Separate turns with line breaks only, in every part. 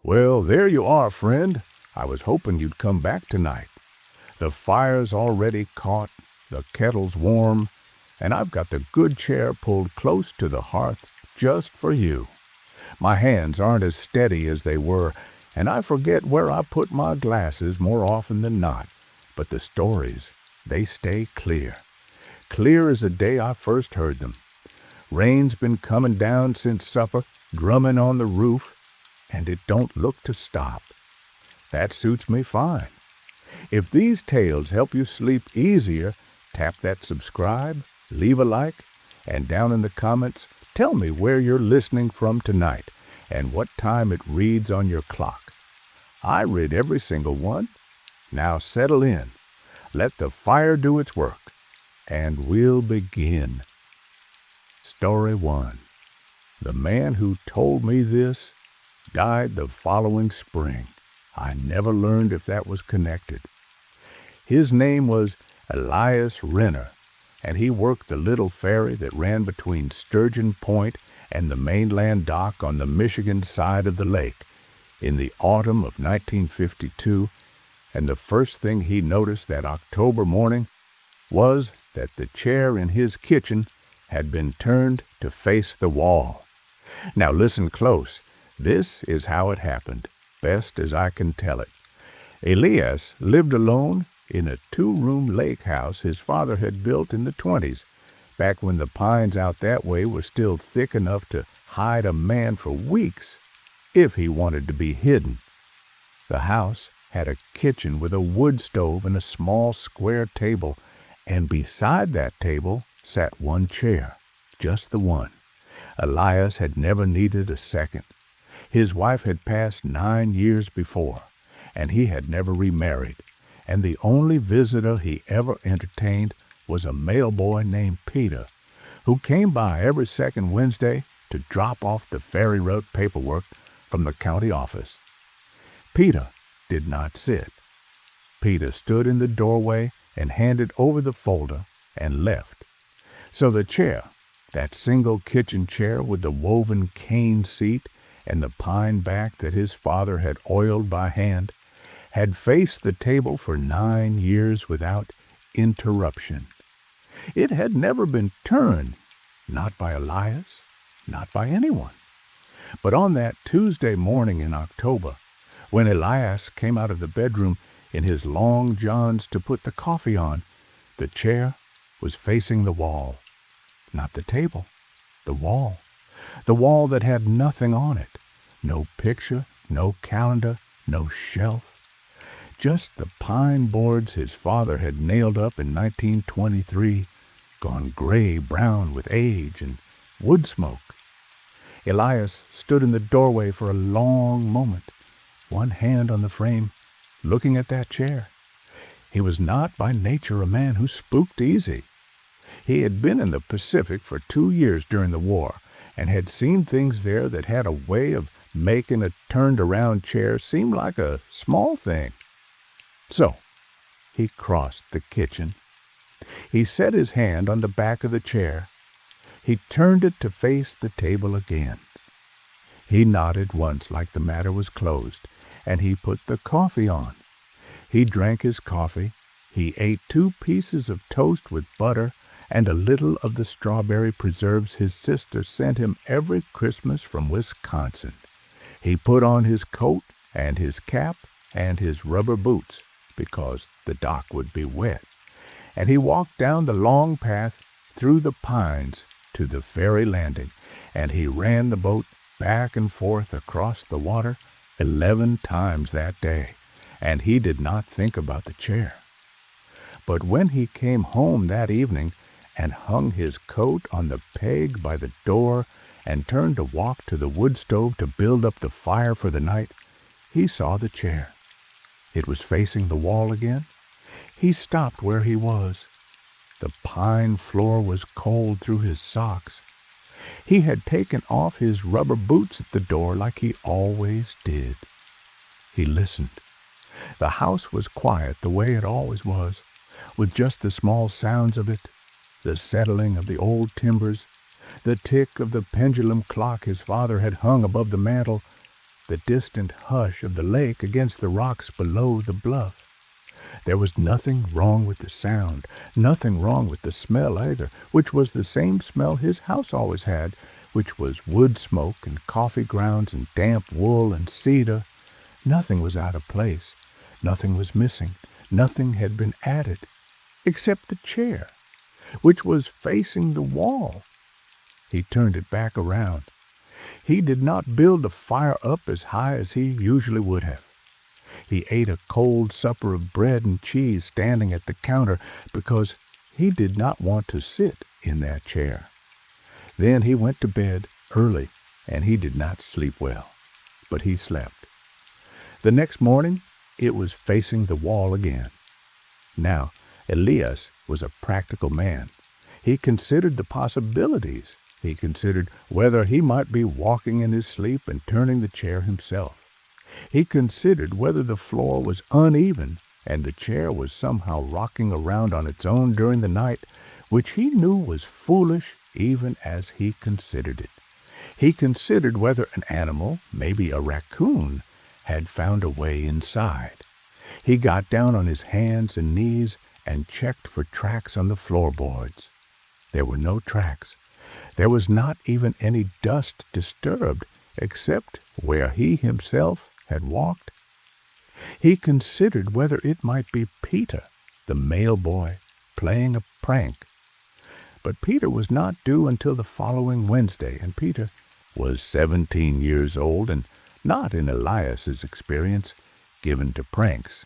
Well, there you are, friend. I was hoping you'd come back tonight. The fire's already caught, the kettle's warm, and I've got the good chair pulled close to the hearth just for you. My hands aren't as steady as they were, and I forget where I put my glasses more often than not. But the stories, they stay clear. Clear as the day I first heard them. Rain's been coming down since supper, drumming on the roof, and it don't look to stop. That suits me fine. If these tales help you sleep easier, tap that subscribe, leave a like, and down in the comments, tell me where you're listening from tonight and what time it reads on your clock. I read every single one. Now settle in. Let the fire do its work, and we'll begin. Story 1. The man who told me this died the following spring. I never learned if that was connected. His name was Elias Renner, and he worked the little ferry that ran between Sturgeon Point and the mainland dock on the Michigan side of the lake in the autumn of 1952, and the first thing he noticed that October morning was that the chair in his kitchen had been turned to face the wall. Now listen close. This is how it happened, best as I can tell it. Elias lived alone in a 2-room lake house his father had built in the 1920s, back when the pines out that way were still thick enough to hide a man for weeks if he wanted to be hidden. The house had a kitchen with a wood stove and a small square table, and beside that table sat one chair, just the one. Elias had never needed a second. His wife had passed 9 years before, and he had never remarried, and the only visitor he ever entertained was a mailboy named Peter, who came by every second Wednesday to drop off the ferry road paperwork from the county office. Peter did not sit. Peter stood in the doorway and handed over the folder and left. So the chair, that single kitchen chair with the woven cane seat and the pine back that his father had oiled by hand, had faced the table for 9 years without interruption. It had never been turned, not by Elias, not by anyone. But on that Tuesday morning in October, when Elias came out of the bedroom in his long johns to put the coffee on, the chair was facing the wall. Not the table, the wall. The wall that had nothing on it. No picture, no calendar, no shelf. Just the pine boards his father had nailed up in 1923, gone gray-brown with age and wood smoke. Elias stood in the doorway for a long moment, one hand on the frame, looking at that chair. He was not by nature a man who spooked easy. He had been in the Pacific for 2 years during the war, and had seen things there that had a way of making a turned-around chair seem like a small thing. So, he crossed the kitchen. He set his hand on the back of the chair. He turned it to face the table again. He nodded once like the matter was closed, and he put the coffee on. He drank his coffee. He ate 2 pieces of toast with butter and a little of the strawberry preserves his sister sent him every Christmas from Wisconsin. He put on his coat and his cap and his rubber boots, because the dock would be wet, and he walked down the long path through the pines to the ferry landing, and he ran the boat back and forth across the water 11 times that day, and he did not think about the chair. But when he came home that evening and hung his coat on the peg by the door and turned to walk to the wood stove to build up the fire for the night, he saw the chair. It was facing the wall again. He stopped where he was. The pine floor was cold through his socks. He had taken off his rubber boots at the door like he always did. He listened. The house was quiet the way it always was, with just the small sounds of it, the settling of the old timbers, the tick of the pendulum clock his father had hung above the mantel, the distant hush of the lake against the rocks below the bluff. There was nothing wrong with the sound, nothing wrong with the smell either, which was the same smell his house always had, which was wood smoke and coffee grounds and damp wool and cedar. Nothing was out of place. Nothing was missing. Nothing had been added, except the chair, which was facing the wall. He turned it back around. He did not build a fire up as high as he usually would have. He ate a cold supper of bread and cheese standing at the counter because he did not want to sit in that chair. Then he went to bed early, and he did not sleep well, but he slept. The next morning, it was facing the wall again. Now, Elias was a practical man. He considered the possibilities. He considered whether he might be walking in his sleep and turning the chair himself. He considered whether the floor was uneven and the chair was somehow rocking around on its own during the night, which he knew was foolish even as he considered it. He considered whether an animal, maybe a raccoon, had found a way inside. He got down on his hands and knees and checked for tracks on the floorboards. There were no tracks. There was not even any dust disturbed, except where he himself had walked. He considered whether it might be Peter, the mailboy, playing a prank. But Peter was not due until the following Wednesday, and Peter was 17 years old and not, in Elias's experience, given to pranks.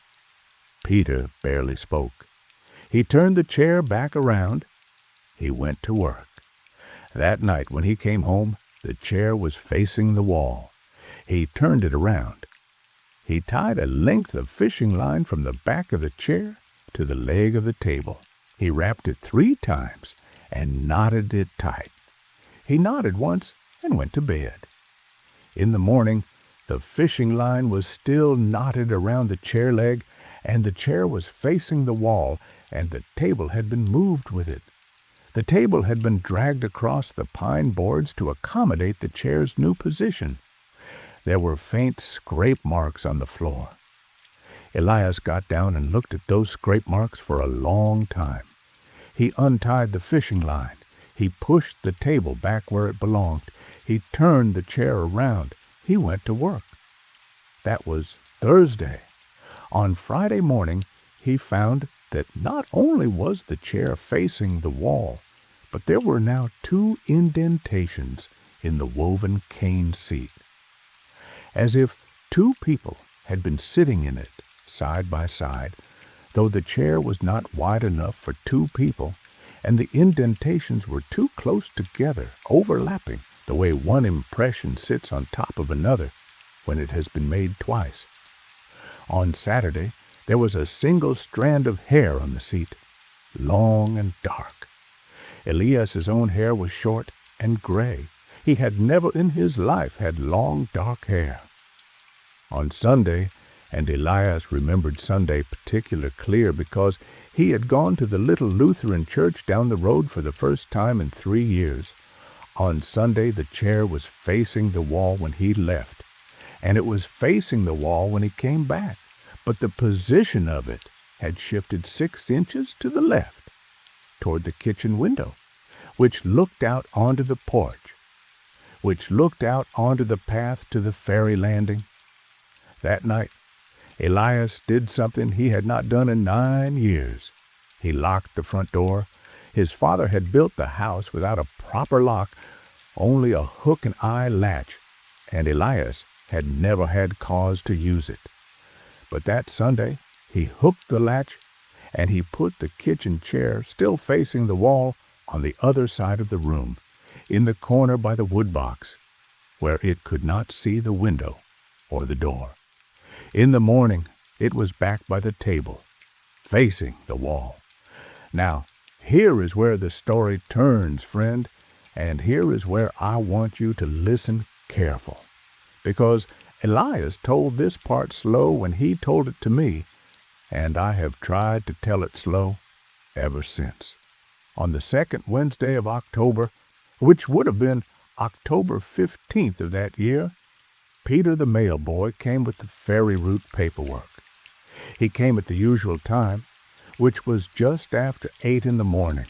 Peter barely spoke. He turned the chair back around. He went to work. That night when he came home, the chair was facing the wall. He turned it around. He tied a length of fishing line from the back of the chair to the leg of the table. He wrapped it 3 times and knotted it tight. He knotted once and went to bed. In the morning, the fishing line was still knotted around the chair leg, and the chair was facing the wall, and the table had been moved with it. The table had been dragged across the pine boards to accommodate the chair's new position. There were faint scrape marks on the floor. Elias got down and looked at those scrape marks for a long time. He untied the fishing line. He pushed the table back where it belonged. He turned the chair around. He went to work. That was Thursday. On Friday morning, he found that not only was the chair facing the wall, but there were now 2 indentations in the woven cane seat, as if 2 people had been sitting in it side by side, though the chair was not wide enough for 2 people, and the indentations were too close together, overlapping, the way one impression sits on top of another when it has been made twice. On Saturday, there was a single strand of hair on the seat, long and dark. Elias's own hair was short and gray. He had never in his life had long, dark hair. On Sunday, and Elias remembered Sunday particular clear because he had gone to the little Lutheran church down the road for the first time in 3 years. On Sunday, the chair was facing the wall when he left, and it was facing the wall when he came back, but the position of it had shifted 6 inches to the left, toward the kitchen window, which looked out onto the porch, which looked out onto the path to the ferry landing. That night, Elias did something he had not done in 9 years. He locked the front door. His father had built the house without a proper lock, only a hook-and-eye latch, and Elias had never had cause to use it. But that Sunday, he hooked the latch, and he put the kitchen chair, still facing the wall, on the other side of the room, in the corner by the wood box, where it could not see the window or the door. In the morning, it was back by the table, facing the wall. Now, here is where the story turns, friend, and here is where I want you to listen careful, because Elias told this part slow when he told it to me, and I have tried to tell it slow ever since. On the 2nd Wednesday of October, which would have been October 15th of that year, Peter the mail boy came with the ferry route paperwork. He came at the usual time, which was just after 8 in the morning,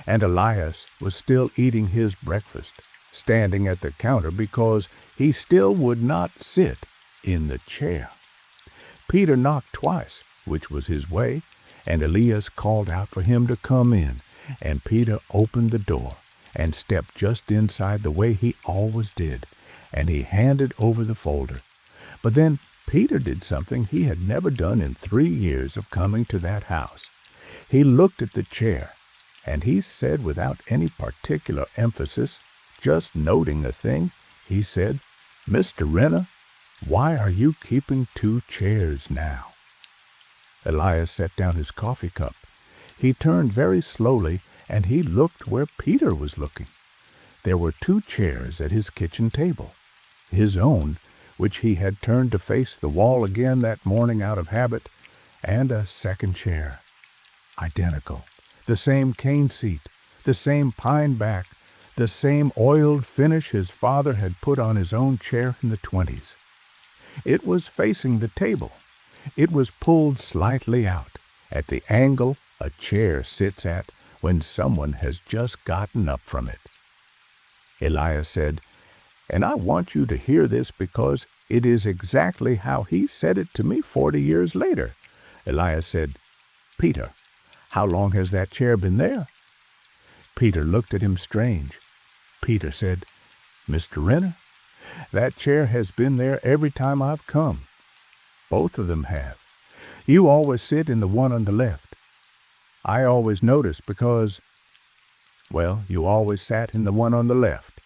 and Elias was still eating his breakfast, standing at the counter because he still would not sit in the chair. Peter knocked twice, which was his way, and Elias called out for him to come in, and Peter opened the door and stepped just inside the way he always did, and he handed over the folder. But then Peter did something he had never done in 3 years of coming to that house. He looked at the chair, and he said without any particular emphasis, just noting a thing, he said, "Mr. Renner, why are you keeping 2 chairs now?" Elias set down his coffee cup. He turned very slowly, and he looked where Peter was looking. There were 2 chairs at his kitchen table. His own, which he had turned to face the wall again that morning out of habit, and a second chair. Identical. The same cane seat, the same pine back, the same oiled finish his father had put on his own chair in the 20s. It was facing the table. It was pulled slightly out, at the angle a chair sits at when someone has just gotten up from it. Elias said, "And I want you to hear this because it is exactly how he said it to me 40 years later." Elias said, "Peter, how long has that chair been there?" Peter looked at him strange. Peter said, "Mr. Renner, that chair has been there every time I've come. Both of them have. You always sit in the one on the left. I always notice because, well, you always sat in the one on the left."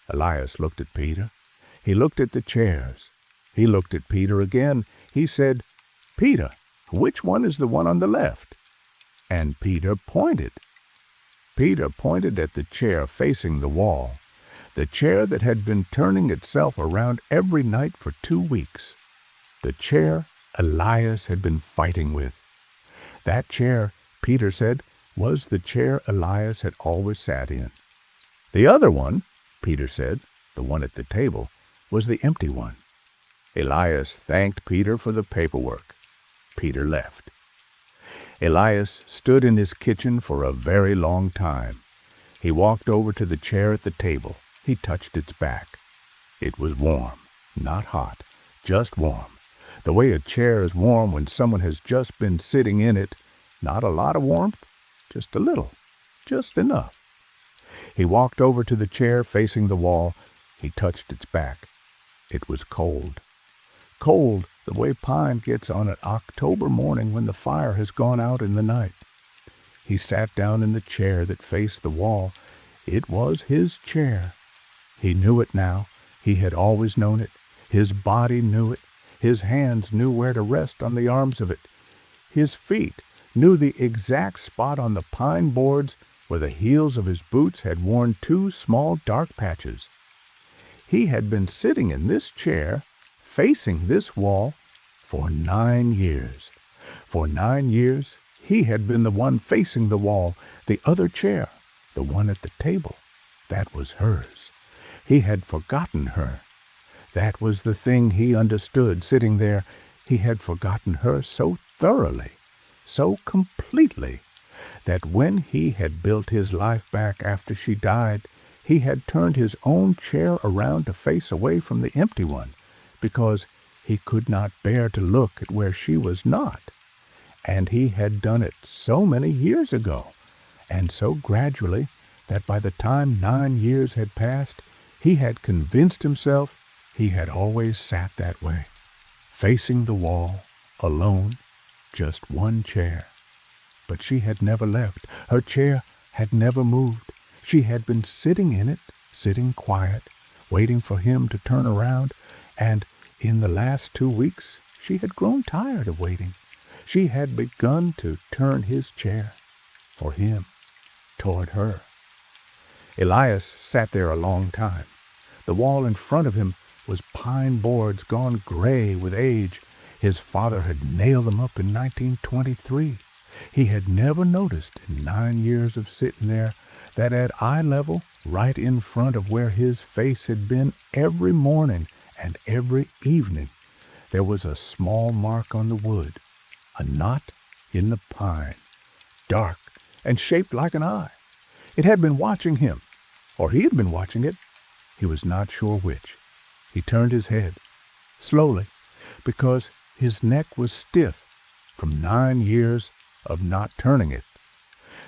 Elias looked at Peter. He looked at the chairs. He looked at Peter again. He said, "Peter, which one is the one on the left?" And Peter pointed. Peter pointed at the chair facing the wall, the chair that had been turning itself around every night for 2 weeks, the chair Elias had been fighting with. That chair, Peter said, was the chair Elias had always sat in. The other one, Peter said, the one at the table, was the empty one. Elias thanked Peter for the paperwork. Peter left. Elias stood in his kitchen for a very long time. He walked over to the chair at the table. He touched its back. It was warm, not hot, just warm. The way a chair is warm when someone has just been sitting in it. Not a lot of warmth, just a little, just enough. He walked over to the chair facing the wall. He touched its back. It was cold. Cold the way pine gets on an October morning when the fire has gone out in the night. He sat down in the chair that faced the wall. It was his chair. He knew it now. He had always known it. His body knew it. His hands knew where to rest on the arms of it. His feet knew the exact spot on the pine boards where the heels of his boots had worn 2 small dark patches. He had been sitting in this chair, facing this wall, for 9 years. For 9 years, he had been the one facing the wall, the other chair, the one at the table. That was hers. He had forgotten her. That was the thing he understood sitting there. He had forgotten her so thoroughly, so completely, that when he had built his life back after she died, he had turned his own chair around to face away from the empty one, because he could not bear to look at where she was not. And he had done it so many years ago, and so gradually, that by the time 9 years had passed, he had convinced himself he had always sat that way, facing the wall, alone, just one chair. But she had never left. Her chair had never moved. She had been sitting in it, sitting quiet, waiting for him to turn around, and in the last 2 weeks she had grown tired of waiting. She had begun to turn his chair, for him, toward her. Elias sat there a long time. The wall in front of him was pine boards gone gray with age. His father had nailed them up in 1923. He had never noticed in 9 years of sitting there that at eye level, right in front of where his face had been every morning and every evening there was a small mark on the wood, a knot in the pine, dark and shaped like an eye. It had been watching him, or he had been watching it. He was not sure which. He turned his head, slowly, because his neck was stiff from 9 years of not turning it.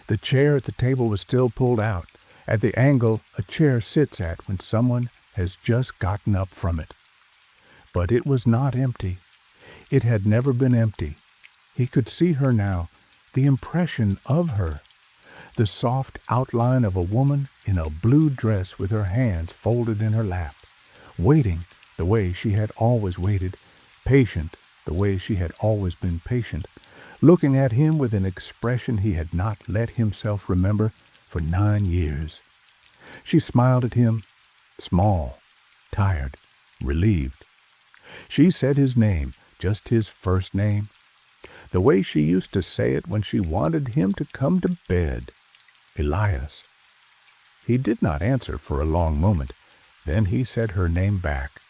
The chair at the table was still pulled out, at the angle a chair sits at when someone has just gotten up from it. But it was not empty. It had never been empty. He could see her now, the impression of her, the soft outline of a woman in a blue dress with her hands folded in her lap, waiting the way she had always waited, patient the way she had always been patient, looking at him with an expression he had not let himself remember for 9 years. She smiled at him, small, tired, relieved. She said his name, just his first name, the way she used to say it when she wanted him to come to bed. Elias. He did not answer for a long moment. Then he said her name back.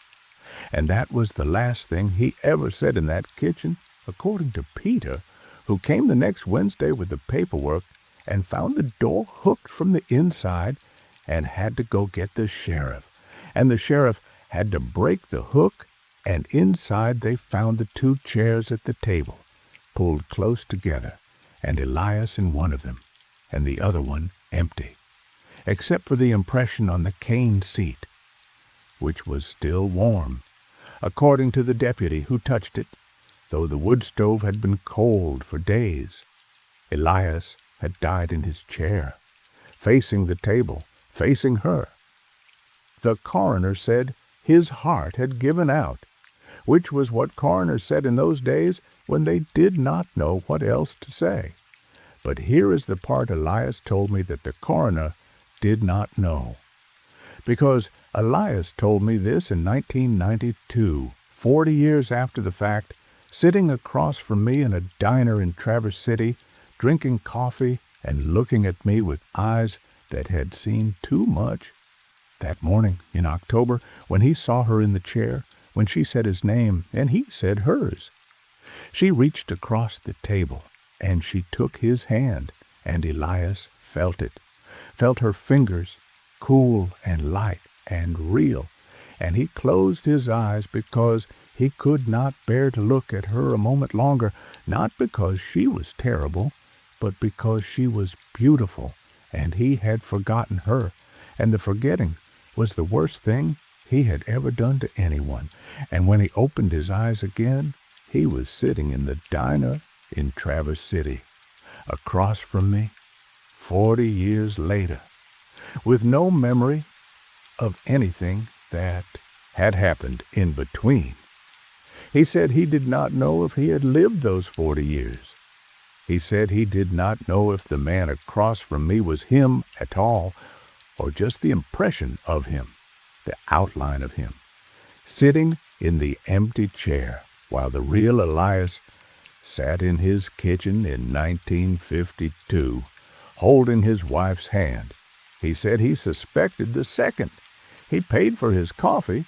And that was the last thing he ever said in that kitchen, according to Peter, who came the next Wednesday with the paperwork and found the door hooked from the inside and had to go get the sheriff. And the sheriff had to break the hook, and inside they found the 2 chairs at the table, pulled close together, and Elias in one of them, and the other one empty, except for the impression on the cane seat, which was still warm, according to the deputy who touched it, though the wood stove had been cold for days. Elias had died in his chair, facing the table, facing her. The coroner said his heart had given out, which was what coroners said in those days when they did not know what else to say. But here is the part Elias told me that the coroner did not know. Because Elias told me this in 1992, 40 years after the fact, sitting across from me in a diner in Traverse City, drinking coffee and looking at me with eyes that had seen too much. That morning in October, when he saw her in the chair, when she said his name and he said hers, she reached across the table and she took his hand, and Elias felt it, felt her fingers, cool and light and real, and he closed his eyes because he could not bear to look at her a moment longer, not because she was terrible, but because she was beautiful, and he had forgotten her, and the forgetting was the worst thing he had ever done to anyone. And when he opened his eyes again, he was sitting in the diner in Traverse City, across from me, 40 years later, with no memory of anything that had happened in between. He said he did not know if he had lived those 40 years. He said he did not know if the man across from me was him at all, or just the impression of him, the outline of him, sitting in the empty chair while the real Elias sat in his kitchen in 1952, holding his wife's hand. He said he suspected the second. He paid for his coffee.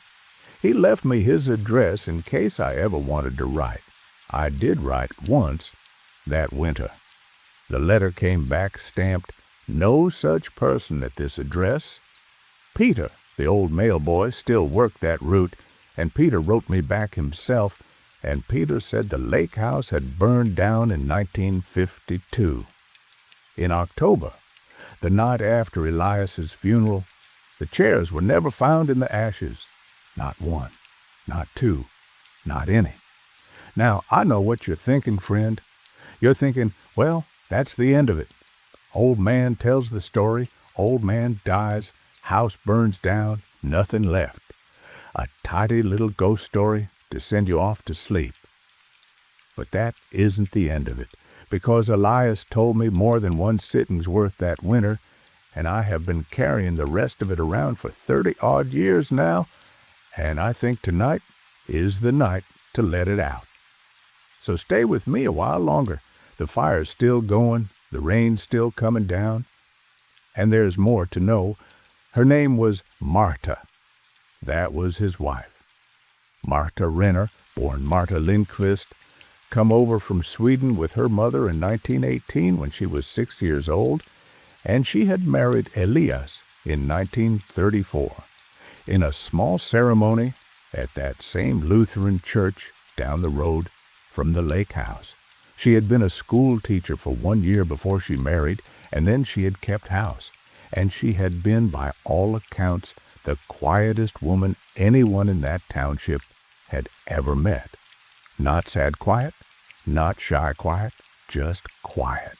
He left me his address in case I ever wanted to write. I did write once, that winter. The letter came back stamped, "No such person at this address." Peter, the old mail boy, still worked that route, and Peter wrote me back himself, and Peter said the lake house had burned down in 1952. In October, the night after Elias's funeral, the chairs were never found in the ashes. Not one, not two, not any. Now, I know what you're thinking, friend. You're thinking, well, that's the end of it. Old man tells the story, old man dies, house burns down, nothing left. A tidy little ghost story to send you off to sleep. But that isn't the end of it, because Elias told me more than one sitting's worth that winter, and I have been carrying the rest of it around for 30-odd years now, and I think tonight is the night to let it out. So stay with me a while longer. The fire's still going, the rain's still coming down, and there's more to know. Her name was Marta. That was his wife. Marta Renner, born Marta Lindqvist, come over from Sweden with her mother in 1918 when she was 6 years old, and she had married Elias in 1934 in a small ceremony at that same Lutheran church down the road from the lake house. She had been a school teacher for 1 year before she married, and then she had kept house, and she had been, by all accounts, the quietest woman anyone in that township had ever met. Not sad quiet, not shy quiet, just quiet.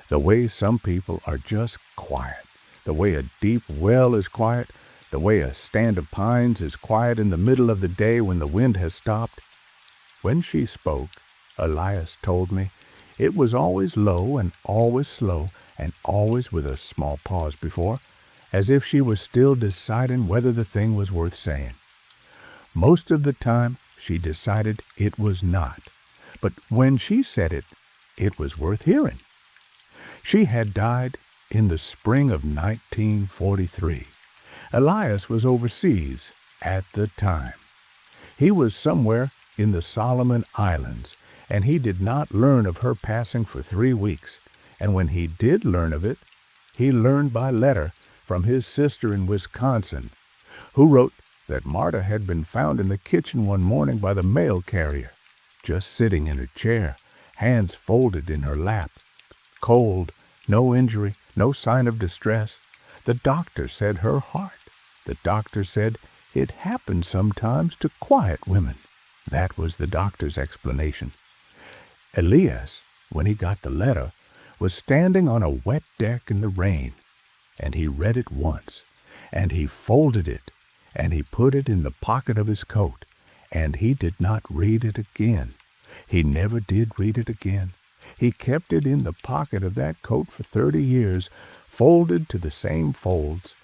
The way some people are just quiet, the way a deep well is quiet, the way a stand of pines is quiet in the middle of the day when the wind has stopped. When she spoke, Elias told me, it was always low and always slow and always with a small pause before, as if she was still deciding whether the thing was worth saying. Most of the time, she decided it was not, but when she said it, it was worth hearing. She had died in the spring of 1943. Elias was overseas at the time. He was somewhere in the Solomon Islands, and he did not learn of her passing for 3 weeks, and when he did learn of it, he learned by letter from his sister in Wisconsin, who wrote that Marta had been found in the kitchen one morning by the mail carrier, just sitting in her chair, hands folded in her lap, cold, no injury, no sign of distress. The doctor said her heart. The doctor said it happened sometimes to quiet women. That was the doctor's explanation. Elias, when he got the letter, was standing on a wet deck in the rain, and he read it once, and he folded it, and he put it in the pocket of his coat, and he did not read it again. He never did read it again. He kept it in the pocket of that coat for 30 years, folded to the same folds,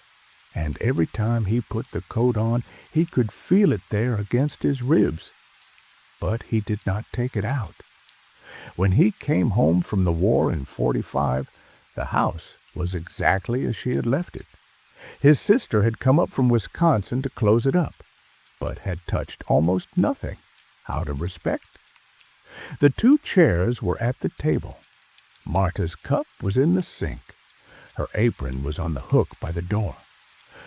and every time he put the coat on, he could feel it there against his ribs. But he did not take it out. When he came home from the war in 45, the house was exactly as she had left it. His sister had come up from Wisconsin to close it up, but had touched almost nothing, out of respect. The 2 chairs were at the table. Marta's cup was in the sink. Her apron was on the hook by the door.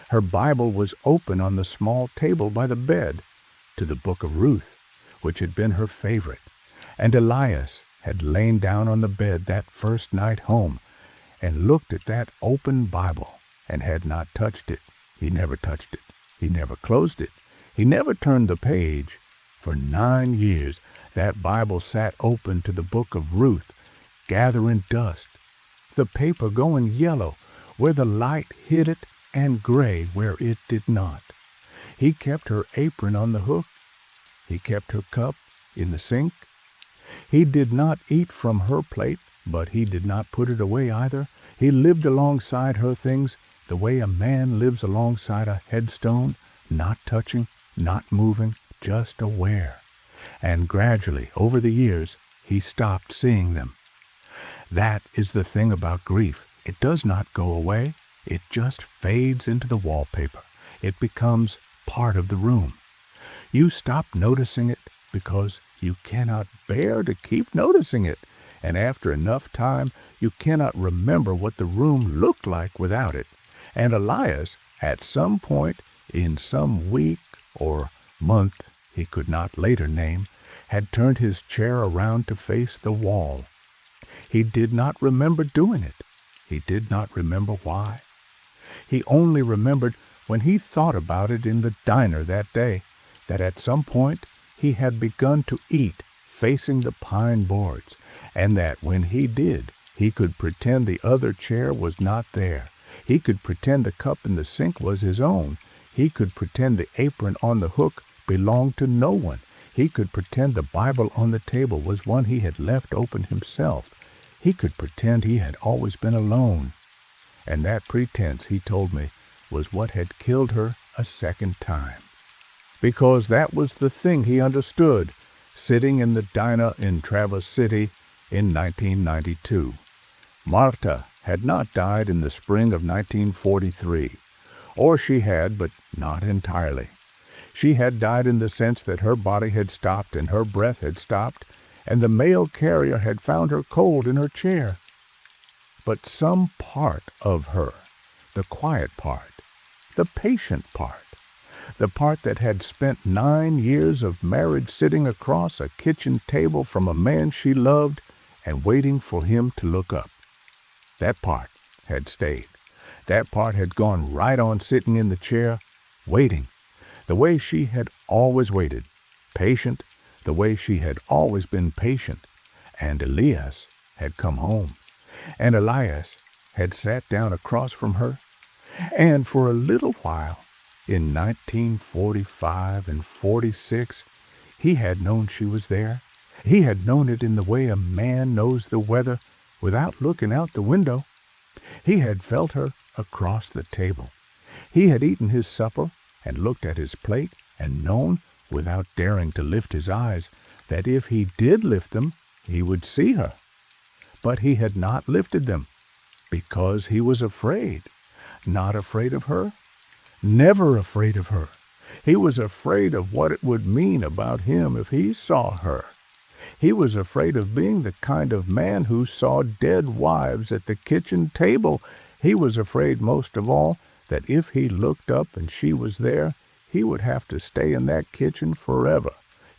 Her Bible was open on the small table by the bed, to the book of Ruth, which had been her favorite, and Elias had lain down on the bed that first night home and looked at that open Bible and had not touched it. He never touched it. He never closed it. He never turned the page. For 9 years, that Bible sat open to the book of Ruth, gathering dust, the paper going yellow where the light hit it and gray where it did not. He kept her apron on the hook. He kept her cup in the sink. He did not eat from her plate, but he did not put it away either. He lived alongside her things the way a man lives alongside a headstone, not touching, not moving, just aware. And gradually, over the years, he stopped seeing them. That is the thing about grief. It does not go away. It just fades into the wallpaper. It becomes part of the room. You stop noticing it because you cannot bear to keep noticing it, and after enough time, you cannot remember what the room looked like without it. And Elias, at some point, in some week or month he could not later name, had turned his chair around to face the wall. He did not remember doing it. He did not remember why. He only remembered when he thought about it in the diner that day, that at some point he had begun to eat facing the pine boards, and that when he did, he could pretend the other chair was not there. He could pretend the cup in the sink was his own. He could pretend the apron on the hook belonged to no one. He could pretend the Bible on the table was one he had left open himself. He could pretend he had always been alone. And that pretense, he told me, was what had killed her a second time. Because that was the thing he understood, sitting in the diner in Traverse City in 1992. Marta had not died in the spring of 1943, or she had, but not entirely. She had died in the sense that her body had stopped and her breath had stopped, and the mail carrier had found her cold in her chair. But some part of her, the quiet part, the patient part, the part that had spent 9 years of marriage sitting across a kitchen table from a man she loved and waiting for him to look up, that part had stayed. That part had gone right on sitting in the chair, waiting, the way she had always waited, patient, the way she had always been patient. And Elias had come home, and Elias had sat down across from her, and for a little while, in 1945 and 46, he had known she was there. He had known it in the way a man knows the weather without looking out the window. He had felt her across the table. He had eaten his supper and looked at his plate and known, without daring to lift his eyes, that if he did lift them, he would see her. But he had not lifted them because he was afraid. Not afraid of her, never afraid of her. He was afraid of what it would mean about him if he saw her. He was afraid of being the kind of man who saw dead wives at the kitchen table. He was afraid most of all that if he looked up and she was there, he would have to stay in that kitchen forever.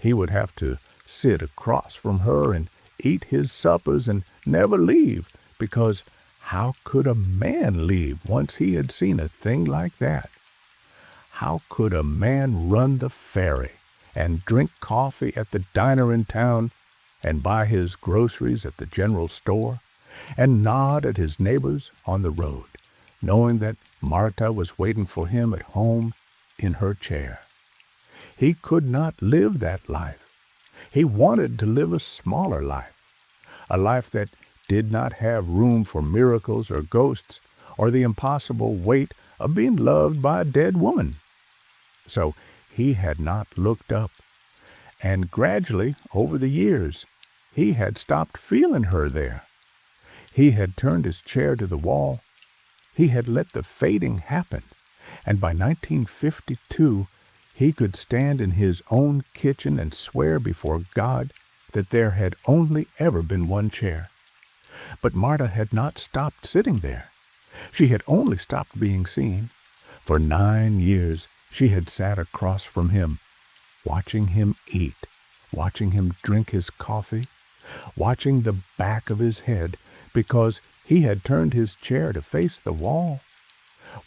He would have to sit across from her and eat his suppers and never leave, because how could a man leave once he had seen a thing like that? How could a man run the ferry and drink coffee at the diner in town and buy his groceries at the general store and nod at his neighbors on the road, knowing that Marta was waiting for him at home in her chair? He could not live that life. He wanted to live a smaller life, a life that did not have room for miracles or ghosts or the impossible weight of being loved by a dead woman. So he had not looked up, and gradually, over the years, he had stopped feeling her there. He had turned his chair to the wall. He had let the fading happen, and by 1952, he could stand in his own kitchen and swear before God that there had only ever been one chair. But Marta had not stopped sitting there. She had only stopped being seen. For 9 years she had sat across from him, watching him eat, watching him drink his coffee, watching the back of his head because he had turned his chair to face the wall,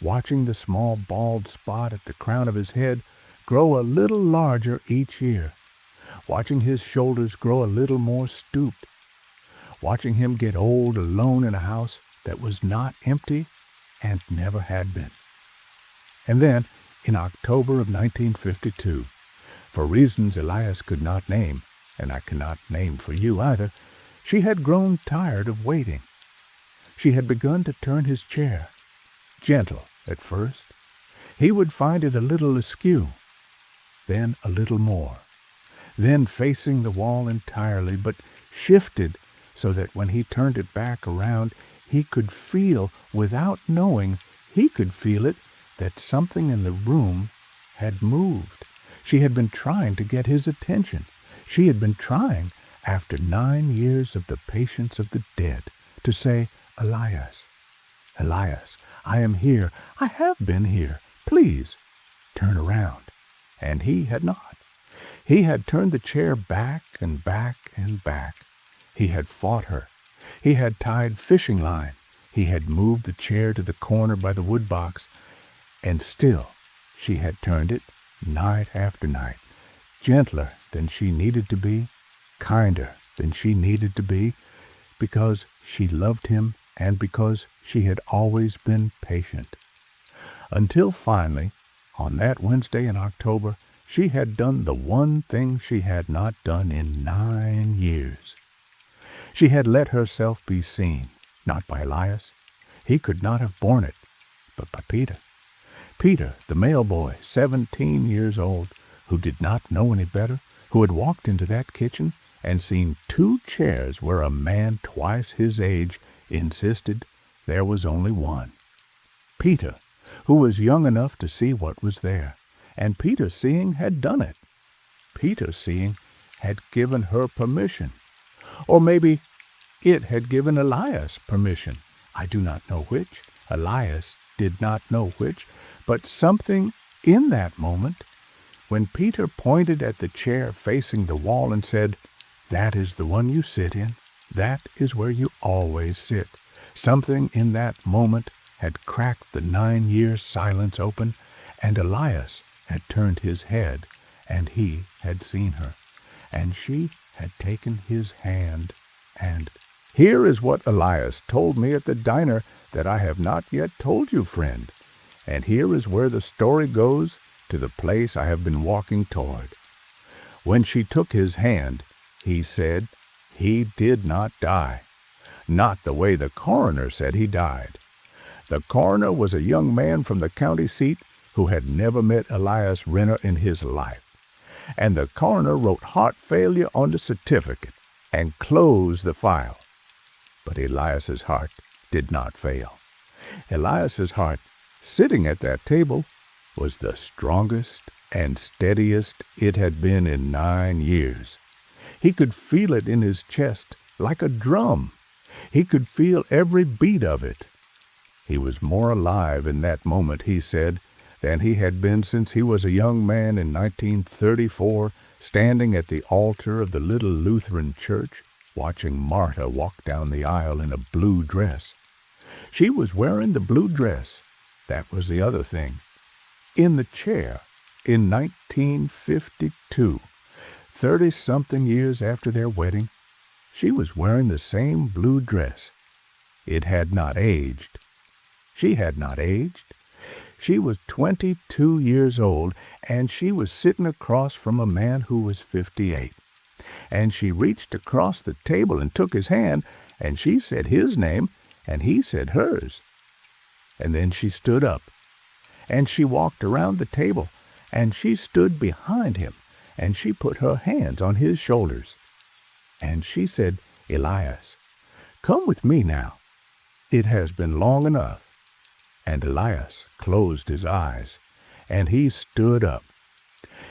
watching the small bald spot at the crown of his head grow a little larger each year, watching his shoulders grow a little more stooped, watching him get old alone in a house that was not empty and never had been. And then, in October of 1952, for reasons Elias could not name, and I cannot name for you either, she had grown tired of waiting. She had begun to turn his chair, gentle at first. He would find it a little askew, then a little more, then facing the wall entirely, but shifted so that when he turned it back around, he could feel, without knowing he could feel it, that something in the room had moved. She had been trying to get his attention. She had been trying, after 9 years of the patience of the dead, to say, "Elias, Elias, I am here. I have been here. Please, turn around." And he had not. He had turned the chair back and back and back. He had fought her. He had tied fishing line. He had moved the chair to the corner by the wood box. And still she had turned it night after night, gentler than she needed to be, kinder than she needed to be, because she loved him and because she had always been patient. Until finally, on that Wednesday in October, she had done the one thing she had not done in 9 years. She had let herself be seen, not by Elias. He could not have borne it, but by Peter. Peter, the mail boy, 17 years old, who did not know any better, who had walked into that kitchen and seen 2 chairs where a man twice his age insisted there was only one. Peter, who was young enough to see what was there, And Peter, seeing, had done it. Peter, seeing, had given her permission. Or maybe it had given Elias permission. I do not know which. Elias did not know which. But something in that moment, when Peter pointed at the chair facing the wall and said, "That is the one you sit in. That is where you always sit." Something in that moment had cracked the 9-year silence open, and Elias had turned his head, and he had seen her, and she had taken his hand, and here is what Elias told me at the diner that I have not yet told you, friend, and here is where the story goes to the place I have been walking toward. When she took his hand, he said he did not die, not the way the coroner said he died. The coroner was a young man from the county seat who had never met Elias Renner in his life, and the coroner wrote heart failure on the certificate and closed the file. But Elias's heart did not fail. Elias's heart, sitting at that table, was the strongest and steadiest it had been in 9 years. He could feel it in his chest like a drum. He could feel every beat of it. He was more alive in that moment, he said, than he had been since he was a young man in 1934, standing at the altar of the little Lutheran church, watching Martha walk down the aisle in a blue dress. She was wearing the blue dress. That was the other thing. In the chair, in 1952, 30-something years after their wedding, she was wearing the same blue dress. It had not aged. She had not aged. She was 22 years old, and she was sitting across from a man who was 58. And she reached across the table and took his hand, and she said his name, and he said hers. And then she stood up, and she walked around the table, and she stood behind him, and she put her hands on his shoulders. And she said, "Elias, come with me now. It has been long enough." And Elias closed his eyes, and he stood up,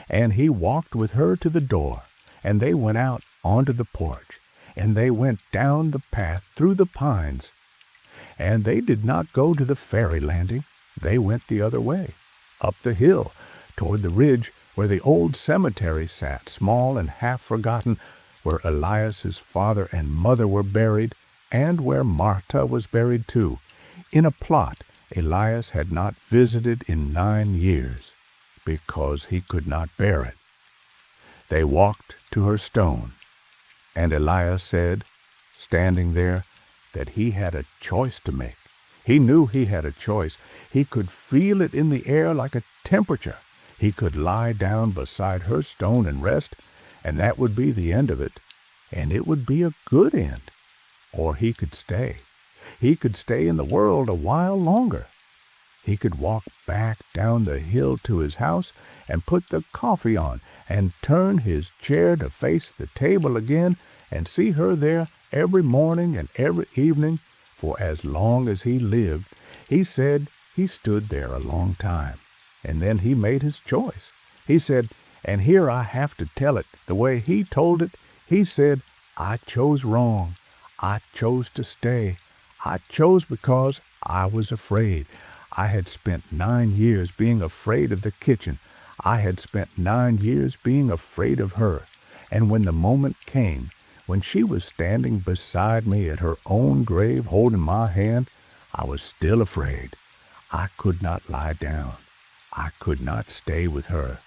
and he walked with her to the door, and they went out onto the porch, and they went down the path through the pines. And they did not go to the ferry landing. They went the other way, up the hill, toward the ridge where the old cemetery sat, small and half-forgotten, where Elias's father and mother were buried, and where Martha was buried too, in a plot Elias had not visited in 9 years, because he could not bear it. They walked to her stone, and Elias said, standing there, that he had a choice to make. He knew he had a choice. He could feel it in the air like a temperature. He could lie down beside her stone and rest, and that would be the end of it, and it would be a good end. Or he could stay. He could stay in the world a while longer. He could walk back down the hill to his house and put the coffee on and turn his chair to face the table again and see her there every morning and every evening for as long as he lived. He said he stood there a long time, and then he made his choice. He said, and here I have to tell it the way he told it, he said, "I chose wrong. I chose to stay. I chose because I was afraid. I had spent 9 years being afraid of the kitchen. I had spent 9 years being afraid of her. And when the moment came, when she was standing beside me at her own grave holding my hand, I was still afraid. I could not lie down. I could not stay with her.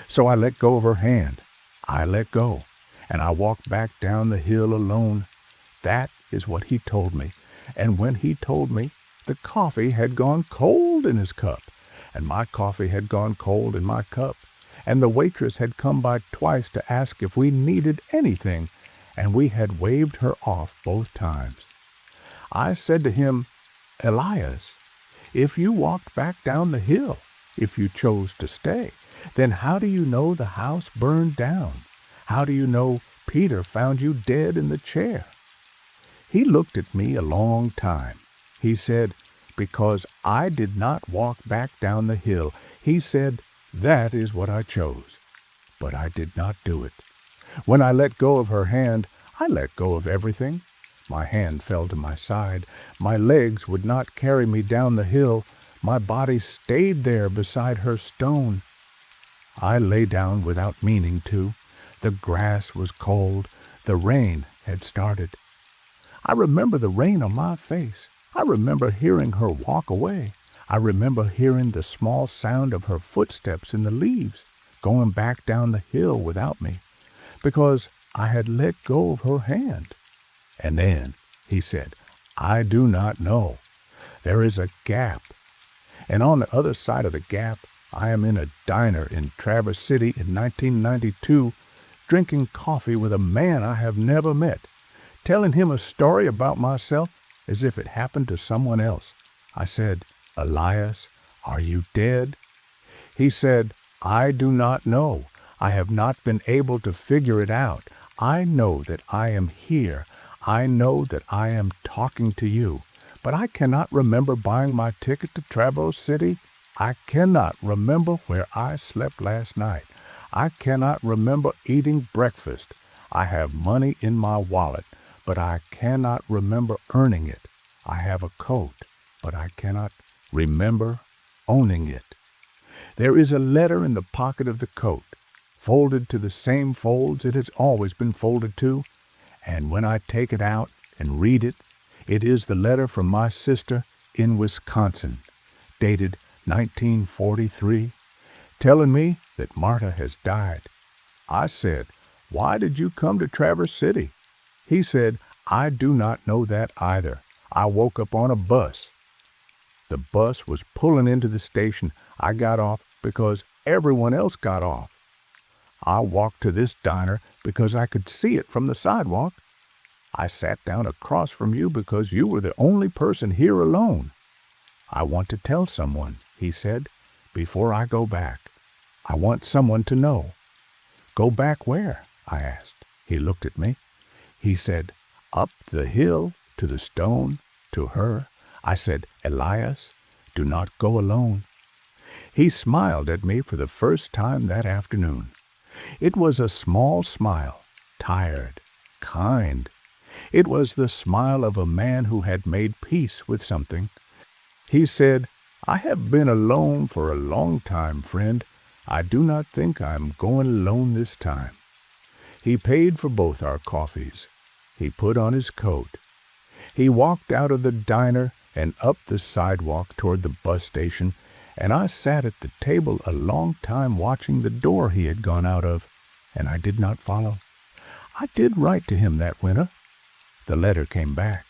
So I let go of her hand. I let go, and I walked back down the hill alone. That is what he told me. And when he told me, the coffee had gone cold in his cup, and my coffee had gone cold in my cup, and the waitress had come by twice to ask if we needed anything, and we had waved her off both times. I said to him, "Elias, if you walked back down the hill, if you chose to stay, then how do you know the house burned down? How do you know Peter found you dead in the chair?" He looked at me a long time. He said, "Because I did not walk back down the hill." He said, That is what I chose. But I did not do it. When I let go of her hand, I let go of everything. My hand fell to my side. My legs would not carry me down the hill. My body stayed there beside her stone. I lay down without meaning to. The grass was cold. The rain had started. I remember the rain on my face. I remember hearing her walk away. I remember hearing the small sound of her footsteps in the leaves, going back down the hill without me, because I had let go of her hand. And then, he said, I do not know. There is a gap. And on the other side of the gap, I am in a diner in Traverse City in 1992, drinking coffee with a man I have never met, telling him a story about myself as if it happened to someone else. I said, Elias, are you dead? He said, I do not know. I have not been able to figure it out. I know that I am here. I know that I am talking to you. But I cannot remember buying my ticket to Traverse City. I cannot remember where I slept last night. I cannot remember eating breakfast. I have money in my wallet, but I cannot remember earning it. I have a coat, but I cannot remember owning it. There is a letter in the pocket of the coat, folded to the same folds it has always been folded to, and when I take it out and read it, it is the letter from my sister in Wisconsin, dated 1943, telling me that Marta has died. I said, why did you come to Traverse City? He said, I do not know that either. I woke up on a bus. The bus was pulling into the station. I got off because everyone else got off. I walked to this diner because I could see it from the sidewalk. I sat down across from you because you were the only person here alone. I want to tell someone, he said, before I go back. I want someone to know. Go back where? I asked. He looked at me. He said, up the hill to the stone, to her. I said, Elias, do not go alone. He smiled at me for the first time that afternoon. It was a small smile, tired, kind. It was the smile of a man who had made peace with something. He said, I have been alone for a long time, friend. I do not think I am going alone this time. He paid for both our coffees. He put on his coat. He walked out of the diner and up the sidewalk toward the bus station, and I sat at the table a long time watching the door he had gone out of, and I did not follow. I did write to him that winter. The letter came back.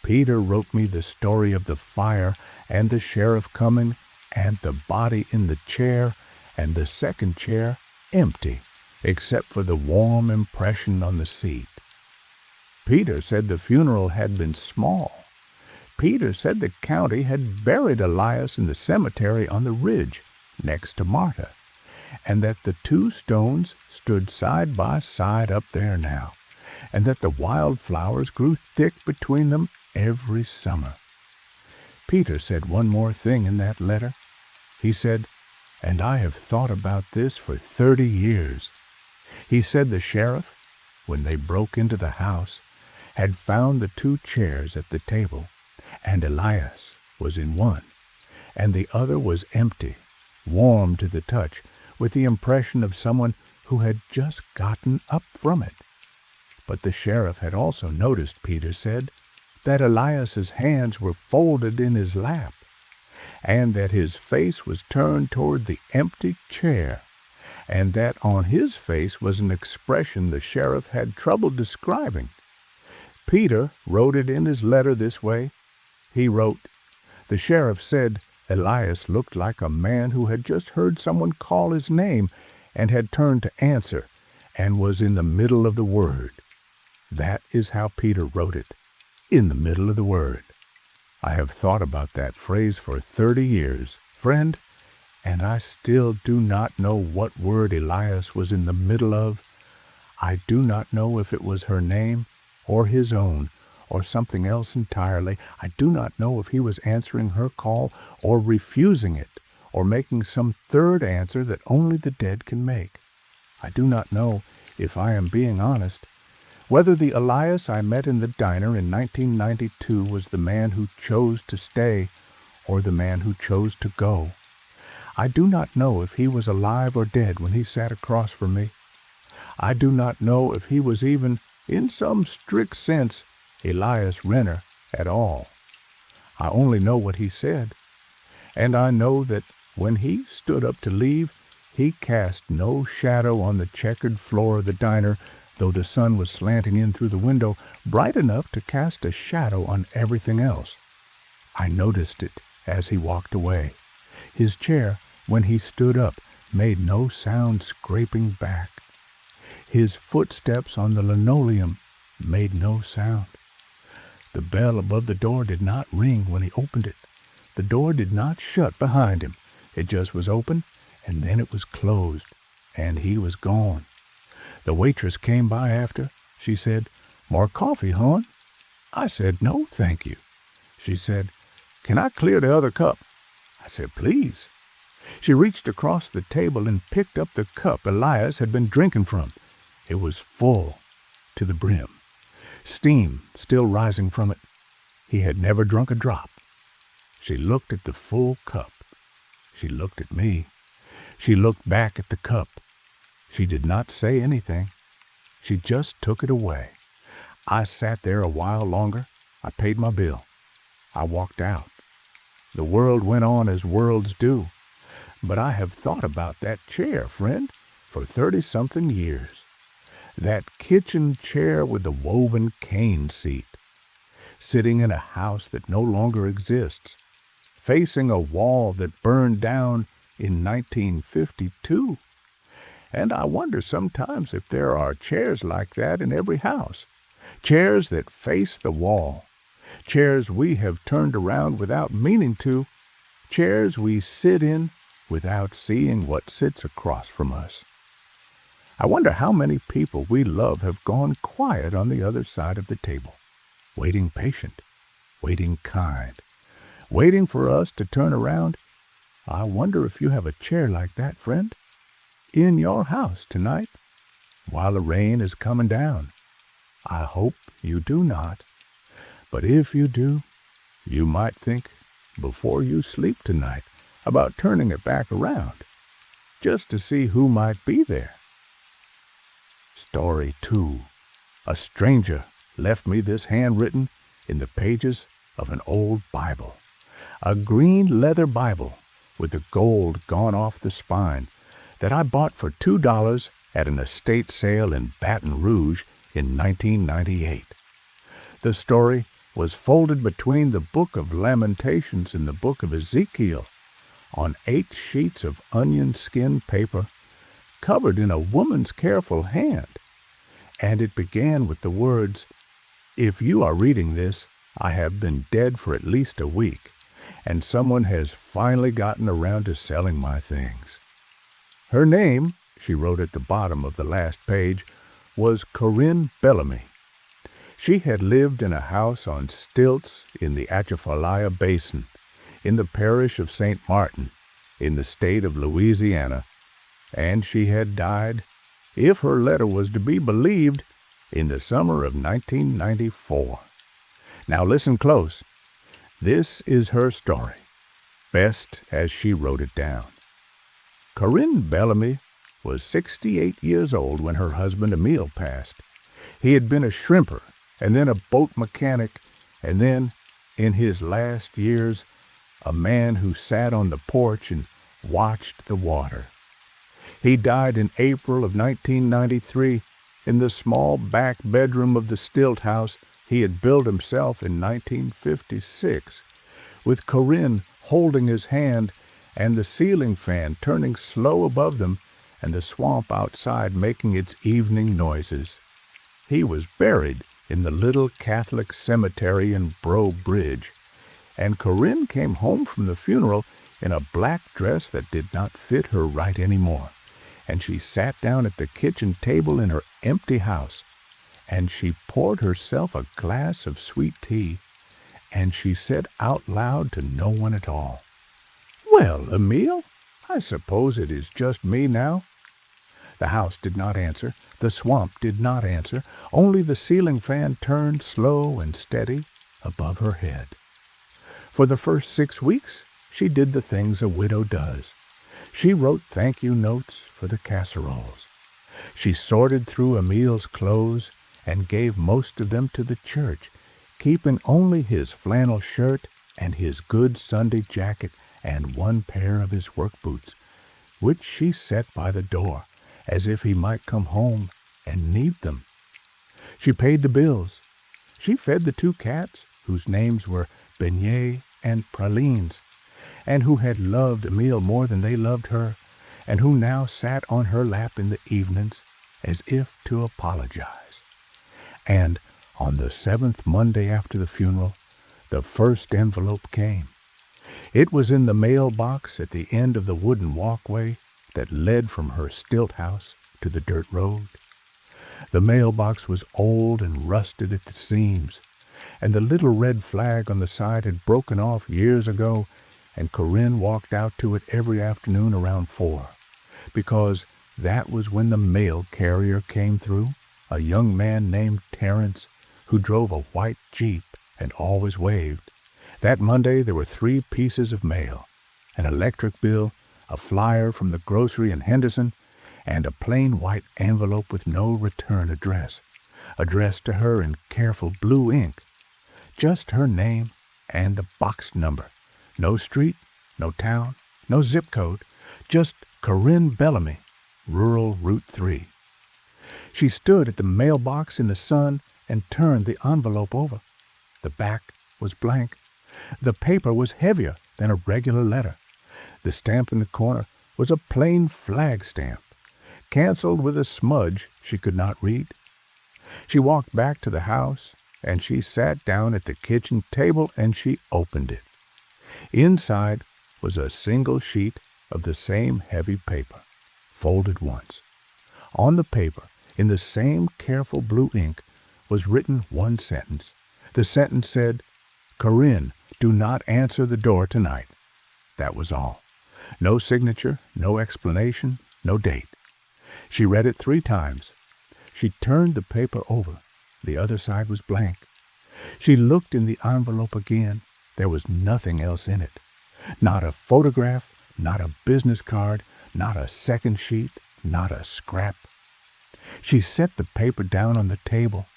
Peter wrote me the story of the fire and the sheriff coming and the body in the chair and the second chair empty, except for the warm impression on the seat. Peter said the funeral had been small. Peter said the county had buried Elias in the cemetery on the ridge next to Marta, and that the two stones stood side by side up there now, and that the wildflowers grew thick between them every summer. Peter said one more thing in that letter. He said, and I have thought about this for 30 years. He said the sheriff, when they broke into the house, had found the two chairs at the table, and Elias was in one, and the other was empty, warm to the touch, with the impression of someone who had just gotten up from it. But the sheriff had also noticed, Peter said, that Elias's hands were folded in his lap, and that his face was turned toward the empty chair, and that on his face was an expression the sheriff had trouble describing. Peter wrote it in his letter this way. He wrote, the sheriff said Elias looked like a man who had just heard someone call his name and had turned to answer, and was in the middle of the word. That is how Peter wrote it, in the middle of the word. I have thought about that phrase for 30 years, friend, and I still do not know what word Elias was in the middle of. I do not know if it was her name, or his own, or something else entirely. I do not know if he was answering her call or refusing it, or making some third answer that only the dead can make. I do not know, if I am being honest, whether the Elias I met in the diner in 1992 was the man who chose to stay or the man who chose to go. I do not know if he was alive or dead when he sat across from me. I do not know if he was even, in some strict sense, Elias Renner at all. I only know what he said, and I know that when he stood up to leave, he cast no shadow on the checkered floor of the diner, though the sun was slanting in through the window, bright enough to cast a shadow on everything else. I noticed it as he walked away. His chair, when he stood up, made no sound scraping back. His footsteps on the linoleum made no sound. The bell above the door did not ring when he opened it. The door did not shut behind him. It just was open, and then it was closed, and he was gone. The waitress came by after. She said, "More coffee, hon?" I said, "No, thank you." She said, "Can I clear the other cup?" I said, "Please." She reached across the table and picked up the cup Elias had been drinking from. It was full to the brim, steam still rising from it. He had never drunk a drop. She looked at the full cup. She looked at me. She looked back at the cup. She did not say anything. She just took it away. I sat there a while longer. I paid my bill. I walked out. The world went on as worlds do. But I have thought about that chair, friend, for 30-something years. That kitchen chair with the woven cane seat, sitting in a house that no longer exists, facing a wall that burned down in 1952. And I wonder sometimes if there are chairs like that in every house, chairs that face the wall, chairs we have turned around without meaning to, chairs we sit in without seeing what sits across from us. I wonder how many people we love have gone quiet on the other side of the table, waiting patient, waiting kind, waiting for us to turn around. I wonder if you have a chair like that, friend, in your house tonight, while the rain is coming down. I hope you do not. But if you do, you might think, before you sleep tonight, about turning it back around, just to see who might be there. Story 2. A stranger left me this handwritten in the pages of an old Bible, a green leather Bible with the gold gone off the spine that I bought for $2 at an estate sale in Baton Rouge in 1998. The story was folded between the Book of Lamentations and the Book of Ezekiel on 8 sheets of onion skin paper covered in a woman's careful hand, and it began with the words, "If you are reading this, I have been dead for at least a week, and someone has finally gotten around to selling my things." Her name, she wrote at the bottom of the last page, was Corinne Bellamy. She had lived in a house on stilts in the Atchafalaya Basin, in the parish of St. Martin, in the state of Louisiana, and she had died, if her letter was to be believed, in the summer of 1994. Now listen close. This is her story, best as she wrote it down. Corinne Bellamy was 68 years old when her husband Emile passed. He had been a shrimper and then a boat mechanic, and then, in his last years, a man who sat on the porch and watched the water. He died in April of 1993 in the small back bedroom of the stilt house he had built himself in 1956, with Corinne holding his hand and the ceiling fan turning slow above them and the swamp outside making its evening noises. He was buried in the little Catholic cemetery in Breaux Bridge, and Corinne came home from the funeral in a black dress that did not fit her right anymore, and she sat down at the kitchen table in her empty house, and she poured herself a glass of sweet tea, and she said out loud to no one at all, "Well, Emile, I suppose it is just me now." The house did not answer. The swamp did not answer. Only the ceiling fan turned slow and steady above her head. For the first 6 weeks, she did the things a widow does. She wrote thank-you notes for the casseroles. She sorted through Emile's clothes and gave most of them to the church, keeping only his flannel shirt and his good Sunday jacket and one pair of his work boots, which she set by the door, as if he might come home and need them. She paid the bills. She fed the 2 cats, whose names were Beignet and Pralines, and who had loved Emile more than they loved her, and who now sat on her lap in the evenings as if to apologize. And on the 7th Monday after the funeral, the first envelope came. It was in the mail box at the end of the wooden walkway that led from her stilt house to the dirt road. The mailbox was old and rusted at the seams, and the little red flag on the side had broken off years ago, and Corinne walked out to it every afternoon around 4, because that was when the mail carrier came through, a young man named Terence, who drove a white Jeep and always waved. That Monday there were 3 pieces of mail: an electric bill, a flyer from the grocery in Henderson, and a plain white envelope with no return address, addressed to her in careful blue ink. Just her name and the box number. No street, no town, no zip code, just Corinne Bellamy, Rural Route 3. She stood at the mailbox in the sun and turned the envelope over. The back was blank. The paper was heavier than a regular letter. The stamp in the corner was a plain flag stamp, canceled with a smudge she could not read. She walked back to the house, and she sat down at the kitchen table, and she opened it. Inside was a single sheet of the same heavy paper, folded once. On the paper, in the same careful blue ink, was written one sentence. The sentence said, "Corinne, do not answer the door tonight." That was all. No signature, no explanation, no date. She read it 3 times. She turned the paper over. The other side was blank. She looked in the envelope again. There was nothing else in it. Not a photograph, not a business card, not a second sheet, not a scrap. She set the paper down on the table.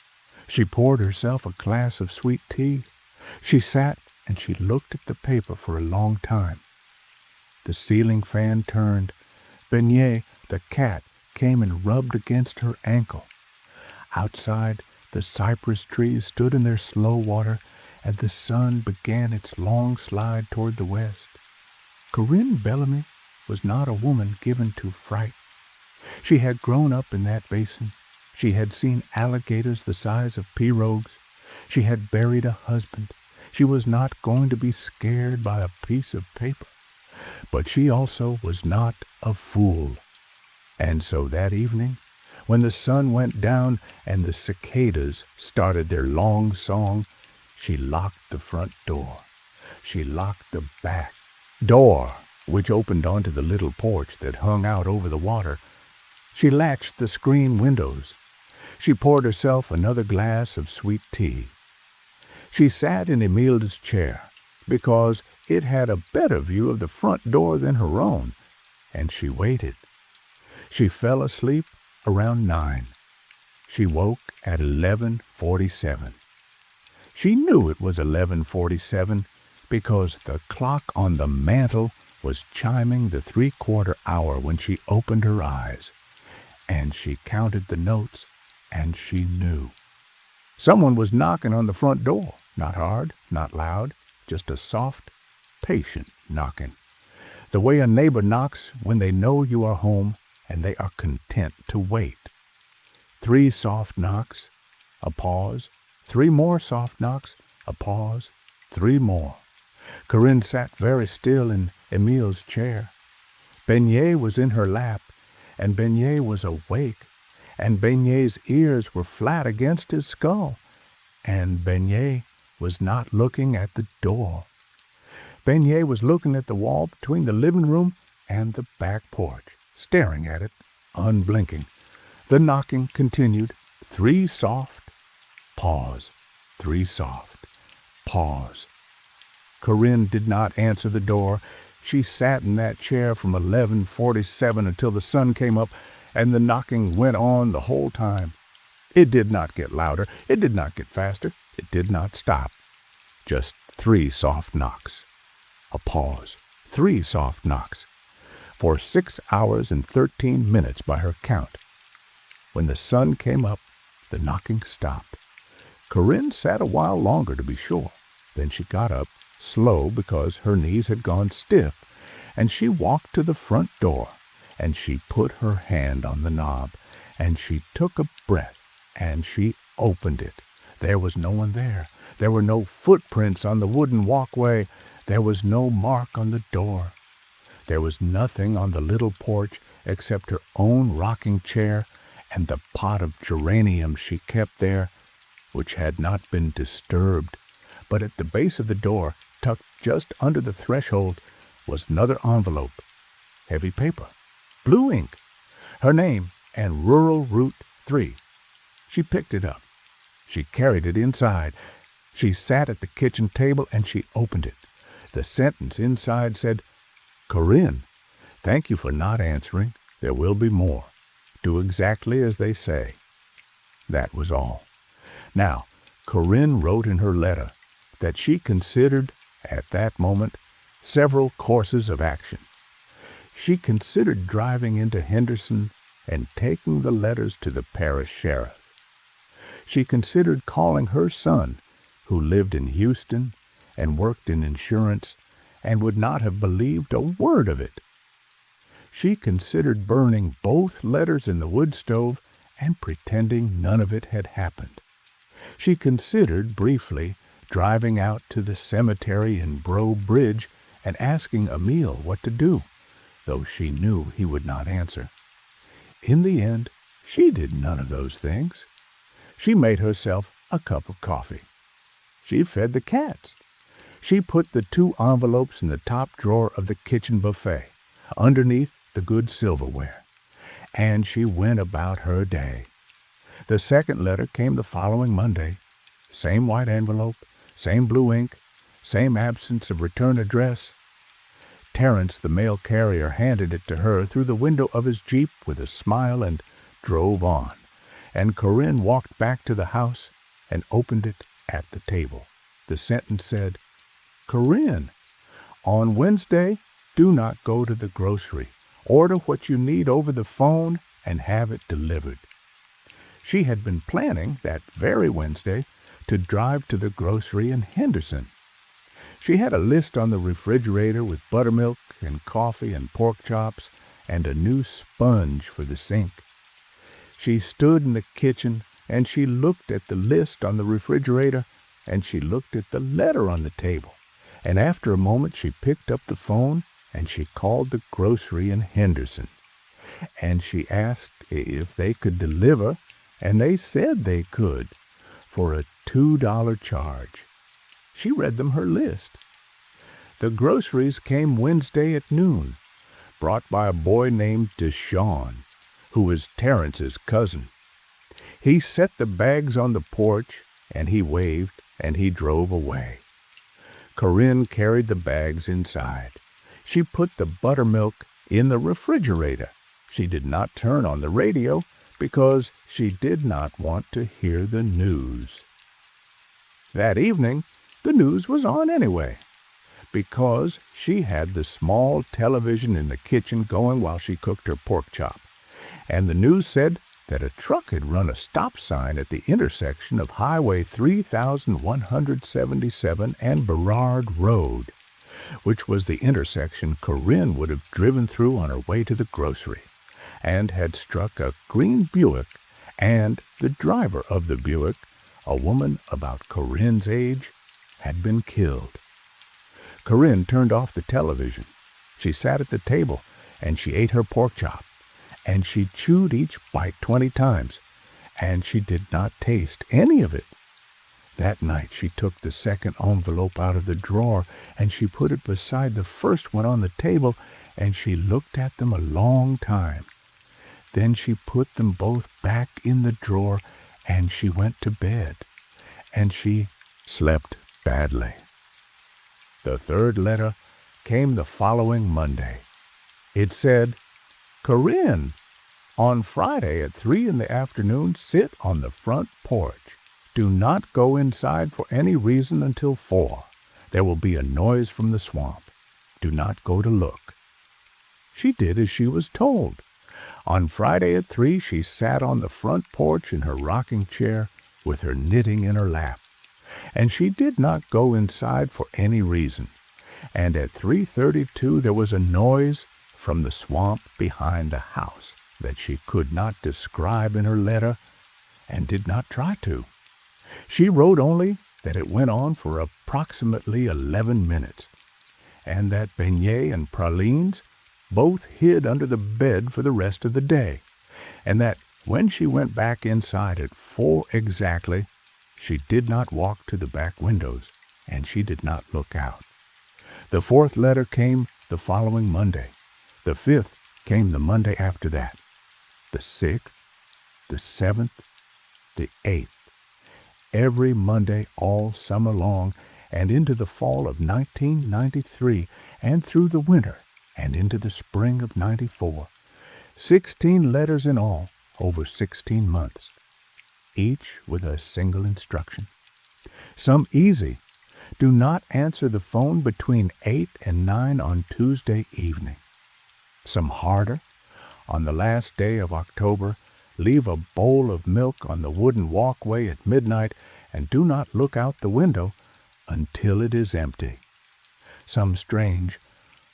She poured herself a glass of sweet tea. She sat and she looked at the paper for a long time. The ceiling fan turned. Beignet, the cat, came and rubbed against her ankle. Outside, the cypress trees stood in their slow water, and the sun began its long slide toward the west. Corinne Bellamy was not a woman given to fright. She had grown up in that basin. She had seen alligators the size of pirogues. She had buried a husband. She was not going to be scared by a piece of paper. But she also was not a fool. And so that evening, when the sun went down and the cicadas started their long song, she locked the front door. She locked the back door, which opened onto the little porch that hung out over the water. She latched the screen windows. She poured herself another glass of sweet tea. She sat in Emilda's chair, because it had a better view of the front door than her own, and she waited. She fell asleep around 9. She woke at 11:47. She knew it was 11:47 because the clock on the mantel was chiming the 3/4 hour when she opened her eyes, and she counted the notes, and she knew. Someone was knocking on the front door, not hard, not loud, just a soft, patient knocking, the way a neighbor knocks when they know you are home and they are content to wait. 3 soft knocks, a pause, 3 more soft knocks, a pause, 3 more. Corinne sat very still in Emile's chair. Beignet was in her lap, and Beignet was awake, and Beignet's ears were flat against his skull, and Beignet was not looking at the door. Beignet was looking at the wall between the living room and the back porch, staring at it, unblinking. The knocking continued. 3 soft, pause. 3 soft, pause. Corinne did not answer the door. She sat in that chair from 11:47 until the sun came up, and the knocking went on the whole time. It did not get louder. It did not get faster. It did not stop. Just 3 soft knocks. A pause. 3 soft knocks. For 6 hours and 13 minutes by her count. When the sun came up, the knocking stopped. Corinne sat a while longer to be sure. Then she got up, slow because her knees had gone stiff, and she walked to the front door, and she put her hand on the knob, and she took a breath, and she opened it. There was no one there. There were no footprints on the wooden walkway. There was no mark on the door. There was nothing on the little porch except her own rocking chair and the pot of geraniums she kept there, which had not been disturbed. But at the base of the door, tucked just under the threshold, was another envelope. Heavy paper. Blue ink. Her name and Rural Route 3. She picked it up. She carried it inside. She sat at the kitchen table and she opened it. The sentence inside said, "Corinne, thank you for not answering. There will be more. Do exactly as they say." That was all. Now, Corinne wrote in her letter that she considered, at that moment, several courses of action. She considered driving into Henderson and taking the letters to the parish sheriff. She considered calling her son, who lived in Houston and worked in insurance and would not have believed a word of it. She considered burning both letters in the wood stove and pretending none of it had happened. She considered, briefly, driving out to the cemetery in Breaux Bridge and asking Emile what to do, though she knew he would not answer. In the end, she did none of those things. She made herself a cup of coffee. She fed the cats. She put the 2 envelopes in the top drawer of the kitchen buffet, underneath the good silverware, and she went about her day. The second letter came the following Monday. Same white envelope, same blue ink, same absence of return address. Terence, the mail carrier, handed it to her through the window of his Jeep with a smile and drove on, and Corinne walked back to the house and opened it at the table. The sentence said, "Corinne, on Wednesday, do not go to the grocery. Order what you need over the phone and have it delivered." She had been planning, that very Wednesday, to drive to the grocery in Henderson. She had a list on the refrigerator with buttermilk and coffee and pork chops and a new sponge for the sink. She stood in the kitchen and she looked at the list on the refrigerator and she looked at the letter on the table. And after a moment she picked up the phone and she called the grocery in Henderson. And she asked if they could deliver, and they said they could, for a $2 charge. She read them her list. The groceries came Wednesday at noon, brought by a boy named Deshawn, who was Terence's cousin. He set the bags on the porch, and he waved, and he drove away. Corinne carried the bags inside. She put the buttermilk in the refrigerator. She did not turn on the radio because she did not want to hear the news. That evening, the news was on anyway, because she had the small television in the kitchen going while she cooked her pork chop, and the news said that a truck had run a stop sign at the intersection of Highway 3177 and Burrard Road, which was the intersection Corinne would have driven through on her way to the grocery, and had struck a green Buick, and the driver of the Buick, a woman about Corinne's age, had been killed. Corinne turned off the television. She sat at the table, and she ate her pork chop, and she chewed each bite 20 times, and she did not taste any of it. That night she took the second envelope out of the drawer, and she put it beside the first one on the table, and she looked at them a long time. Then she put them both back in the drawer, and she went to bed, and she slept badly. The third letter came the following Monday. It said, "Corinne, on Friday at 3 in the afternoon, sit on the front porch. Do not go inside for any reason until 4. There will be a noise from the swamp. Do not go to look." She did as she was told. On Friday at 3, she sat on the front porch in her rocking chair with her knitting in her lap. And she did not go inside for any reason. And at 3:32 there was a noise from the swamp behind the house that she could not describe in her letter and did not try to. She wrote only that it went on for approximately 11 minutes, and that beignets and pralines both hid under the bed for the rest of the day, and that when she went back inside at 4 exactly, she did not walk to the back windows, and she did not look out. The fourth letter came the following Monday. The fifth came the Monday after that. The 6th, the 7th, the 8th. Every Monday all summer long, and into the fall of 1993, and through the winter, and into the spring of 94. 16 letters in all, over 16 months, each with a single instruction. Some easy. Do not answer the phone between 8 and 9 on Tuesday evening. Some harder. On the last day of October, leave a bowl of milk on the wooden walkway at midnight and do not look out the window until it is empty. Some strange.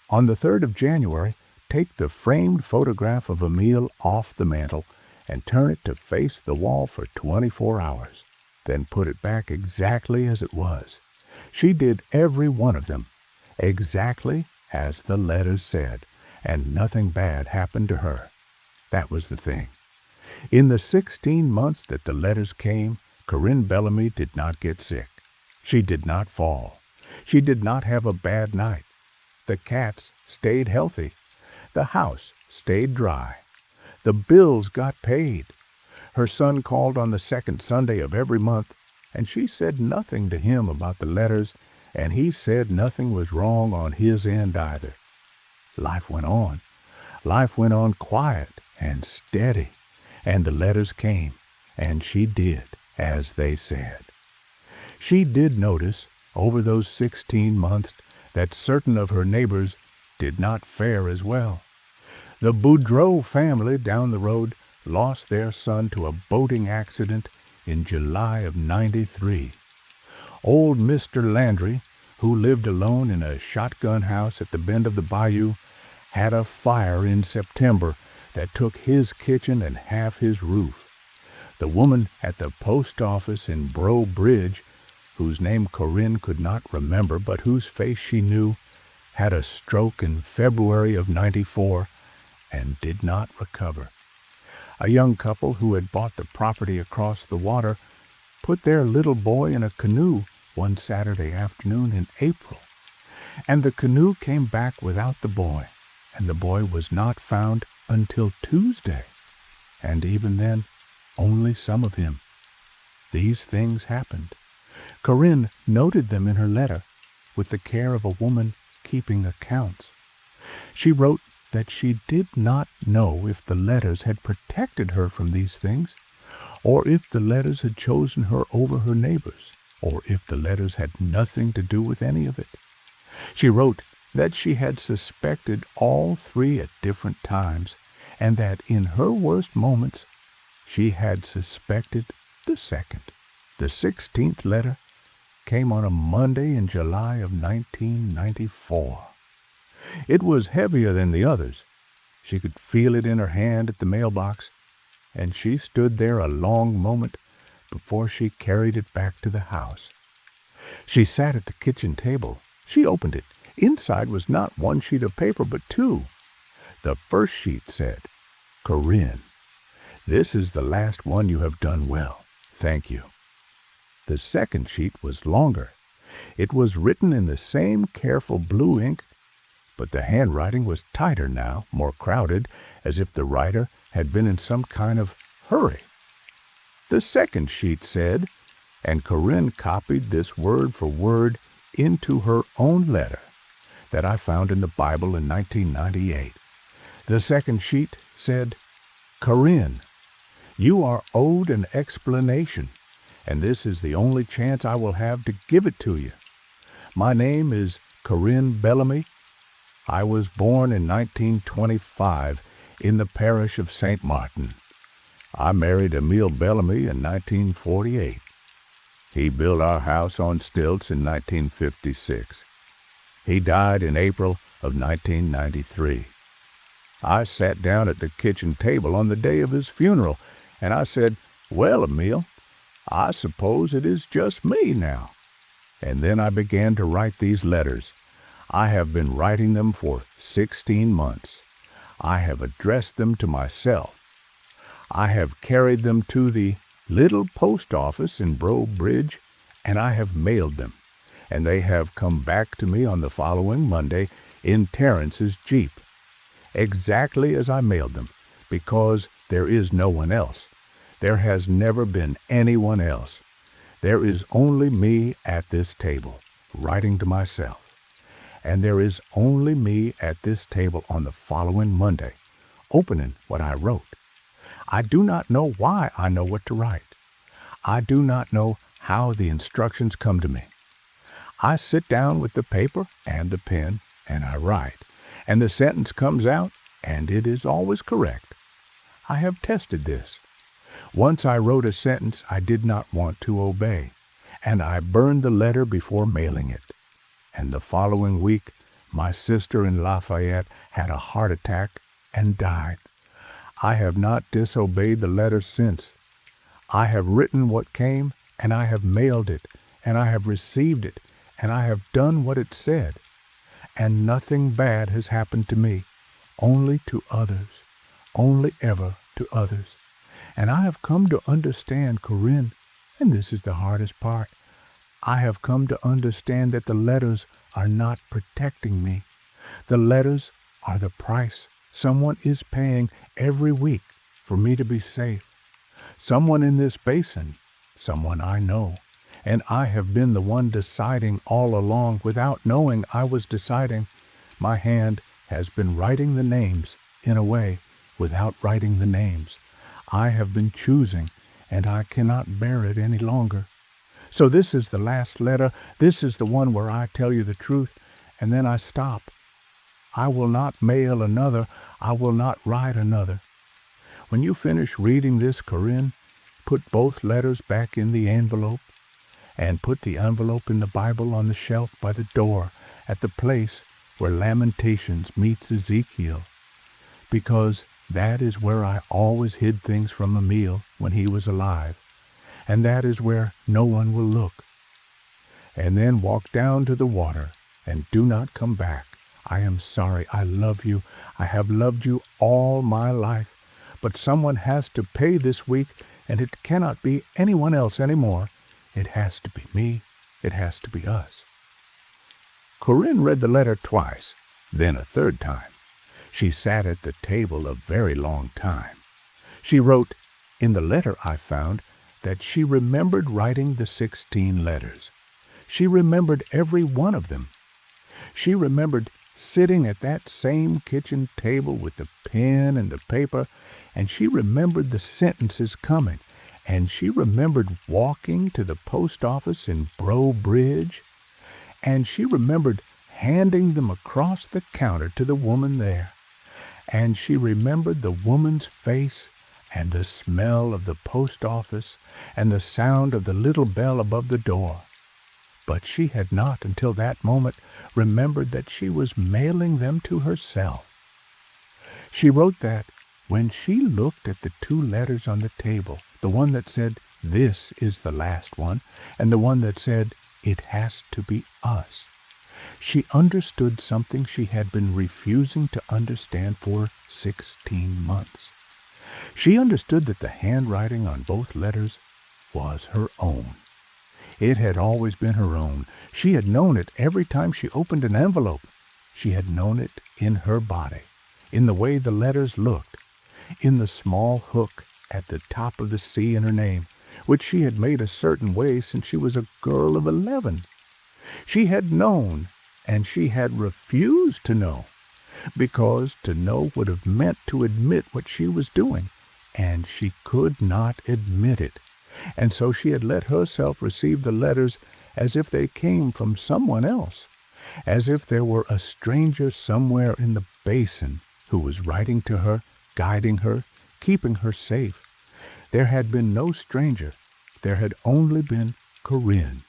On the 3rd of January, take the framed photograph of a meal off the mantel and turn it to face the wall for 24 hours. Then put it back exactly as it was. She did every one of them, exactly as the letters said, and nothing bad happened to her. That was the thing. In the 16 months that the letters came, Corinne Bellamy did not get sick. She did not fall. She did not have a bad night. The cats stayed healthy. The house stayed dry. The bills got paid. Her son called on the second Sunday of every month, and she said nothing to him about the letters, and he said nothing was wrong on his end either. Life went on. Life went on quiet and steady, and the letters came, and she did as they said. She did notice, over those 16 months, that certain of her neighbors did not fare as well. The Boudreau family down the road lost their son to a boating accident in July of '93. Old Mr. Landry, who lived alone in a shotgun house at the bend of the bayou, had a fire in September that took his kitchen and half his roof. The woman at the post office in Breaux Bridge, whose name Corinne could not remember but whose face she knew, had a stroke in February of '94 and did not recover. A young couple who had bought the property across the water put their little boy in a canoe one Saturday afternoon in April, and the canoe came back without the boy, and the boy was not found until Tuesday, and even then only some of him. These things happened. Corinne noted them in her letter with the care of a woman keeping accounts. She wrote that she did not know if the letters had protected her from these things, or if the letters had chosen her over her neighbors, or if the letters had nothing to do with any of it. She wrote that she had suspected all three at different times, and that in her worst moments she had suspected the second. The 16th letter came on a Monday in July of 1994. It was heavier than the others. She could feel it in her hand at the mailbox, and she stood there a long moment before she carried it back to the house. She sat at the kitchen table. She opened it. Inside was not one sheet of paper, but two. The first sheet said, "Corinne, this is the last one you have done well. Thank you." The second sheet was longer. It was written in the same careful blue ink, but the handwriting was tighter now, more crowded, as if the writer had been in some kind of hurry. The second sheet said, and Corinne copied this word for word into her own letter that I found in the Bible in 1998. The second sheet said, Corinne, you are owed an explanation, and this is the only chance I will have to give it to you. My name is Corinne Bellamy. I was born in 1925 in the parish of St. Martin. I married Emile Bellamy in 1948. He built our house on stilts in 1956. He died in April of 1993. I sat down at the kitchen table on the day of his funeral, and I said, "Well, Emile, I suppose it is just me now." And then I began to write these letters. I have been writing them for 16 months. I have addressed them to myself. I have carried them to the little post office in Breaux Bridge, and I have mailed them, and they have come back to me on the following Monday in Terrence's Jeep, exactly as I mailed them, because there is no one else. There has never been anyone else. There is only me at this table, writing to myself. And there is only me at this table on the following Monday, opening what I wrote. I do not know why I know what to write. I do not know how the instructions come to me. I sit down with the paper and the pen, and I write, and the sentence comes out, and it is always correct. I have tested this. Once I wrote a sentence I did not want to obey, and I burned the letter before mailing it. And the following week, my sister in Lafayette had a heart attack and died. I have not disobeyed the letter since. I have written what came, and I have mailed it, and I have received it, and I have done what it said. And nothing bad has happened to me, only to others, only ever to others. And I have come to understand, Corinne, and this is the hardest part, I have come to understand that the letters are not protecting me. The letters are the price someone is paying every week for me to be safe. Someone in this basin, someone I know, and I have been the one deciding all along without knowing I was deciding. My hand has been writing the names in a way without writing the names. I have been choosing, and I cannot bear it any longer. So this is the last letter. This is the one where I tell you the truth, and then I stop. I will not mail another. I will not write another. When you finish reading this, Corinne, put both letters back in the envelope, and put the envelope in the Bible on the shelf by the door at the place where Lamentations meets Ezekiel, because that is where I always hid things from Emile when he was alive, and that is where no one will look. And then walk down to the water, and do not come back. I am sorry. I love you. I have loved you all my life. But someone has to pay this week, and it cannot be anyone else anymore. It has to be me. It has to be us. Corinne read the letter twice, then a third time. She sat at the table a very long time. She wrote, in the letter I found, that she remembered writing the 16 letters. She remembered every one of them. She remembered sitting at that same kitchen table with the pen and the paper, and she remembered the sentences coming, and she remembered walking to the post office in Breaux Bridge, and she remembered handing them across the counter to the woman there, and she remembered the woman's face and the smell of the post office and the sound of the little bell above the door. But she had not, until that moment, remembered that she was mailing them to herself. She wrote that when she looked at the two letters on the table, the one that said, "This is the last one," and the one that said, "It has to be us," she understood something she had been refusing to understand for 16 months. She understood that the handwriting on both letters was her own. It had always been her own. She had known it every time she opened an envelope. She had known it in her body, in the way the letters looked, in the small hook at the top of the C in her name, which she had made a certain way since she was a girl of 11. She had known, and she had refused to know, because to know would have meant to admit what she was doing, and she could not admit it. And so she had let herself receive the letters as if they came from someone else, as if there were a stranger somewhere in the basin who was writing to her, guiding her, keeping her safe. There had been no stranger. There had only been Corinne,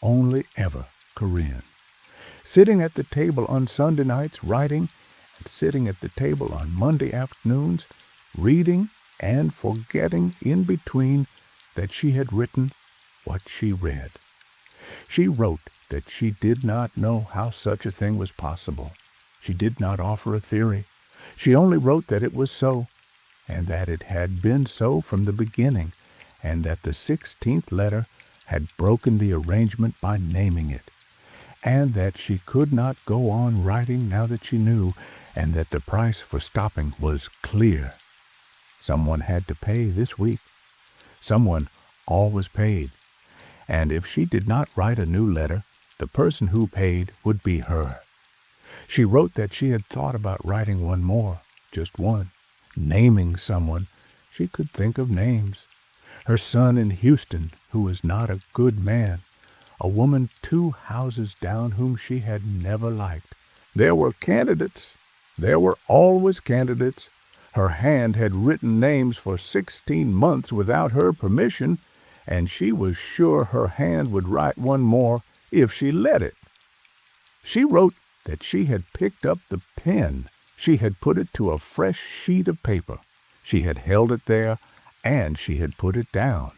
only ever Corinne. Sitting at the table on Sunday nights writing, and sitting at the table on Monday afternoons reading and forgetting in between that she had written what she read. She wrote that she did not know how such a thing was possible. She did not offer a theory. She only wrote that it was so, and that it had been so from the beginning, and that the 16th letter had broken the arrangement by naming it, and that she could not go on writing now that she knew, and that the price for stopping was clear. Someone had to pay this week. Someone always paid. And if she did not write a new letter, the person who paid would be her. She wrote that she had thought about writing one more, just one, naming someone. She could think of names. Her son in Houston, who was not a good man, a woman 2 houses down whom she had never liked. There were candidates. There were always candidates. Her hand had written names for 16 months without her permission, and she was sure her hand would write one more if she let it. She wrote that she had picked up the pen. She had put it to a fresh sheet of paper. She had held it there, and she had put it down.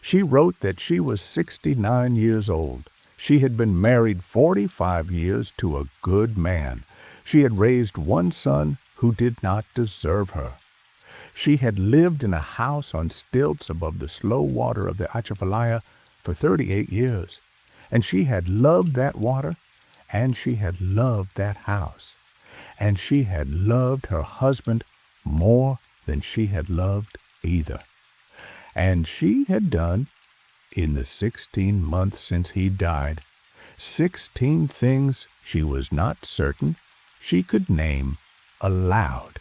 She wrote that she was 69 years old. She had been married 45 years to a good man. She had raised one son who did not deserve her. She had lived in a house on stilts above the slow water of the Atchafalaya for 38 years, and she had loved that water, and she had loved that house, and she had loved her husband more than she had loved either. And she had done, in the 16 months since he died, 16 things she was not certain she could name aloud.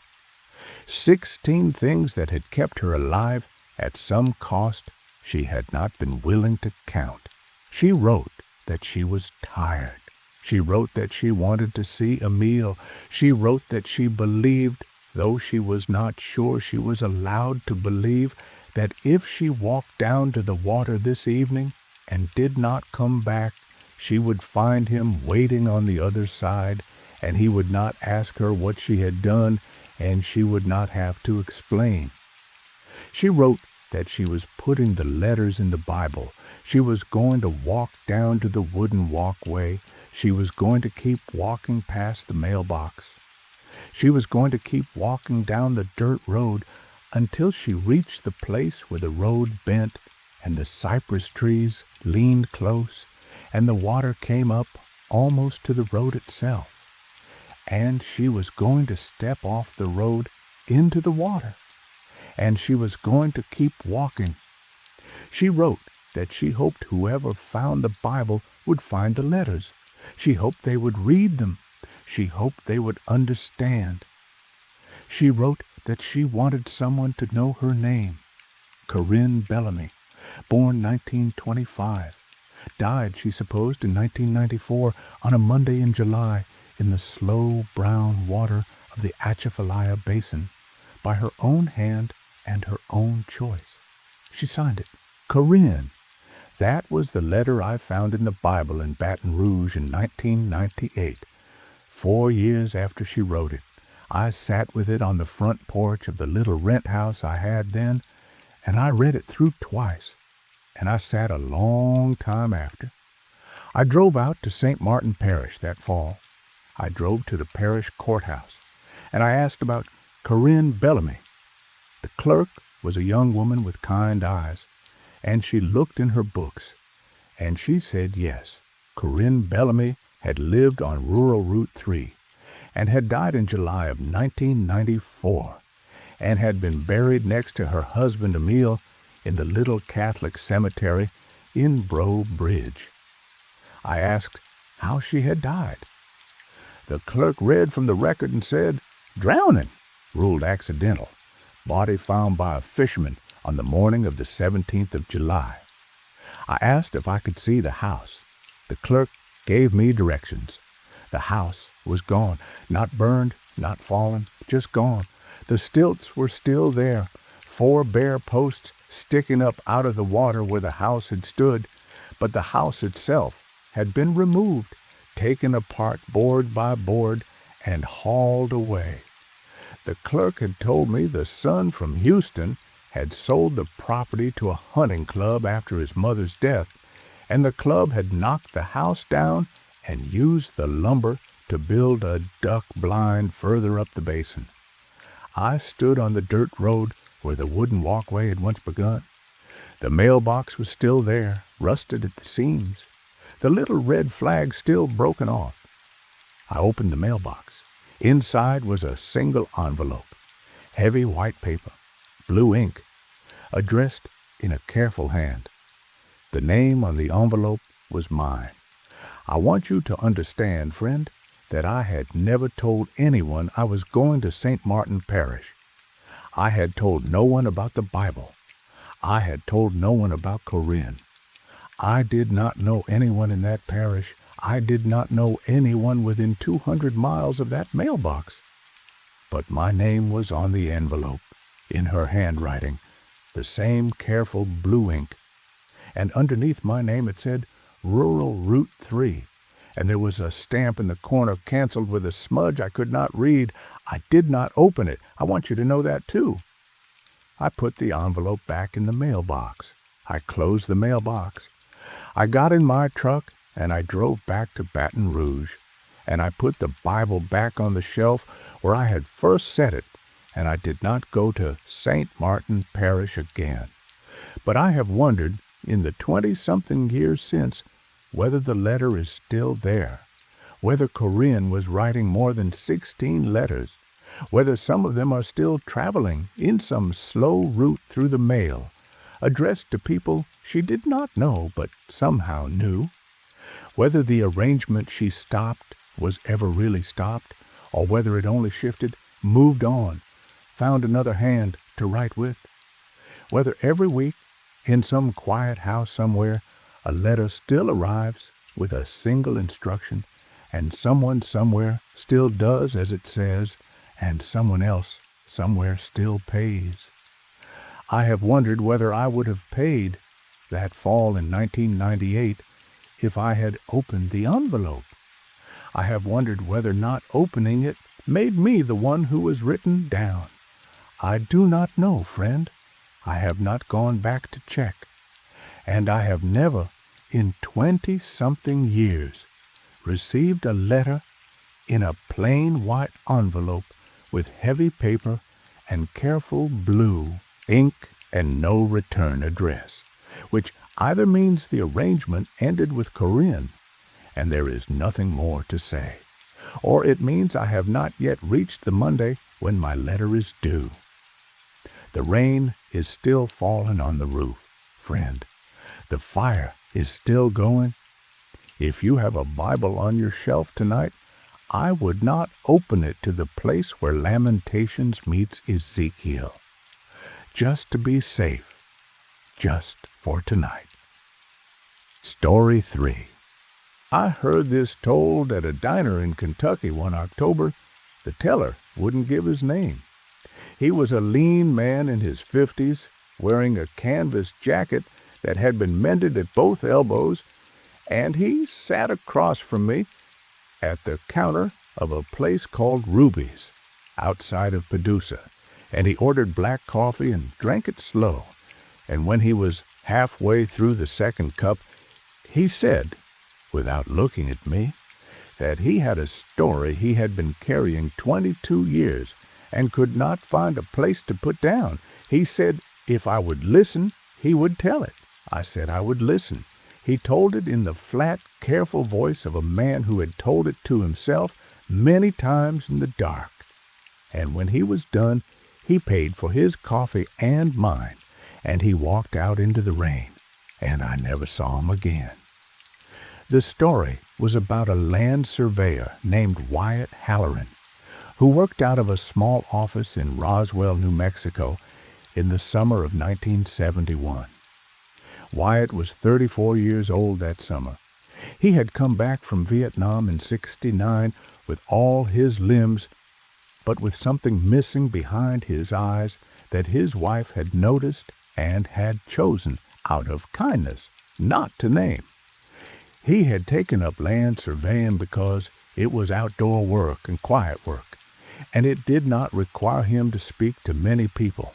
16 things that had kept her alive at some cost she had not been willing to count. She wrote that she was tired. She wrote that she wanted to see a meal. She wrote that she believed, though she was not sure she was allowed to believe, that if she walked down to the water this evening and did not come back, she would find him waiting on the other side, and he would not ask her what she had done, and she would not have to explain. She wrote that she was putting the letters in the Bible. She was going to walk down to the wooden walkway. She was going to keep walking past the mailbox. She was going to keep walking down the dirt road until she reached the place where the road bent and the cypress trees leaned close and the water came up almost to the road itself. And she was going to step off the road into the water, and she was going to keep walking. She wrote that she hoped whoever found the Bible would find the letters. She hoped they would read them. She hoped they would understand. She wrote that she wanted someone to know her name, Corinne Bellamy, born 1925, died, she supposed, in 1994 on a Monday in July in the slow brown water of the Atchafalaya Basin, by her own hand and her own choice. She signed it, Corinne. That was the letter I found in the Bible in Baton Rouge in 1998. 4 years after she wrote it, I sat with it on the front porch of the little rent house I had then, and I read it through twice, and I sat a long time after. I drove out to St. Martin Parish that fall. I drove to the parish courthouse, and I asked about Corinne Bellamy. The clerk was a young woman with kind eyes, and she looked in her books, and she said yes. Corinne Bellamy had lived on rural Route 3 and had died in July of 1994 and had been buried next to her husband Emil in the little Catholic cemetery in Breaux Bridge. I asked how she had died. The clerk read from the record and said, "Drowning," ruled accidental. Body found by a fisherman on the morning of the 17th of July. I asked if I could see the house. The clerk gave me directions. The house was gone, not burned, not fallen, just gone. The stilts were still there, 4 bare posts sticking up out of the water where the house had stood, but the house itself had been removed, taken apart board by board, and hauled away. The clerk had told me the son from Houston had sold the property to a hunting club after his mother's death, and the club had knocked the house down and used the lumber to build a duck blind further up the basin. I stood on the dirt road where the wooden walkway had once begun. The mailbox was still there, rusted at the seams, the little red flag still broken off. I opened the mailbox. Inside was a single envelope, heavy white paper, blue ink, addressed in a careful hand. The name on the envelope was mine. I want you to understand, friend, that I had never told anyone I was going to St. Martin Parish. I had told no one about the Bible. I had told no one about Corinne. I did not know anyone in that parish. I did not know anyone within 200 miles of that mailbox. But my name was on the envelope, in her handwriting, the same careful blue ink. And underneath my name it said Rural Route 3, and there was a stamp in the corner canceled with a smudge I could not read. I did not open it. I want you to know that too. I put the envelope back in the mailbox. I closed the mailbox. I got in my truck and I drove back to Baton Rouge, and I put the Bible back on the shelf where I had first set it, and I did not go to St. Martin Parish again. But I have wondered, in the 20-something years since, whether the letter is still there, whether Corinne was writing more than 16 letters, whether some of them are still traveling in some slow route through the mail, addressed to people she did not know but somehow knew, whether the arrangement she stopped was ever really stopped, or whether it only shifted, moved on, found another hand to write with, whether every week, in some quiet house somewhere, a letter still arrives with a single instruction, and someone somewhere still does as it says, and someone else somewhere still pays. I have wondered whether I would have paid that fall in 1998 if I had opened the envelope. I have wondered whether not opening it made me the one who was written down. I do not know, friend. I have not gone back to check. And I have never, in 20-something years, received a letter in a plain white envelope with heavy paper and careful blue ink and no return address, which either means the arrangement ended with Corinne and there is nothing more to say, or it means I have not yet reached the Monday when my letter is due. The rain is still falling on the roof, friend. The fire is still going. If you have a Bible on your shelf tonight, I would not open it to the place where Lamentations meets Ezekiel, just to be safe, just for tonight. Story 3. I heard this told at a diner in Kentucky one October. The teller wouldn't give his name. He was a lean man in his 50s, wearing a canvas jacket that had been mended at both elbows, and he sat across from me at the counter of a place called Ruby's, outside of Paducah, and he ordered black coffee and drank it slow. And when he was halfway through the second cup, he said, without looking at me, that he had a story he had been carrying 22 years and could not find a place to put down. He said if I would listen, he would tell it. I said I would listen. He told it in the flat, careful voice of a man who had told it to himself many times in the dark. And when he was done, he paid for his coffee and mine, and he walked out into the rain, and I never saw him again. The story was about a land surveyor named Wyatt Halloran, who worked out of a small office in Roswell, New Mexico, in the summer of 1971. Wyatt was 34 years old that summer. He had come back from Vietnam in '69 with all his limbs, but with something missing behind his eyes that his wife had noticed and had chosen, out of kindness, not to name. He had taken up land surveying because it was outdoor work and quiet work, and it did not require him to speak to many people,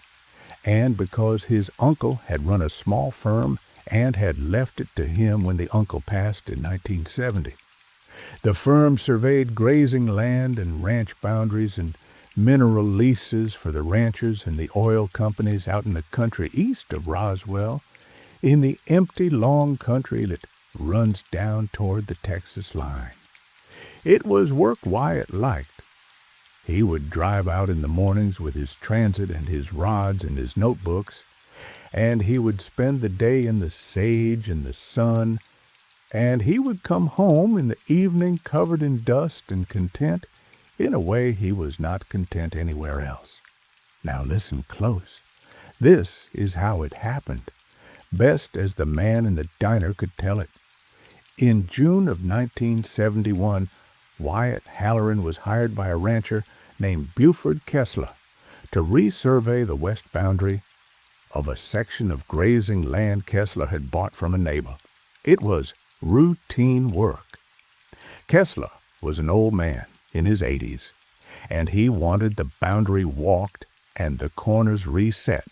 and because his uncle had run a small firm and had left it to him when the uncle passed in 1970. The firm surveyed grazing land and ranch boundaries and mineral leases for the ranchers and the oil companies out in the country east of Roswell, in the empty long country that runs down toward the Texas line. It was work Wyatt liked. He would drive out in the mornings with his transit and his rods and his notebooks, and he would spend the day in the sage and the sun, and he would come home in the evening covered in dust and content in a way he was not content anywhere else. Now listen close. This is how it happened, best as the man in the diner could tell it. In June of 1971, Wyatt Halloran was hired by a rancher named Buford Kessler to resurvey the west boundary of a section of grazing land Kessler had bought from a neighbor. It was routine work. Kessler was an old man in his 80s, and he wanted the boundary walked and the corners reset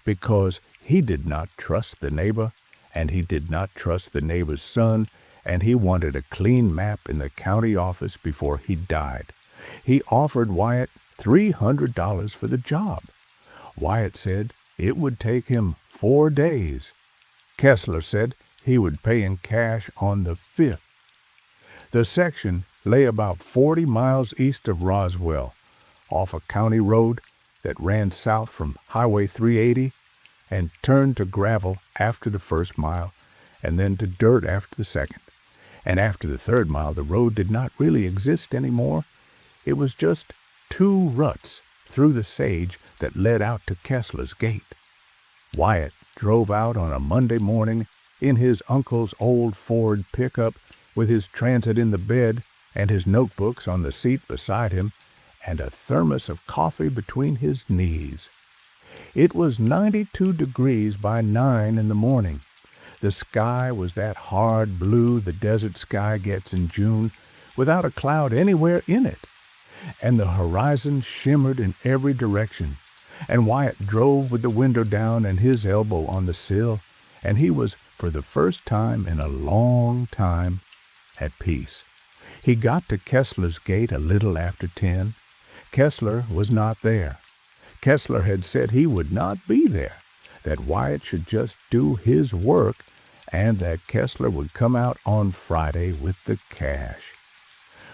because he did not trust the neighbor, and he did not trust the neighbor's son, and he wanted a clean map in the county office before he died. He offered Wyatt $300 for the job. Wyatt said it would take him 4 days. Kessler said he would pay in cash on the 5th. The section lay about 40 miles east of Roswell, off a county road that ran south from Highway 380 and turned to gravel after the first mile and then to dirt after the second. And after the third mile, the road did not really exist anymore. It was just 2 ruts through the sage that led out to Kessler's gate. Wyatt drove out on a Monday morning in his uncle's old Ford pickup with his transit in the bed and his notebooks on the seat beside him and a thermos of coffee between his knees. It was 92 degrees by 9 in the morning. The sky was that hard blue the desert sky gets in June, without a cloud anywhere in it, and the horizon shimmered in every direction, and Wyatt drove with the window down and his elbow on the sill, and he was, for the first time in a long time, at peace. He got to Kessler's gate a little after 10. Kessler was not there. Kessler had said he would not be there, that Wyatt should just do his work, and that Kessler would come out on Friday with the cash.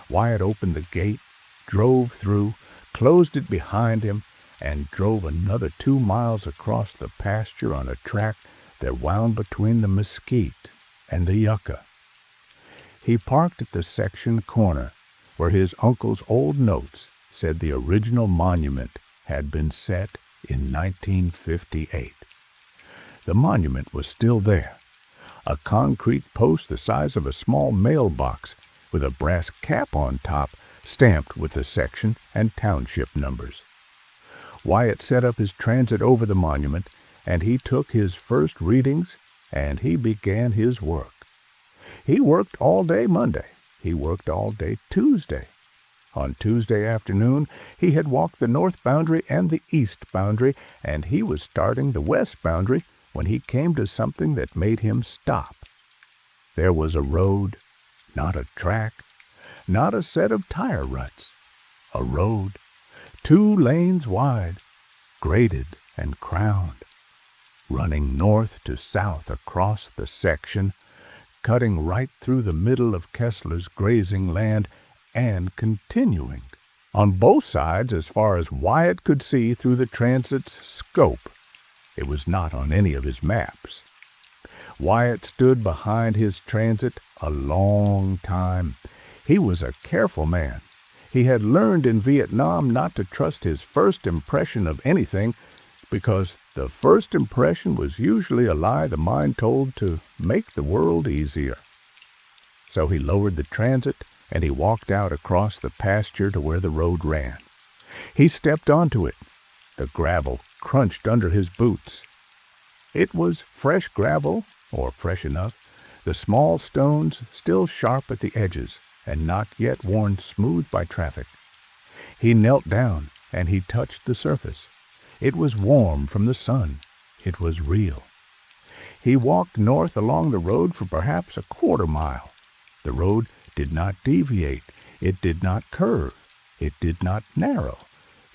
Wyatt opened the gate, drove through, closed it behind him, and drove another 2 miles across the pasture on a track that wound between the mesquite and the yucca. He parked at the section corner where his uncle's old notes said the original monument had been set in 1958. The monument was still there, a concrete post the size of a small mailbox with a brass cap on top stamped with the section and township numbers. Wyatt set up his transit over the monument, and he took his first readings, and he began his work. He worked all day Monday. He worked all day Tuesday. On Tuesday afternoon, he had walked the north boundary and the east boundary, and he was starting the west boundary when he came to something that made him stop. There was a road, not a track, not a set of tire ruts. A road, 2 lanes wide, graded and crowned, running north to south across the section, cutting right through the middle of Kessler's grazing land and continuing on both sides as far as Wyatt could see through the transit's scope. It was not on any of his maps. Wyatt stood behind his transit a long time. He was a careful man. He had learned in Vietnam not to trust his first impression of anything, because the first impression was usually a lie the mind told to make the world easier. So he lowered the transit and he walked out across the pasture to where the road ran. He stepped onto it. The gravel crunched under his boots. It was fresh gravel, or fresh enough, the small stones still sharp at the edges and not yet worn smooth by traffic. He knelt down and he touched the surface. It was warm from the sun. It was real. He walked north along the road for perhaps a quarter mile. The road did not deviate. It did not curve. It did not narrow.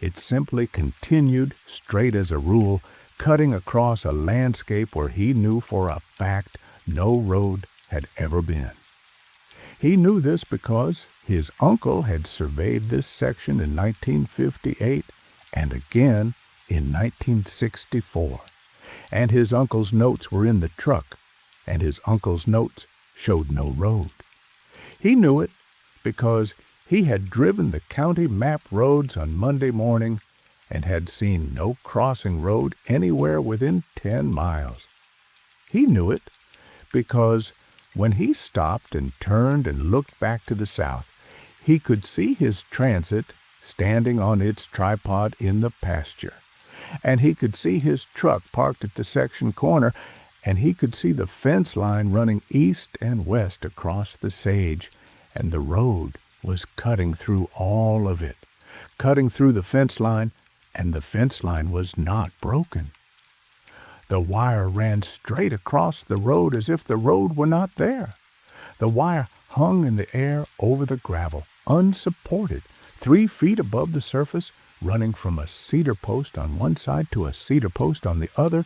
It simply continued straight as a rule, cutting across a landscape where he knew for a fact no road had ever been. He knew this because his uncle had surveyed this section in 1958 and again in 1964, and his uncle's notes were in the truck, and his uncle's notes showed no road. He knew it because he had driven the county map roads on Monday morning and had seen no crossing road anywhere within 10 miles. He knew it because when he stopped and turned and looked back to the south, he could see his transit standing on its tripod in the pasture, and he could see his truck parked at the section corner, and he could see the fence line running east and west across the sage, and the road was cutting through all of it, cutting through the fence line, and the fence line was not broken. The wire ran straight across the road as if the road were not there. The wire hung in the air over the gravel, unsupported, 3 feet above the surface, running from a cedar post on one side to a cedar post on the other,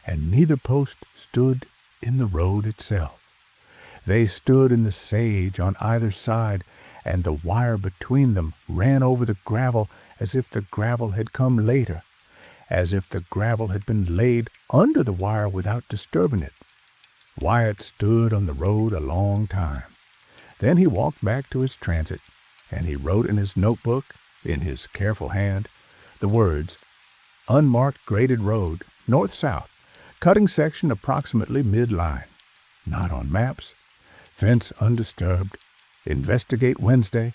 and neither post stood in the road itself. They stood in the sage on either side, and the wire between them ran over the gravel as if the gravel had come later, as if the gravel had been laid under the wire without disturbing it. Wyatt stood on the road a long time. Then he walked back to his transit, and he wrote in his notebook, in his careful hand, the words, "Unmarked graded road, north-south, cutting section approximately mid-line. Not on maps. Fence undisturbed. Investigate Wednesday."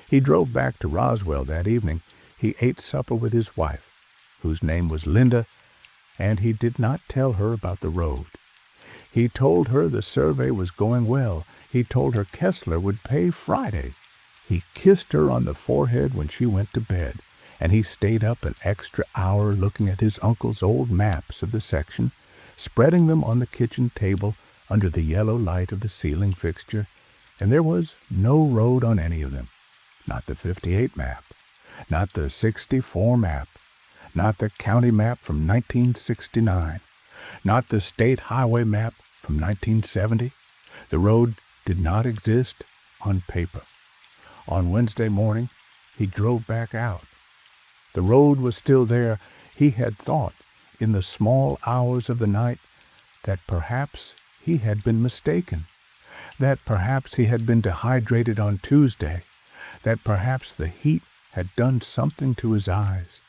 He drove back to Roswell that evening. He ate supper with his wife, whose name was Linda, and he did not tell her about the road. He told her the survey was going well. He told her Kessler would pay Friday. He kissed her on the forehead when she went to bed, and he stayed up an extra hour looking at his uncle's old maps of the section, spreading them on the kitchen table under the yellow light of the ceiling fixture, and there was no road on any of them. Not the 58 map, not the 64 map, not the county map from 1969, not the state highway map from 1970. The road did not exist on paper. On Wednesday morning, he drove back out. The road was still there. He had thought, in the small hours of the night, that perhaps he had been mistaken, that perhaps he had been dehydrated on Tuesday, that perhaps the heat had done something to his eyes,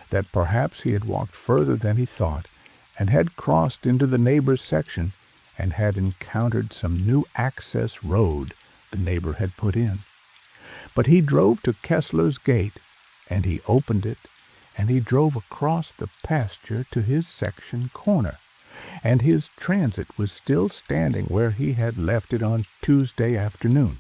that perhaps he had walked further than he thought, and had crossed into the neighbor's section, and had encountered some new access road the neighbor had put in. But he drove to Kessler's gate, and he opened it, and he drove across the pasture to his section corner, and his transit was still standing where he had left it on Tuesday afternoon,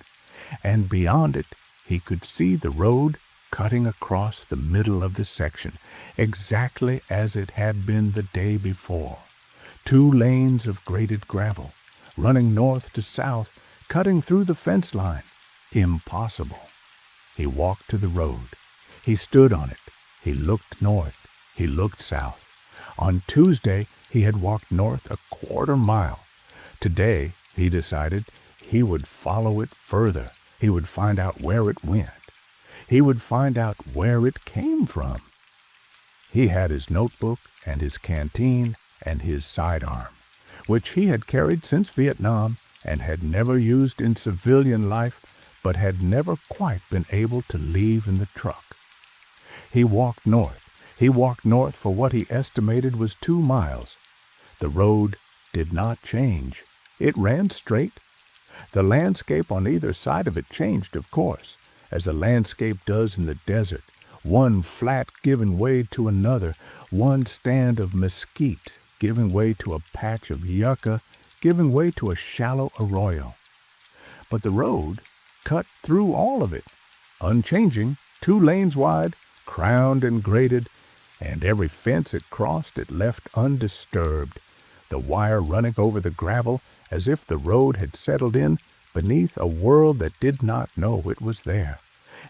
and beyond it he could see the road cutting across the middle of the section, exactly as it had been the day before. 2 lanes of graded gravel, running north to south, cutting through the fence line. Impossible. He walked to the road. He stood on it. He looked north. He looked south. On Tuesday, he had walked north a quarter mile. Today, he decided, he would follow it further. He would find out where it went. He would find out where it came from. He had his notebook and his canteen and his sidearm, which he had carried since Vietnam and had never used in civilian life, but had never quite been able to leave in the truck. He walked north. He walked north for what he estimated was 2 miles. The road did not change. It ran straight. The landscape on either side of it changed, of course, as the landscape does in the desert, one flat giving way to another, one stand of mesquite giving way to a patch of yucca, giving way to a shallow arroyo. But the road cut through all of it, unchanging, 2 lanes wide, crowned and graded, and every fence it crossed it left undisturbed, the wire running over the gravel as if the road had settled in beneath a world that did not know it was there.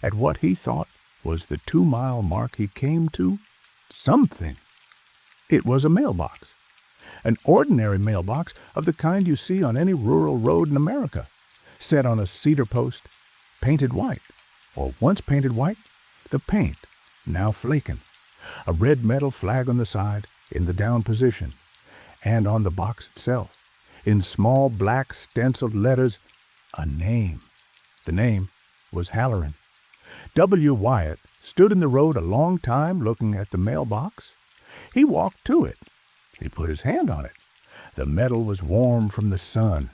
At what he thought was the 2-mile mark, he came to something. It was a mailbox, an ordinary mailbox of the kind you see on any rural road in America, set on a cedar post, painted white, or once painted white, the paint now flaking, a red metal flag on the side in the down position, and on the box itself, in small black stenciled letters, a name. The name was Halloran. W. Wyatt stood in the road a long time looking at the mailbox. He walked to it. He put his hand on it. The metal was warm from the sun.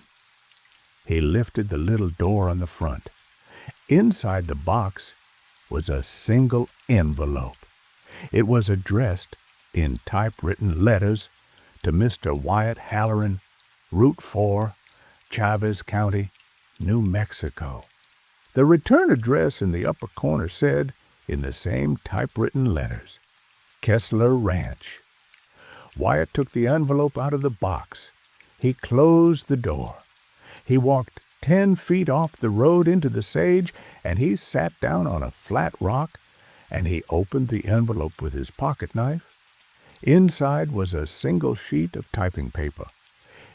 He lifted the little door on the front. Inside the box was a single envelope. It was addressed in typewritten letters to Mr. Wyatt Halloran, Route 4, Chavez County, New Mexico. The return address in the upper corner said, in the same typewritten letters, Kessler Ranch. Wyatt took the envelope out of the box. He closed the door. He walked 10 feet off the road into the sage, and he sat down on a flat rock, and he opened the envelope with his pocket knife. Inside was a single sheet of typing paper.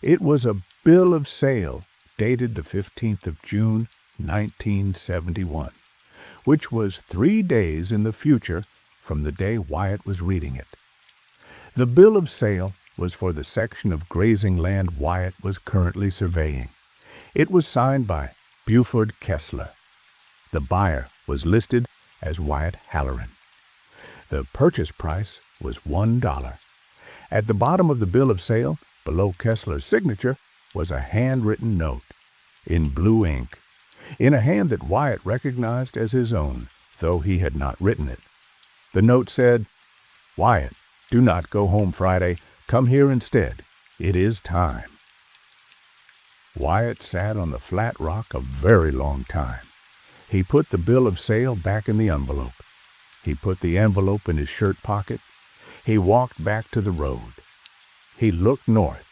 It was a bill of sale dated the 15th of June, 1971, which was 3 days in the future from the day Wyatt was reading it. The bill of sale was for the section of grazing land Wyatt was currently surveying. It was signed by Buford Kessler. The buyer was listed as Wyatt Halloran. The purchase price was $1. At the bottom of the bill of sale, below Kessler's signature, was a handwritten note, in blue ink, in a hand that Wyatt recognized as his own, though he had not written it. The note said, "Wyatt, do not go home Friday. Come here instead. It is time." Wyatt sat on the flat rock a very long time. He put the bill of sale back in the envelope. He put the envelope in his shirt pocket. He walked back to the road. He looked north,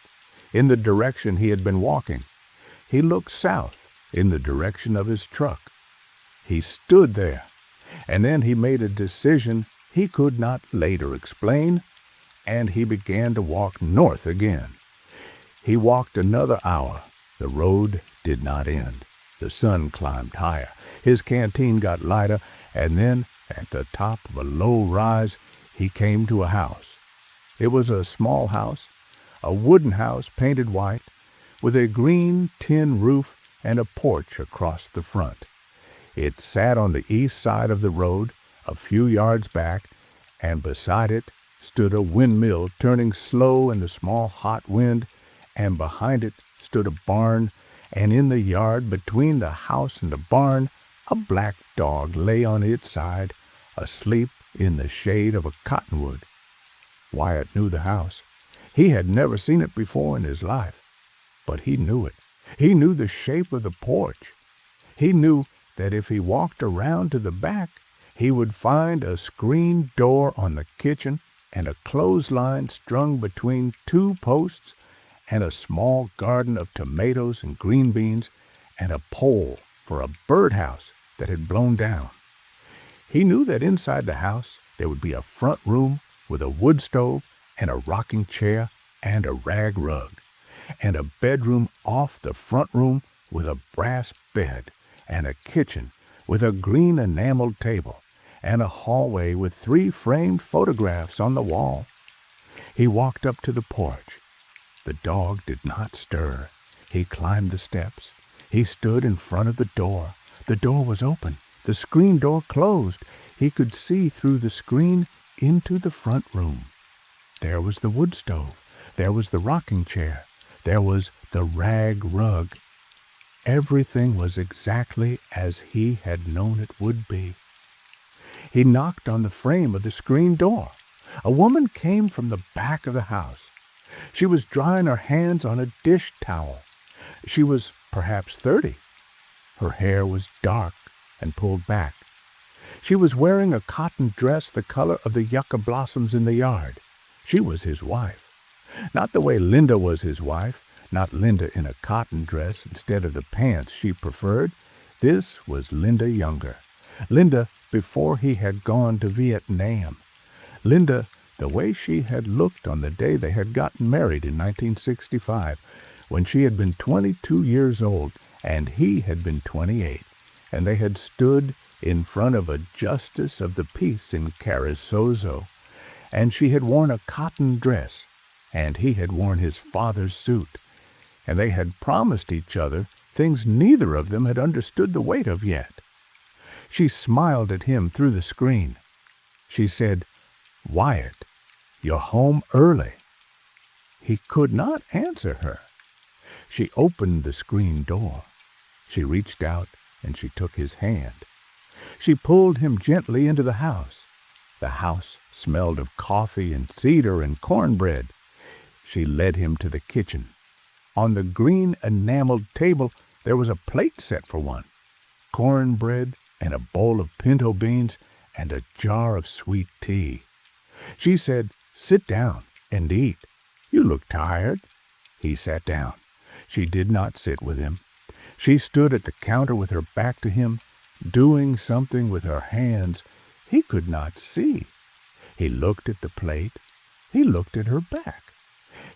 in the direction he had been walking. He looked south, in the direction of his truck. He stood there, and then he made a decision he could not later explain, and he began to walk north again. He walked another hour. The road did not end. The sun climbed higher. His canteen got lighter, and then, at the top of a low rise, he came to a house. It was a small house, a wooden house painted white, with a green tin roof and a porch across the front. It sat on the east side of the road, a few yards back, and beside it stood a windmill turning slow in the small hot wind, and behind it stood a barn, and in the yard between the house and the barn, a black dog lay on its side, asleep in the shade of a cottonwood. Wyatt knew the house. He had never seen it before in his life, but he knew it. He knew the shape of the porch. He knew that if he walked around to the back, he would find a screen door on the kitchen and a clothesline strung between 2 posts and a small garden of tomatoes and green beans and a pole for a birdhouse that had blown down. He knew that inside the house there would be a front room with a wood stove and a rocking chair and a rag rug. and a bedroom off the front room with a brass bed, and a kitchen with a green enameled table, and a hallway with 3 framed photographs on the wall. He walked up to the porch. The dog did not stir. He climbed the steps. He stood in front of the door. The door was open. The screen door closed. He could see through the screen into the front room. There was the wood stove. There was the rocking chair. There was the rag rug. Everything was exactly as he had known it would be. He knocked on the frame of the screen door. A woman came from the back of the house. She was drying her hands on a dish towel. She was perhaps 30. Her hair was dark and pulled back. She was wearing a cotton dress the color of the yucca blossoms in the yard. She was his wife. Not the way Linda was his wife, not Linda in a cotton dress instead of the pants she preferred. This was Linda younger. Linda before he had gone to Vietnam. Linda the way she had looked on the day they had gotten married in 1965, when she had been 22 years old and he had been 28, and they had stood in front of a justice of the peace in Carrizozo, and she had worn a cotton dress, and he had worn his father's suit, and they had promised each other things neither of them had understood the weight of yet. She smiled at him through the screen. She said, "Wyatt, you're home early." He could not answer her. She opened the screen door. She reached out and she took his hand. She pulled him gently into the house. The house smelled of coffee and cedar and cornbread. She led him to the kitchen. On the green enameled table there was a plate set for one, cornbread and a bowl of pinto beans and a jar of sweet tea. She said, "Sit down and eat. You look tired." He sat down. She did not sit with him. She stood at the counter with her back to him, doing something with her hands he could not see. He looked at the plate. He looked at her back.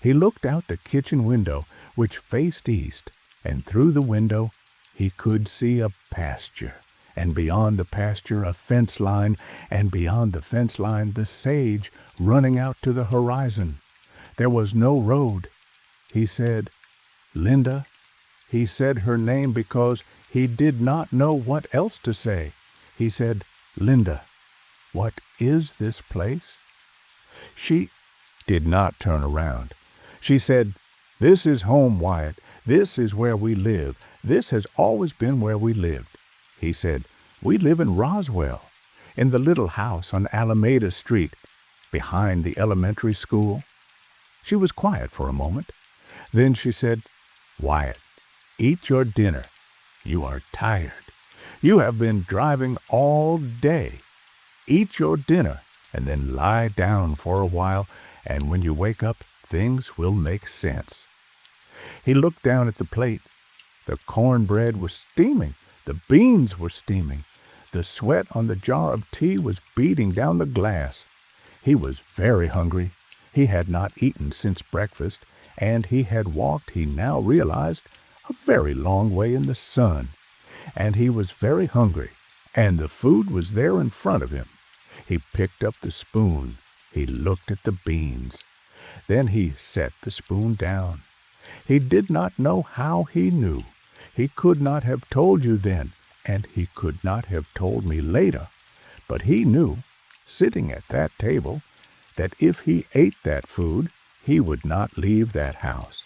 He looked out the kitchen window, which faced east, and through the window he could see a pasture, and beyond the pasture a fence line, and beyond the fence line the sage running out to the horizon. There was no road. He said, "Linda." He said her name because he did not know what else to say. He said, "Linda, what is this place?" She did not turn around. She said, "This is home, Wyatt. This is where we live. This has always been where we lived." He said, "We live in Roswell, in the little house on Alameda Street, behind the elementary school." She was quiet for a moment. Then she said, "Wyatt, eat your dinner. You are tired. You have been driving all day. Eat your dinner and then lie down for a while, and when you wake up, things will make sense." He looked down at the plate. The cornbread was steaming. The beans were steaming. The sweat on the jar of tea was beating down the glass. He was very hungry. He had not eaten since breakfast, and he had walked, he now realized, a very long way in the sun. And he was very hungry, and the food was there in front of him. He picked up the spoon. He looked at the beans. Then he set the spoon down. He did not know how he knew. He could not have told you then, and he could not have told me later. But he knew, sitting at that table, that if he ate that food, he would not leave that house,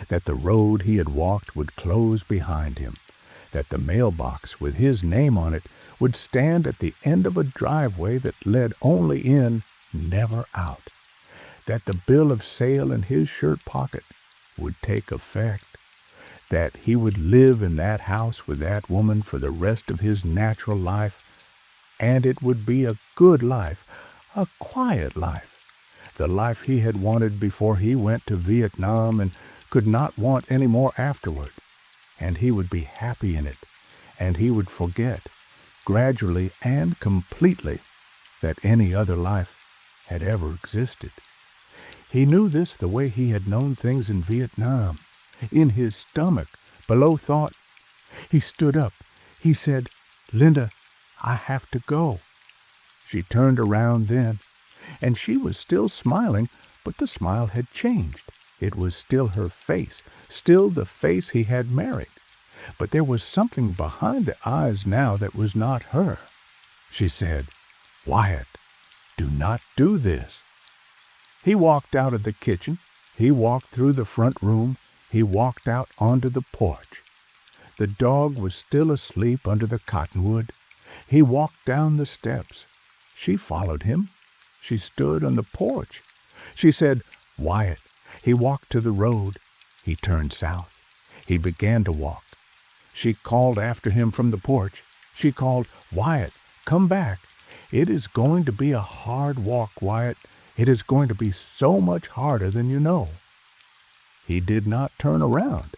that the road he had walked would close behind him, that the mailbox with his name on it would stand at the end of a driveway that led only in, never out, that the bill of sale in his shirt pocket would take effect, that he would live in that house with that woman for the rest of his natural life, and it would be a good life, a quiet life, the life he had wanted before he went to Vietnam and could not want any more afterward, and he would be happy in it, and he would forget, gradually and completely, that any other life had ever existed. He knew this the way he had known things in Vietnam. in his stomach, below thought. He stood up. He said, "Linda, I have to go." She turned around then, and she was still smiling, but the smile had changed. It was still her face, still the face he had married. But there was something behind the eyes now that was not her. She said, "Wyatt, do not do this." He walked out of the kitchen. He walked through the front room. He walked out onto the porch. The dog was still asleep under the cottonwood. He walked down the steps. She followed him. She stood on the porch. She said, "Wyatt." He walked to the road. He turned south. He began to walk. She called after him from the porch. She called, "Wyatt, come back. It is going to be a hard walk, Wyatt. It is going to be so much harder than you know." He did not turn around.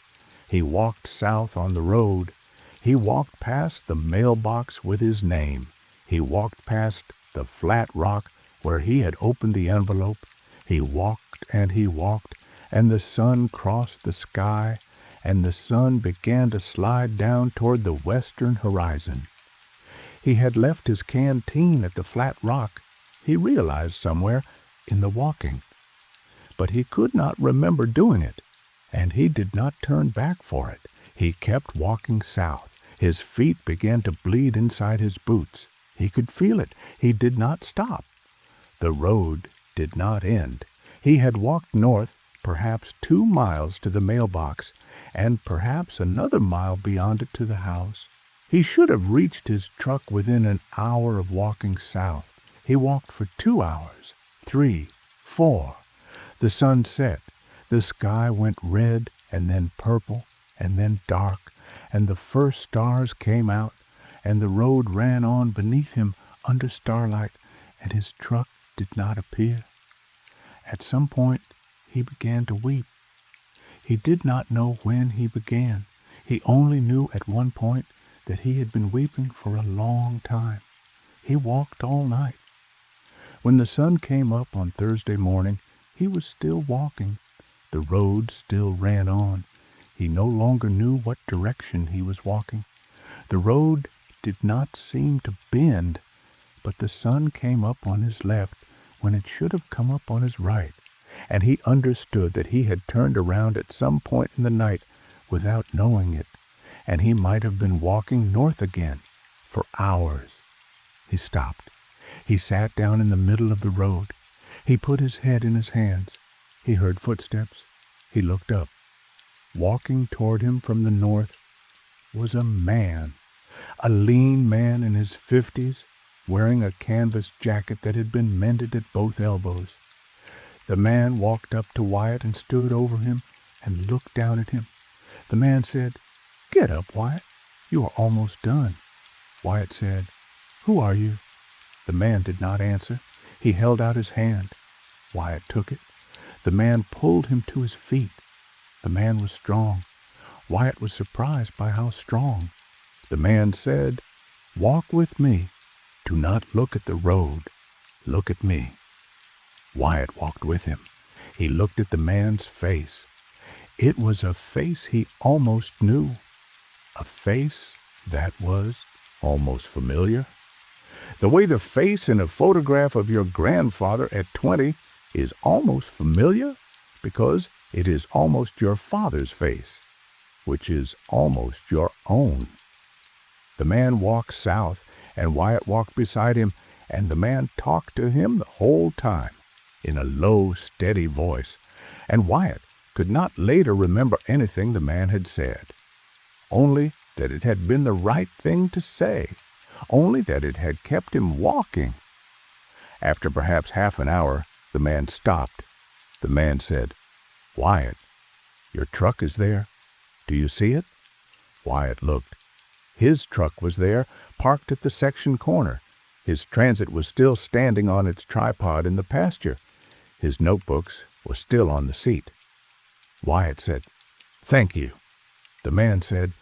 He walked south on the road. He walked past the mailbox with his name. He walked past the flat rock where he had opened the envelope. He walked, and the sun crossed the sky, and the sun began to slide down toward the western horizon. He had left his canteen at the flat rock, he realized somewhere, in the walking. But he could not remember doing it, and he did not turn back for it. He kept walking south. His feet began to bleed inside his boots. He could feel it. He did not stop. The road did not end. He had walked north, perhaps 2 miles to the mailbox, and perhaps another mile beyond it to the house. He should have reached his truck within an hour of walking south. He walked for 2 hours, 3, 4. The sun set. The sky went red and then purple and then dark, and the first stars came out, and the road ran on beneath him under starlight, and his truck did not appear. At some point he began to weep. He did not know when he began. He only knew at one point that he had been weeping for a long time. He walked all night. When the sun came up on Thursday morning, he was still walking. The road still ran on. He no longer knew what direction he was walking. The road did not seem to bend, but the sun came up on his left when it should have come up on his right, and he understood that he had turned around at some point in the night without knowing it, and he might have been walking north again for hours. He stopped. He sat down in the middle of the road. He put his head in his hands. He heard footsteps. He looked up. Walking toward him from the north was a man, a lean man in his 50s, wearing a canvas jacket that had been mended at both elbows. The man walked up to Wyatt and stood over him and looked down at him. The man said, "Get up, Wyatt. You are almost done." Wyatt said, "Who are you?" The man did not answer. He held out his hand. Wyatt took it. The man pulled him to his feet. The man was strong. Wyatt was surprised by how strong. The man said, "Walk with me. Do not look at the road. Look at me." Wyatt walked with him. He looked at the man's face. It was a face he almost knew, a face that was almost familiar. The way the face in a photograph of your grandfather at 20 is almost familiar because it is almost your father's face, which is almost your own. The man walked south, and Wyatt walked beside him, and the man talked to him the whole time in a low, steady voice, and Wyatt could not later remember anything the man had said, only that it had been the right thing to say, only that it had kept him walking. After perhaps half an hour, the man stopped. The man said, "Wyatt, your truck is there. Do you see it?" Wyatt looked. His truck was there, parked at the section corner. His transit was still standing on its tripod in the pasture. His notebooks were still on the seat. Wyatt said, "Thank you." The man said,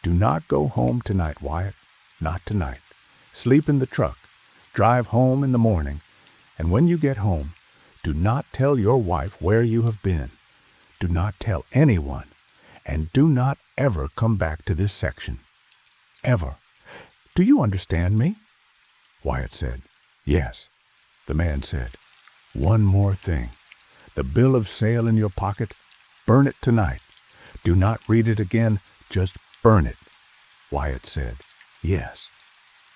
"Do not go home tonight, Wyatt. Not tonight. Sleep in the truck. Drive home in the morning. And when you get home, do not tell your wife where you have been. Do not tell anyone. and do not ever come back to this section. Ever. Do you understand me?" Wyatt said, "Yes." The man said, "One more thing. The bill of sale in your pocket, burn it tonight. Do not read it again, just burn it." Wyatt said, "Yes."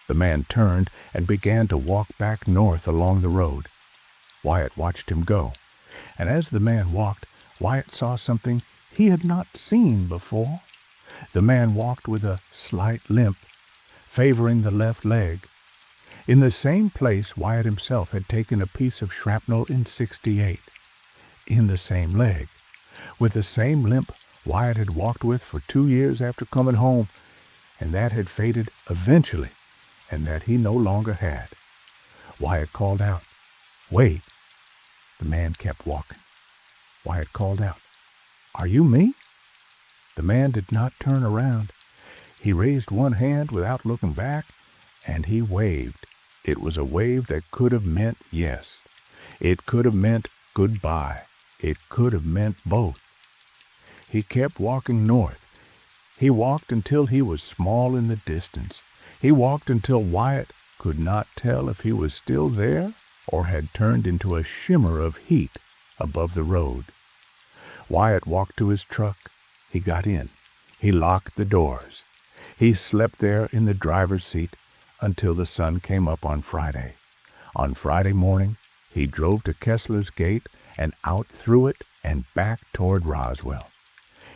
The man turned and began to walk back north along the road. Wyatt watched him go, and as the man walked, Wyatt saw something he had not seen before. The man walked with a slight limp, favoring the left leg. In the same place Wyatt himself had taken a piece of shrapnel in '68. In the same leg, with the same limp Wyatt had walked with for 2 years after coming home, and that had faded eventually, and that he no longer had. Wyatt called out, "Wait." The man kept walking. Wyatt called out, "Are you me?" The man did not turn around. He raised one hand without looking back, and he waved. It was a wave that could have meant yes. It could have meant goodbye. It could have meant both. He kept walking north. He walked until he was small in the distance. He walked until Wyatt could not tell if he was still there or had turned into a shimmer of heat above the road. Wyatt walked to his truck. He got in. He locked the doors. He slept there in the driver's seat until the sun came up on Friday. On Friday morning, he drove to Kessler's Gate and out through it and back toward Roswell.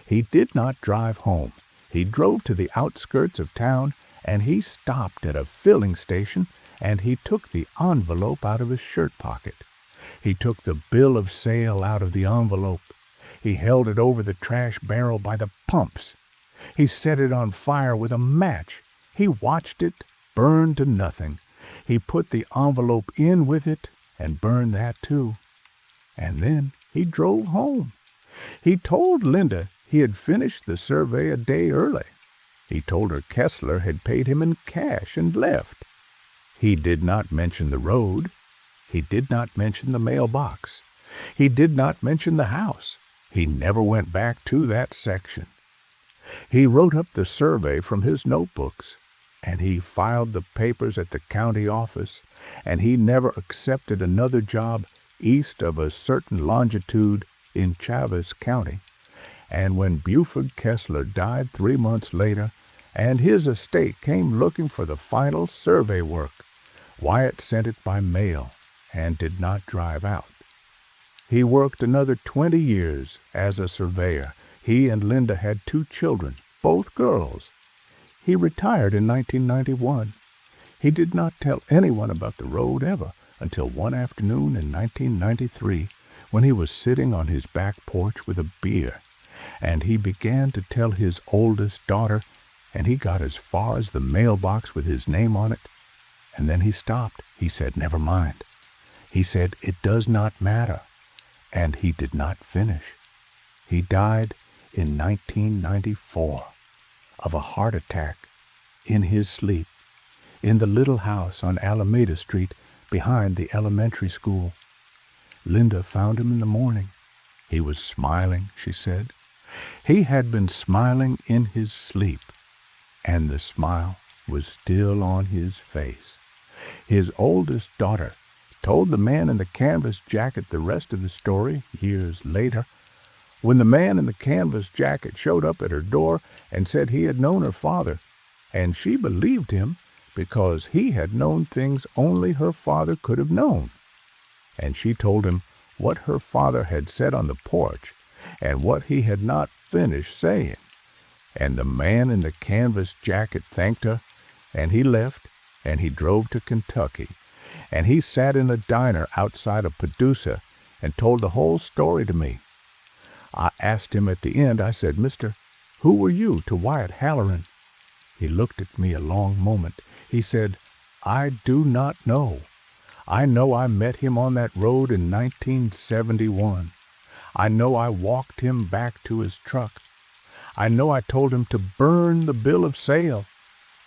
He did not drive home. He drove to the outskirts of town, and he stopped at a filling station, and he took the envelope out of his shirt pocket. He took the bill of sale out of the envelope. He held it over the trash barrel by the pumps. He set it on fire with a match. He watched it burn to nothing. He put the envelope in with it and burned that too. And then he drove home. He told Linda he had finished the survey a day early. He told her Kessler had paid him in cash and left. He did not mention the road. He did not mention the mailbox. He did not mention the house. He never went back to that section. He wrote up the survey from his notebooks, and he filed the papers at the county office, and he never accepted another job east of a certain longitude in Chaves County. And when Buford Kessler died 3 months later, and his estate came looking for the final survey work, Wyatt sent it by mail and did not drive out. He worked another 20 years as a surveyor. He and Linda had 2 children, both girls. He retired in 1991. He did not tell anyone about the road ever until one afternoon in 1993 when he was sitting on his back porch with a beer, and he began to tell his oldest daughter, and he got as far as the mailbox with his name on it, and then he stopped. He said, "Never mind." He said, "It does not matter," and he did not finish. He died in 1994 of a heart attack in his sleep in the little house on Alameda Street behind the elementary school. Linda found him in the morning. He was smiling, she said. He had been smiling in his sleep, and the smile was still on his face. His oldest daughter told the man in the canvas jacket the rest of the story years later, when the man in the canvas jacket showed up at her door and said he had known her father, and she believed him because he had known things only her father could have known. And she told him what her father had said on the porch and what he had not finished saying. And the man in the canvas jacket thanked her, and he left, and he drove to Kentucky, and he sat in a diner outside of Paducah and told the whole story to me. I asked him at the end, I said, "Mister, who were you to Wyatt Halloran?" He looked at me a long moment. He said, "I do not know. I know I met him on that road in 1971. I know I walked him back to his truck. I know I told him to burn the bill of sale,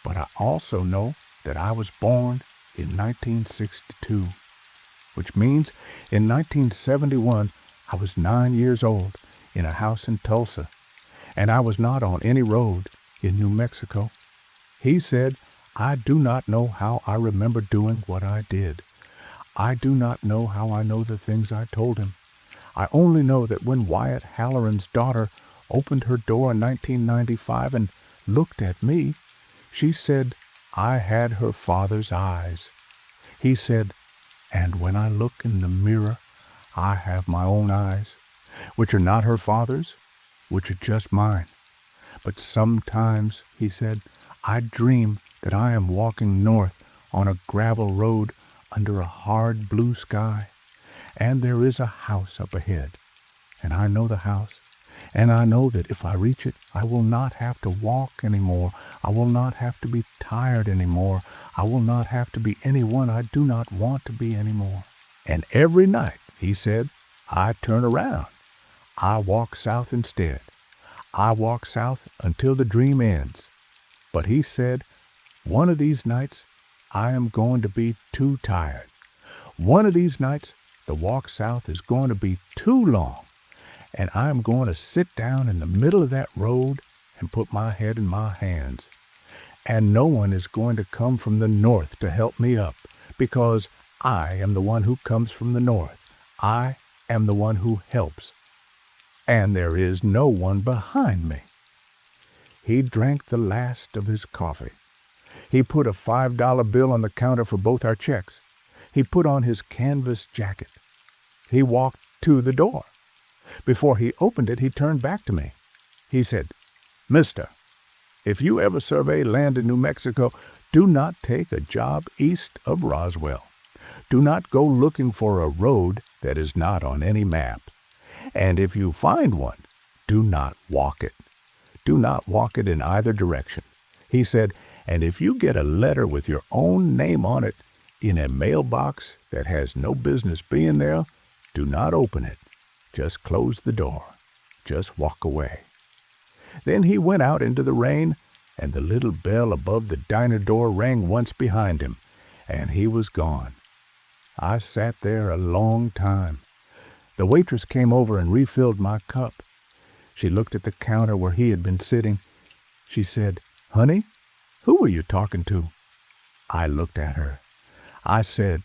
but I also know that I was born in 1962, which means in 1971 I was 9 years old in a house in Tulsa, and I was not on any road in New Mexico. He said, I do not know how I remember doing what I did. I do not know how I know the things I told him. I only know that when Wyatt Halloran's daughter opened her door in 1995 and looked at me, she said, I had her father's eyes. He said, and when I look in the mirror, I have my own eyes, which are not her father's, which are just mine. But sometimes, he said, I dream that I am walking north on a gravel road under a hard blue sky, and there is a house up ahead, and I know the house, and I know that if I reach it, I will not have to walk anymore. I will not have to be tired anymore. I will not have to be anyone I do not want to be anymore. And every night, he said, I turn around. I walk south instead. I walk south until the dream ends. But he said, one of these nights, I am going to be too tired. One of these nights, the walk south is going to be too long, and I am going to sit down in the middle of that road and put my head in my hands. And no one is going to come from the north to help me up, because I am the one who comes from the north. I am the one who helps. And there is no one behind me. He drank the last of his coffee. He put a $5 bill on the counter for both our checks. He put on his canvas jacket. He walked to the door. Before he opened it, he turned back to me. He said, Mister, if you ever survey land in New Mexico, do not take a job east of Roswell. Do not go looking for a road that is not on any map. And if you find one, do not walk it. Do not walk it in either direction. He said, and if you get a letter with your own name on it in a mailbox that has no business being there, do not open it. Just close the door. Just walk away. Then he went out into the rain, and the little bell above the diner door rang once behind him, and he was gone. I sat there a long time. The waitress came over and refilled my cup. She looked at the counter where he had been sitting. She said, Honey, who were you talking to? I looked at her. I said,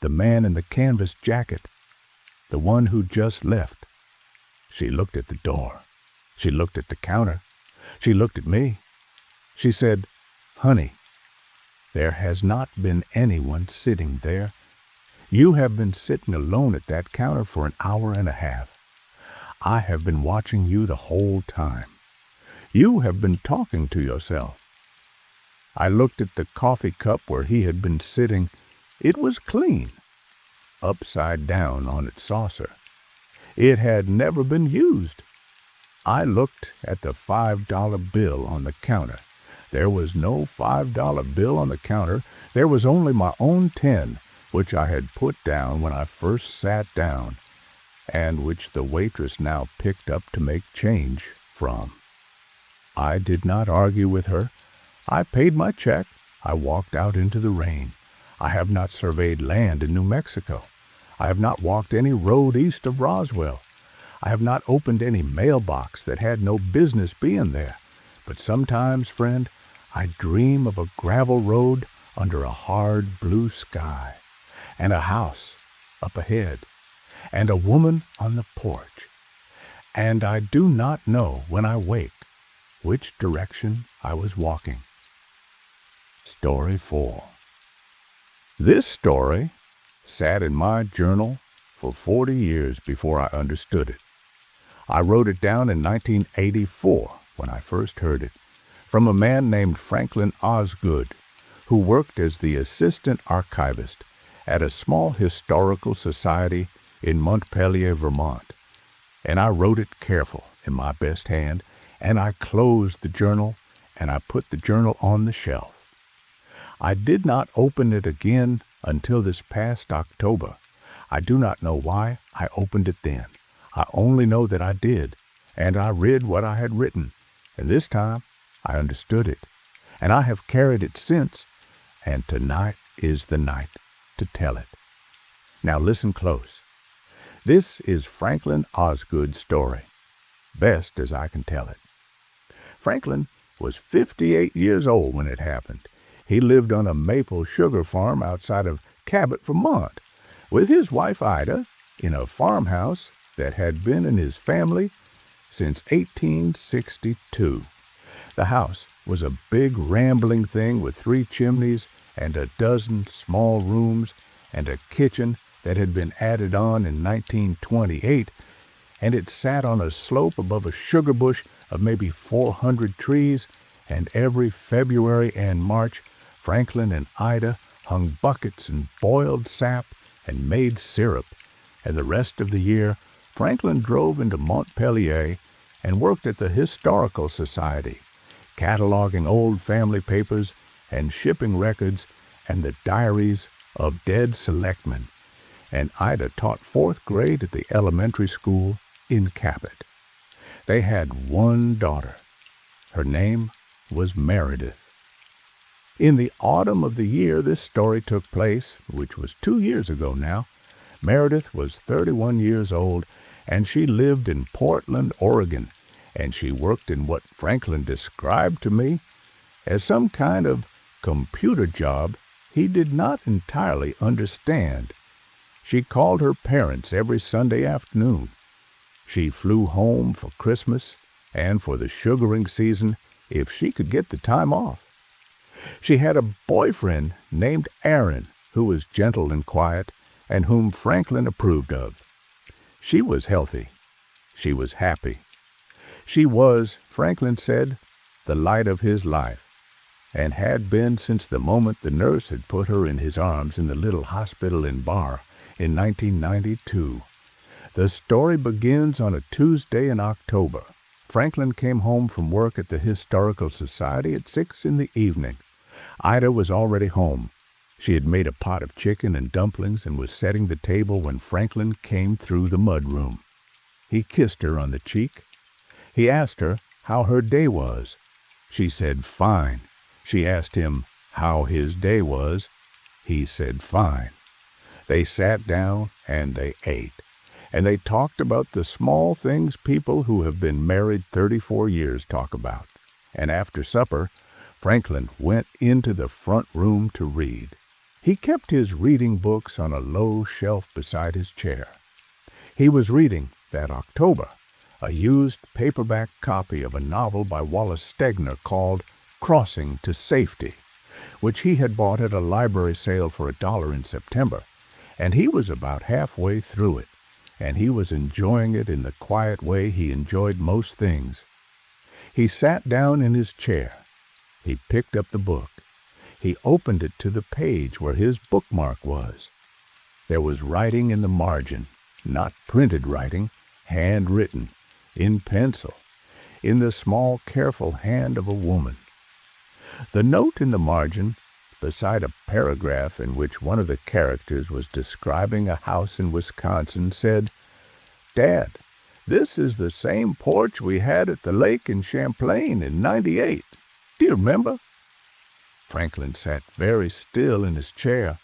the man in the canvas jacket, the one who just left. She looked at the door. She looked at the counter. She looked at me. She said, Honey, there has not been anyone sitting there. You have been sitting alone at that counter for an hour and a half. I have been watching you the whole time. You have been talking to yourself. I looked at the coffee cup where he had been sitting. It was clean, upside down on its saucer. It had never been used. I looked at the $5 bill on the counter. There was no $5 bill on the counter. There was only my own 10, which I had put down when I first sat down, and which the waitress now picked up to make change from. I did not argue with her. I paid my check. I walked out into the rain. I have not surveyed land in New Mexico. I have not walked any road east of Roswell. I have not opened any mailbox that had no business being there. But sometimes, friend, I dream of a gravel road under a hard blue sky, and a house up ahead, and a woman on the porch. And I do not know when I wake which direction I was walking. Story 4. This story sat in my journal for 40 years before I understood it. I wrote it down in 1984 when I first heard it, from a man named Franklin Osgood, who worked as the assistant archivist at a small historical society in Montpelier, Vermont. And I wrote it careful in my best hand, and I closed the journal, and I put the journal on the shelf. I did not open it again until this past October. I do not know why I opened it then. I only know that I did, and I read what I had written, and this time I understood it, and I have carried it since, and tonight is the night to tell it. Now listen close. This is Franklin Osgood's story, best as I can tell it. Franklin was 58 years old when it happened. He lived on a maple sugar farm outside of Cabot, Vermont, with his wife Ida in a farmhouse that had been in his family since 1862. The house was a big rambling thing with 3 chimneys and a dozen small rooms and a kitchen that had been added on in 1928, and it sat on a slope above a sugar bush of maybe 400 trees, and every February and March, Franklin and Ida hung buckets and boiled sap and made syrup, and the rest of the year Franklin drove into Montpelier and worked at the Historical Society, cataloging old family papers and shipping records and the diaries of dead selectmen, and Ida taught 4th grade at the elementary school in Cabot. They had one daughter. Her name was Meredith. In the autumn of the year this story took place, which was 2 years ago now, Meredith was 31 years old, and she lived in Portland, Oregon, and she worked in what Franklin described to me as some kind of computer job he did not entirely understand. She called her parents every Sunday afternoon. She flew home for Christmas and for the sugaring season if she could get the time off. She had a boyfriend named Aaron who was gentle and quiet and whom Franklin approved of. She was healthy. She was happy. She was, Franklin said, the light of his life, and had been since the moment the nurse had put her in his arms in the little hospital in Bar in 1992. The story begins on a Tuesday in October. Franklin came home from work at the Historical Society at 6 in the evening. Ida was already home. She had made a pot of chicken and dumplings and was setting the table when Franklin came through the mudroom. He kissed her on the cheek. He asked her how her day was. She said fine. She asked him how his day was. He said fine. They sat down and they ate, and they talked about the small things people who have been married 34 years talk about. And after supper, Franklin went into the front room to read. He kept his reading books on a low shelf beside his chair. He was reading, that October, a used paperback copy of a novel by Wallace Stegner called Crossing to Safety, which he had bought at a library sale for $1 in September, and he was about halfway through it, and he was enjoying it in the quiet way he enjoyed most things. He sat down in his chair. He picked up the book. He opened it to the page where his bookmark was. There was writing in the margin, not printed writing, handwritten, in pencil, in the small, careful hand of a woman. The note in the margin, beside a paragraph in which one of the characters was describing a house in Wisconsin, said, "Dad, this is the same porch we had at the lake in Champlain in '98. Do you remember?" Franklin sat very still in his chair.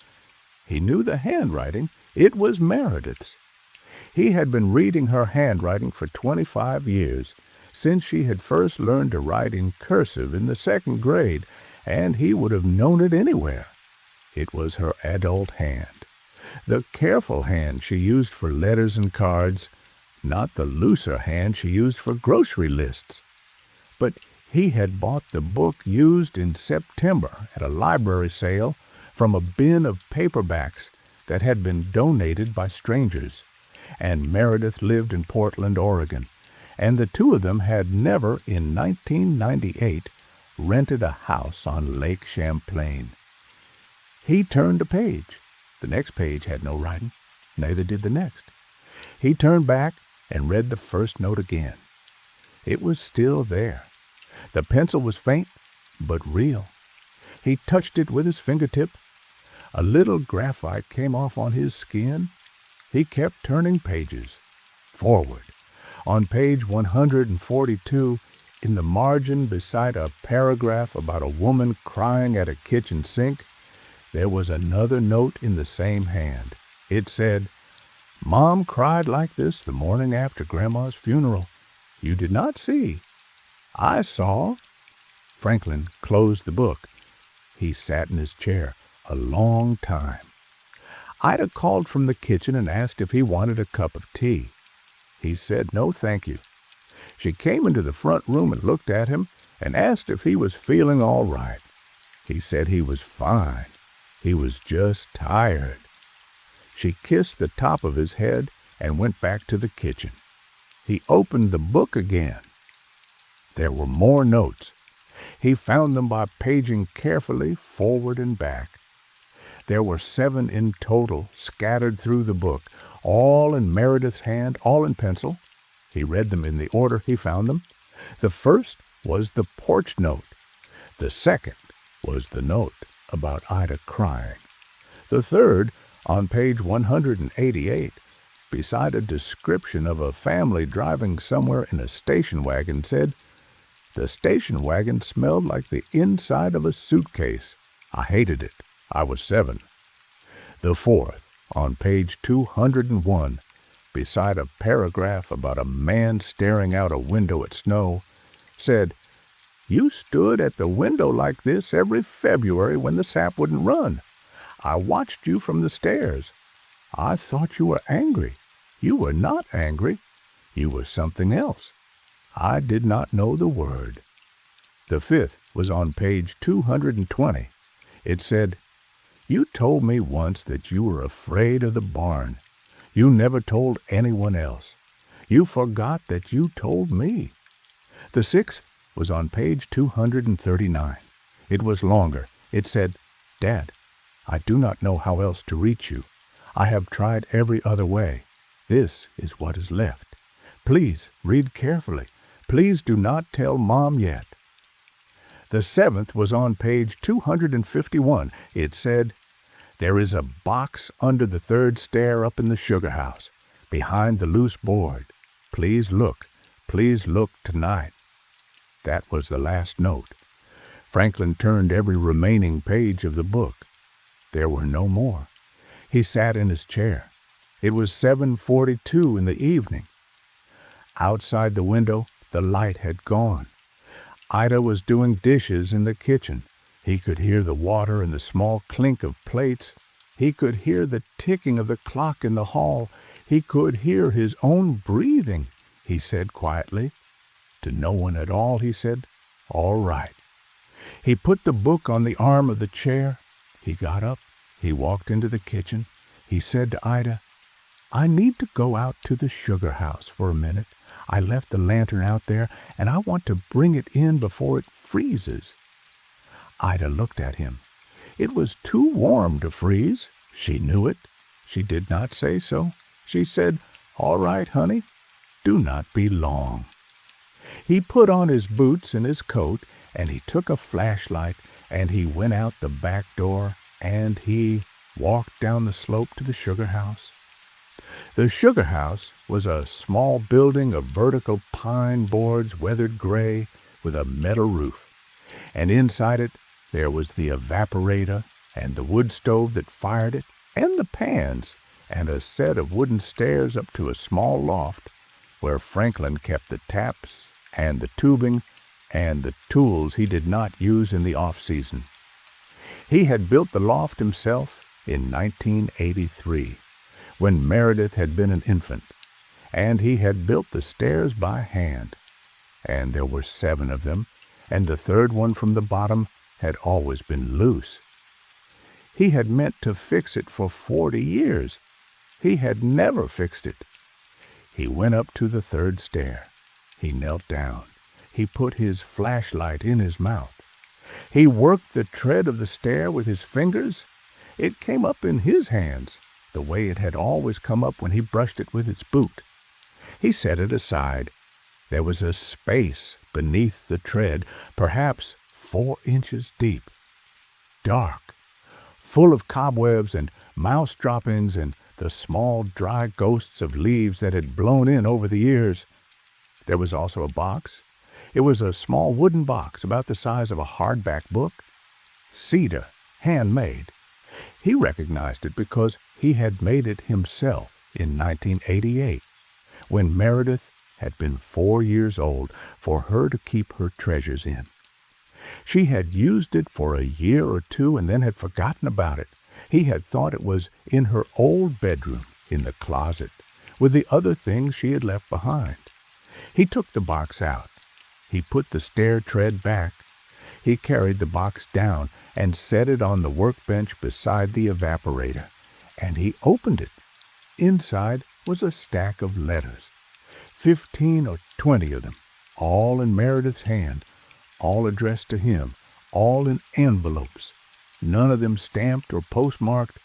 He knew the handwriting. It was Meredith's. He had been reading her handwriting for 25 years, since she had first learned to write in cursive in the 2nd grade, and he would have known it anywhere. It was her adult hand, the careful hand she used for letters and cards, not the looser hand she used for grocery lists. But he had bought the book used in September at a library sale from a bin of paperbacks that had been donated by strangers, and Meredith lived in Portland, Oregon, and the two of them had never, in 1998, rented a house on Lake Champlain. He turned a page. The next page had no writing, neither did the next. He turned back and read the first note again. It was still there. The pencil was faint, but real. He touched it with his fingertip. A little graphite came off on his skin. He kept turning pages. Forward. On page 142, in the margin beside a paragraph about a woman crying at a kitchen sink, there was another note in the same hand. It said, "Mom cried like this the morning after Grandma's funeral. You did not see." I saw. Franklin closed the book. He sat in his chair a long time. Ida called from the kitchen and asked if he wanted a cup of tea. He said no, thank you. She came into the front room and looked at him and asked if he was feeling all right. He said he was fine. He was just tired. She kissed the top of his head and went back to the kitchen. He opened the book again. There were more notes. He found them by paging carefully forward and back. There were 7 in total scattered through the book, all in Meredith's hand, all in pencil. He read them in the order he found them. The first was the porch note. The second was the note about Ida crying. The third, on page 188, beside a description of a family driving somewhere in a station wagon, said, "The station wagon smelled like the inside of a suitcase. I hated it. I was 7. The fourth, on page 201, beside a paragraph about a man staring out a window at snow, said, "You stood at the window like this every February when the sap wouldn't run. I watched you from the stairs. I thought you were angry. You were not angry. You were something else. I did not know the word." The fifth was on page 220. It said, "You told me once that you were afraid of the barn. You never told anyone else. You forgot that you told me." The sixth was on page 239. It was longer. It said, "Dad, I do not know how else to reach you. I have tried every other way. This is what is left. Please read carefully. Please do not tell Mom yet." The seventh was on page 251. It said, "There is a box under the 3rd stair up in the sugar house, behind the loose board. Please look. Please look tonight." That was the last note. Franklin turned every remaining page of the book. There were no more. He sat in his chair. It was 7:42 in the evening. Outside the window, the light had gone. Ida was doing dishes in the kitchen. He could hear the water and the small clink of plates. He could hear the ticking of the clock in the hall. He could hear his own breathing. He said quietly. To no one at all, he said, "All right." He put the book on the arm of the chair. He got up. He walked into the kitchen. He said to Ida, "I need to go out to the sugar house for a minute. I left the lantern out there, and I want to bring it in before it freezes." Ida looked at him. It was too warm to freeze. She knew it. She did not say so. She said, "All right, honey. Do not be long." He put on his boots and his coat, and he took a flashlight, and he went out the back door, and he walked down the slope to the sugar house. The sugar house was a small building of vertical pine boards, weathered gray, with a metal roof. And inside it there was the evaporator, and the wood stove that fired it, and the pans, and a set of wooden stairs up to a small loft, where Franklin kept the taps, and the tubing, and the tools he did not use in the off-season. He had built the loft himself in 1983, when Meredith had been an infant, and he had built the stairs by hand. And there were 7 of them, and the 3rd one from the bottom had always been loose. He had meant to fix it for 40 years. He had never fixed it. He went up to the 3rd stair. He knelt down. He put his flashlight in his mouth. He worked the tread of the stair with his fingers. It came up in his hands, the way it had always come up when he brushed it with his boot. He set it aside. There was a space beneath the tread, perhaps 4 inches deep, dark, full of cobwebs and mouse droppings and the small dry ghosts of leaves that had blown in over the years. There was also a box. It was a small wooden box about the size of a hardback book, cedar, handmade. He recognized it because he had made it himself in 1988, when Meredith had been 4 years old for her to keep her treasures in. She had used it for a year or two and then had forgotten about it. He had thought it was in her old bedroom, in the closet, with the other things she had left behind. He took the box out. He put the stair tread back. He carried the box down and set it on the workbench beside the evaporator, and he opened it. Inside was a stack of letters, 15 or 20 of them, all in Meredith's hand, all addressed to him, all in envelopes, none of them stamped or postmarked.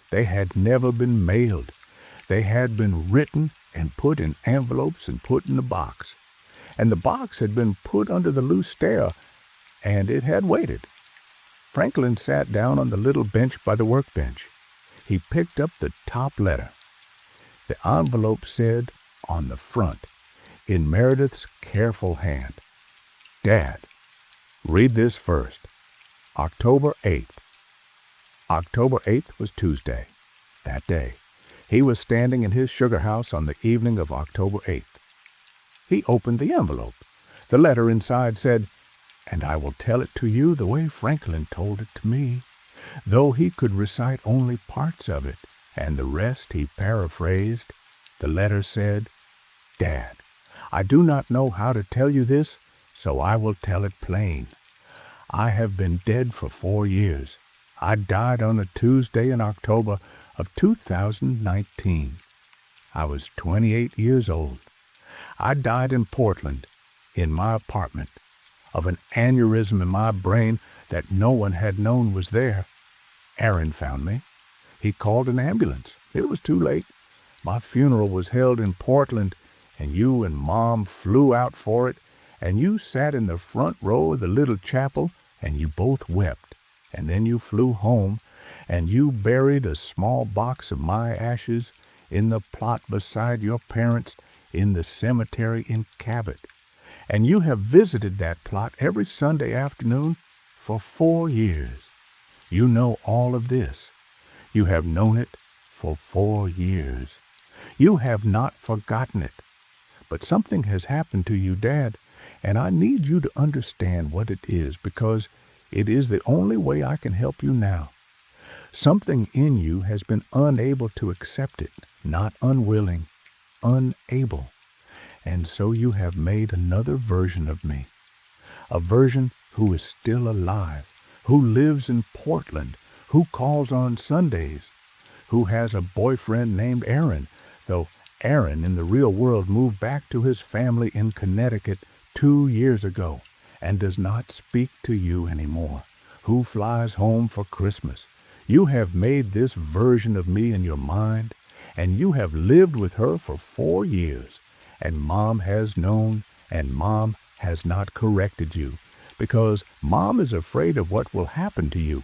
They had never been mailed. They had been written and put in envelopes and put in the box. And the box had been put under the loose stair, and it had waited. Franklin sat down on the little bench by the workbench. He picked up the top letter. The envelope said on the front, in Meredith's careful hand, "Dad, read this first. October 8th. October 8th was Tuesday. That day, he was standing in his sugar house on the evening of October 8th. He opened the envelope. The letter inside said, "And I will tell it to you the way Franklin told it to me," though he could recite only parts of it, and the rest he paraphrased. The letter said, "Dad, I do not know how to tell you this, so I will tell it plain. I have been dead for 4 years. I died on a Tuesday in October of 2019. I was 28 years old. I died in Portland, in my apartment, of an aneurysm in my brain that no one had known was there. Aaron found me. He called an ambulance. It was too late. My funeral was held in Portland, and you and Mom flew out for it, and you sat in the front row of the little chapel, and you both wept. And then you flew home, and you buried a small box of my ashes in the plot beside your parents in the cemetery in Cabot. And you have visited that plot every Sunday afternoon for 4 years. You know all of this. You have known it for 4 years. You have not forgotten it. But something has happened to you, Dad, and I need you to understand what it is, because it is the only way I can help you now. Something in you has been unable to accept it, not unwilling, unable. And so you have made another version of me, a version who is still alive, who lives in Portland, who calls on Sundays, who has a boyfriend named Aaron, though Aaron in the real world moved back to his family in Connecticut 2 years ago and does not speak to you anymore, who flies home for Christmas. You have made this version of me in your mind, and you have lived with her for 4 years, and Mom has known, and Mom has not corrected you, because Mom is afraid of what will happen to you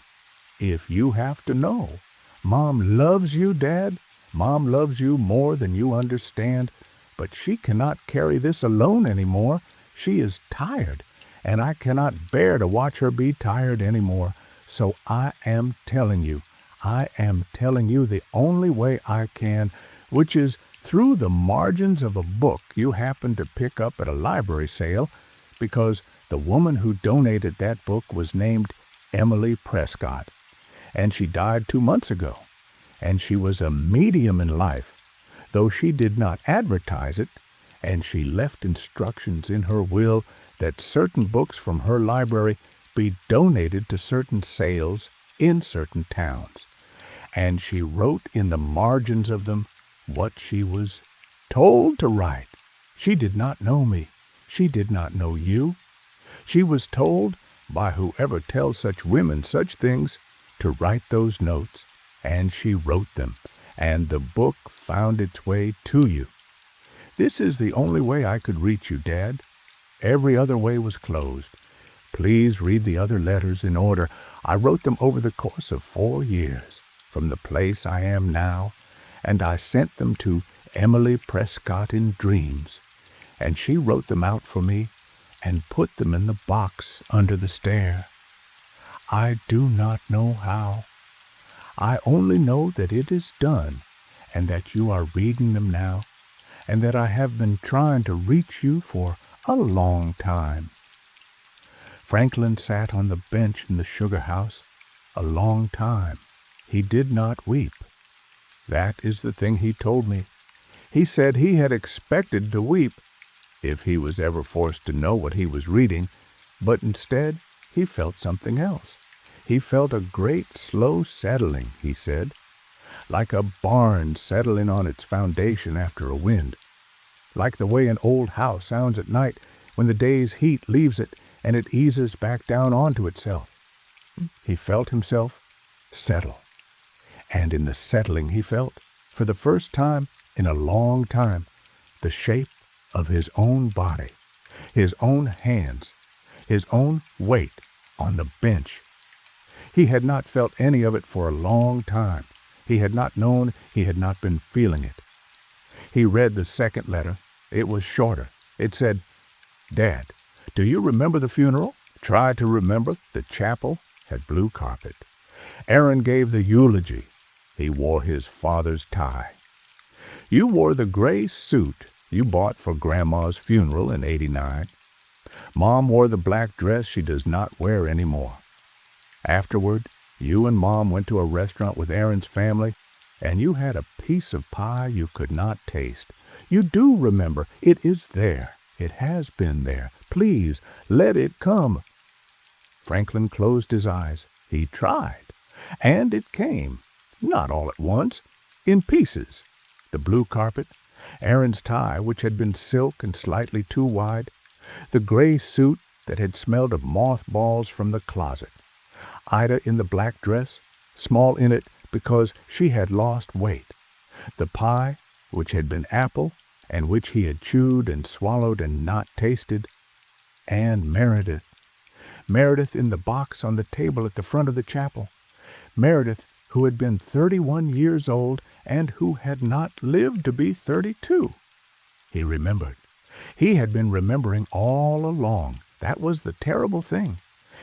if you have to know. Mom loves you, Dad. Mom loves you more than you understand, but she cannot carry this alone anymore. She is tired, and I cannot bear to watch her be tired anymore. So I am telling you the only way I can, which is through the margins of a book you happen to pick up at a library sale, because the woman who donated that book was named Emily Prescott, and she died 2 months ago, and she was a medium in life, though she did not advertise it, and she left instructions in her will that certain books from her library be donated to certain sales in certain towns. And she wrote in the margins of them what she was told to write. She did not know me. She did not know you. She was told by whoever tells such women such things to write those notes, and she wrote them, and the book found its way to you. This is the only way I could reach you, Dad. Every other way was closed. Please read the other letters in order. I wrote them over the course of 4 years, from the place I am now, and I sent them to Emily Prescott in dreams, and she wrote them out for me and put them in the box under the stair. I do not know how. I only know that it is done, and that you are reading them now, and that I have been trying to reach you for a long time." Franklin sat on the bench in the sugar house a long time. He did not weep. That is the thing he told me. He said he had expected to weep if he was ever forced to know what he was reading, but instead he felt something else. He felt a great slow settling, he said, like a barn settling on its foundation after a wind, like the way an old house sounds at night when the day's heat leaves it and it eases back down onto itself. He felt himself settle, and in the settling he felt, for the first time in a long time, the shape of his own body, his own hands, his own weight on the bench. He had not felt any of it for a long time. He had not known, he had not been feeling it. He read the second letter. It was shorter. It said, "Dad, do you remember the funeral? Try to remember. The chapel had blue carpet. Aaron gave the eulogy. He wore his father's tie. You wore the gray suit you bought for Grandma's funeral in '89. Mom wore the black dress she does not wear anymore. Afterward, you and Mom went to a restaurant with Aaron's family, and you had a piece of pie you could not taste. You do remember. It is there. It has been there. Please, let it come." Franklin closed his eyes. He tried, and it came, not all at once, in pieces. The blue carpet, Aaron's tie, which had been silk and slightly too wide, the gray suit that had smelled of mothballs from the closet, Ida in the black dress, small in it because she had lost weight, the pie, which had been apple, and which he had chewed and swallowed and not tasted, and Meredith. Meredith in the box on the table at the front of the chapel. Meredith, who had been 31 years old and who had not lived to be 32. He remembered. He had been remembering all along. That was the terrible thing.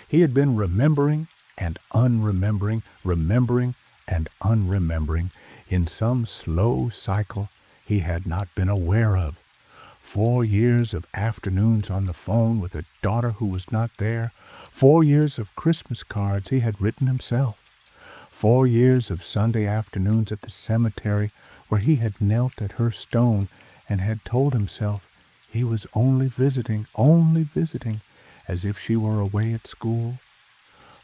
He had been remembering and unremembering, remembering and unremembering in some slow cycle he had not been aware of. 4 years of afternoons on the phone with a daughter who was not there. 4 years of Christmas cards he had written himself. 4 years of Sunday afternoons at the cemetery where he had knelt at her stone and had told himself he was only visiting, as if she were away at school.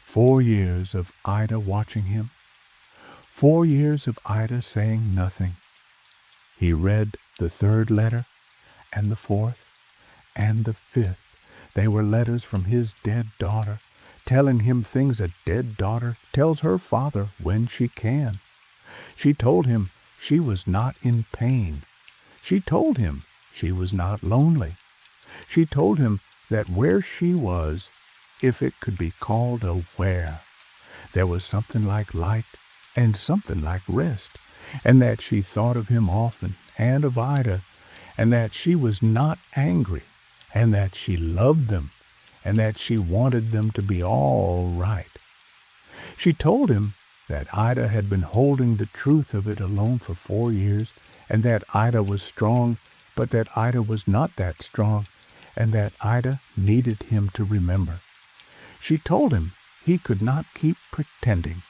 4 years of Ida watching him. 4 years of Ida saying nothing. He read the third letter, and the fourth, and the fifth. They were letters from his dead daughter, telling him things a dead daughter tells her father when she can. She told him she was not in pain. She told him she was not lonely. She told him that where she was, if it could be called a where, there was something like light and something like rest, and that she thought of him often and of Ida, and that she was not angry, and that she loved them, and that she wanted them to be all right. She told him that Ida had been holding the truth of it alone for 4 years, and that Ida was strong, but that Ida was not that strong, and that Ida needed him to remember. She told him he could not keep pretending.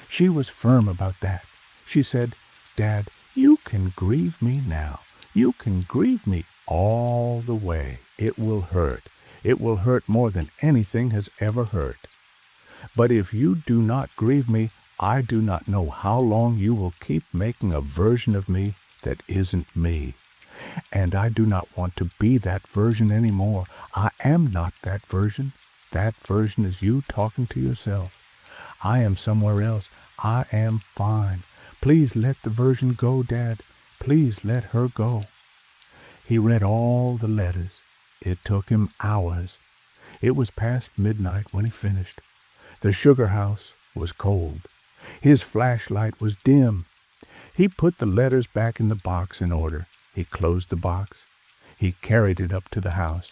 She was firm about that. She said, "Dad, you can grieve me now. You can grieve me all the way. It will hurt. It will hurt more than anything has ever hurt. But if you do not grieve me, I do not know how long you will keep making a version of me that isn't me. And I do not want to be that version anymore. I am not that version. That version is you talking to yourself. I am somewhere else. I am fine. Please let the version go, Dad. Please let her go." He read all the letters. It took him hours. It was past midnight when he finished. The sugar house was cold. His flashlight was dim. He put the letters back in the box in order. He closed the box. He carried it up to the house.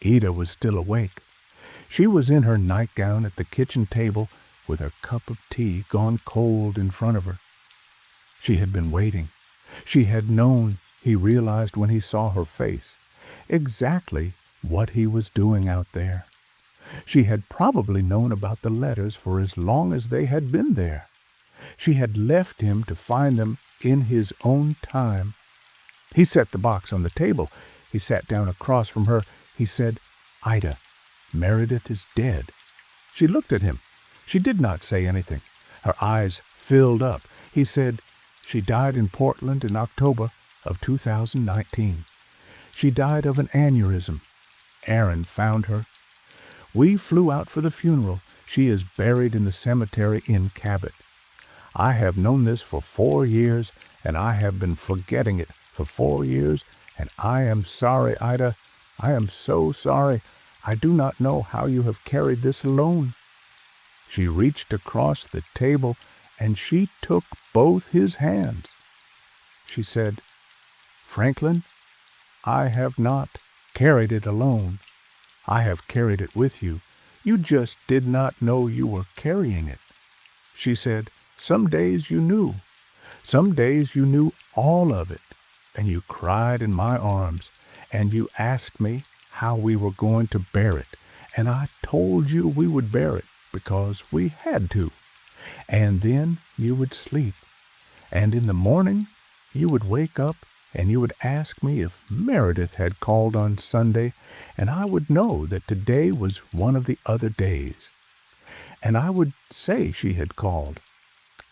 Ida was still awake. She was in her nightgown at the kitchen table with her cup of tea gone cold in front of her. She had been waiting. She had known He realized when he saw her face exactly what he was doing out there. She had probably known about the letters for as long as they had been there. She had left him to find them in his own time. He set the box on the table. He sat down across from her. He said, "Ida, Meredith is dead." She looked at him. She did not say anything. Her eyes filled up. He said, "She died in Portland in October of 2019. She died of an aneurysm. Aaron found her. We flew out for the funeral. She is buried in the cemetery in Cabot. I have known this for 4 years, and I have been forgetting it for 4 years, and I am sorry, Ida. I am so sorry. I do not know how you have carried this alone." She reached across the table, and she took both his hands. She said, "Franklin, I have not carried it alone. I have carried it with you. You just did not know you were carrying it." She said, "Some days you knew. Some days you knew all of it, and you cried in my arms, and you asked me how we were going to bear it, and I told you we would bear it because we had to. And then you would sleep, and in the morning you would wake up and you would ask me if Meredith had called on Sunday, and I would know that today was one of the other days. And I would say she had called.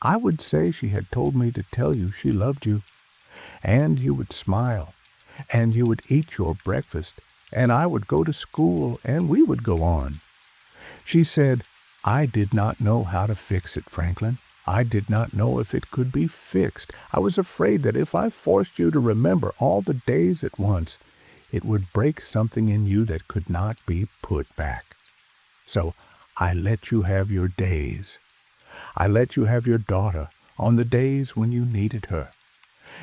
I would say she had told me to tell you she loved you, and you would smile, and you would eat your breakfast, and I would go to school, and we would go on." She said, "I did not know how to fix it, Franklin. I did not know if it could be fixed. I was afraid that if I forced you to remember all the days at once, it would break something in you that could not be put back. So I let you have your days. I let you have your daughter on the days when you needed her,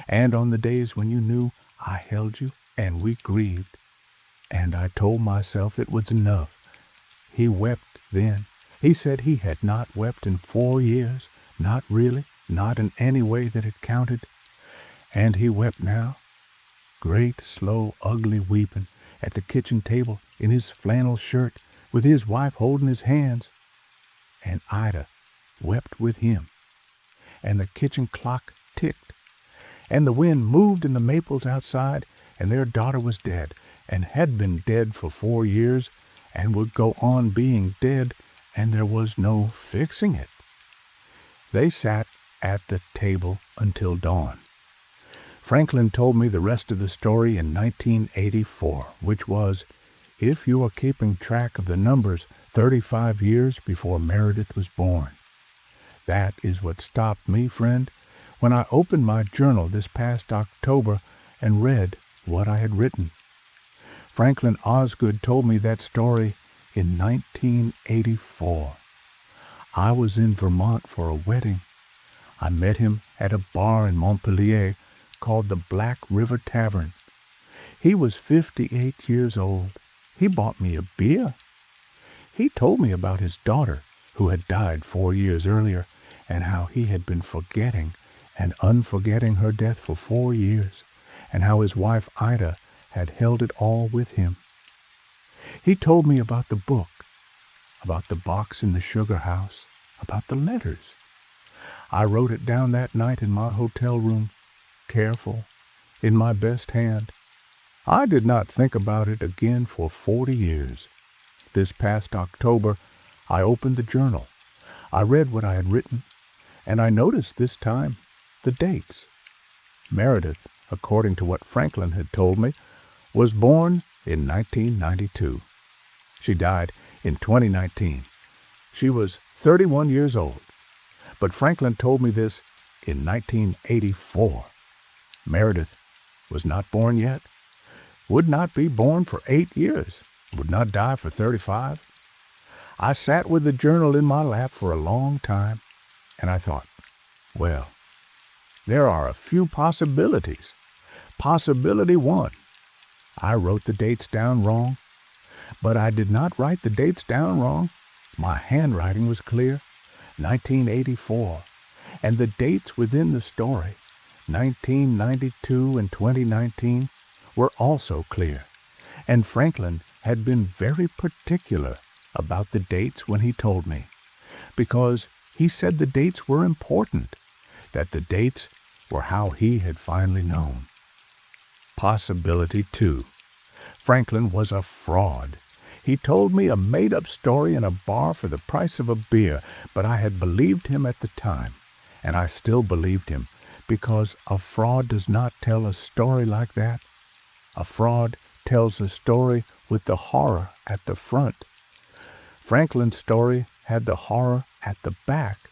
and on the days when you knew I held you and we grieved. And I told myself it was enough." He wept then. He said he had not wept in 4 years, not really, not in any way that it counted. And he wept now, great, slow, ugly weeping, at the kitchen table in his flannel shirt, with his wife holding his hands. And Ida wept with him. And the kitchen clock ticked, and the wind moved in the maples outside, and their daughter was dead, and had been dead for 4 years, and would go on being dead, and there was no fixing it. They sat at the table until dawn. Franklin told me the rest of the story in 1984, which was, if you are keeping track of the numbers, 35 years before Meredith was born. That is what stopped me, friend, when I opened my journal this past October and read what I had written. Franklin Osgood told me that story in 1984. I was in Vermont for a wedding. I met him at a bar in Montpelier called the Black River Tavern. He was 58 years old. He bought me a beer. He told me about his daughter, who had died 4 years earlier, and how he had been forgetting and unforgetting her death for 4 years, and how his wife Ida had held it all with him. He told me about the book, about the box in the sugar house, about the letters. I wrote it down that night in my hotel room, careful, in my best hand. I did not think about it again for 40 years. This past October, I opened the journal. I read what I had written, and I noticed this time the dates. Meredith, according to what Franklin had told me, was born in 1992. She died in 2019. She was 31 years old. But Franklin told me this in 1984. Meredith was not born yet, would not be born for 8 years, would not die for 35. I sat with the journal in my lap for a long time, and I thought, well, there are a few possibilities. Possibility 1, I wrote the dates down wrong, but I did not write the dates down wrong. My handwriting was clear, 1984, and the dates within the story 1992 and 2019 were also clear, and Franklin had been very particular about the dates when he told me, because he said the dates were important, that the dates were how he had finally known. Possibility 2. Franklin was a fraud. He told me a made-up story in a bar for the price of a beer, but I had believed him at the time, and I still believed him, because a fraud does not tell a story like that. A fraud tells a story with the horror at the front. Franklin's story had the horror at the back,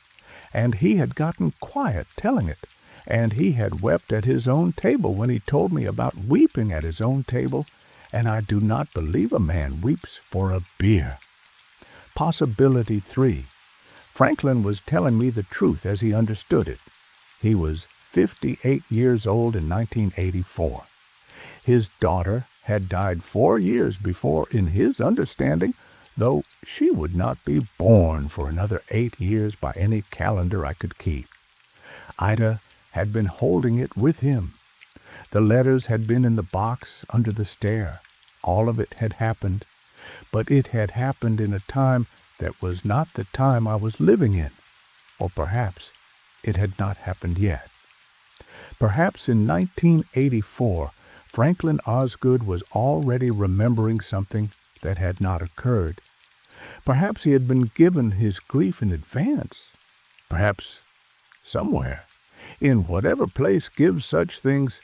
and he had gotten quiet telling it, and he had wept at his own table when he told me about weeping at his own table, and I do not believe a man weeps for a beer. Possibility 3. Franklin was telling me the truth as he understood it. He was 58 years old in 1984. His daughter had died 4 years before in his understanding, though she would not be born for another 8 years by any calendar I could keep. Ida had been holding it with him. The letters had been in the box under the stair. All of it had happened, but it had happened in a time that was not the time I was living in, or perhaps it had not happened yet. Perhaps in 1984, Franklin Osgood was already remembering something that had not occurred. Perhaps he had been given his grief in advance. Perhaps somewhere, in whatever place gives such things,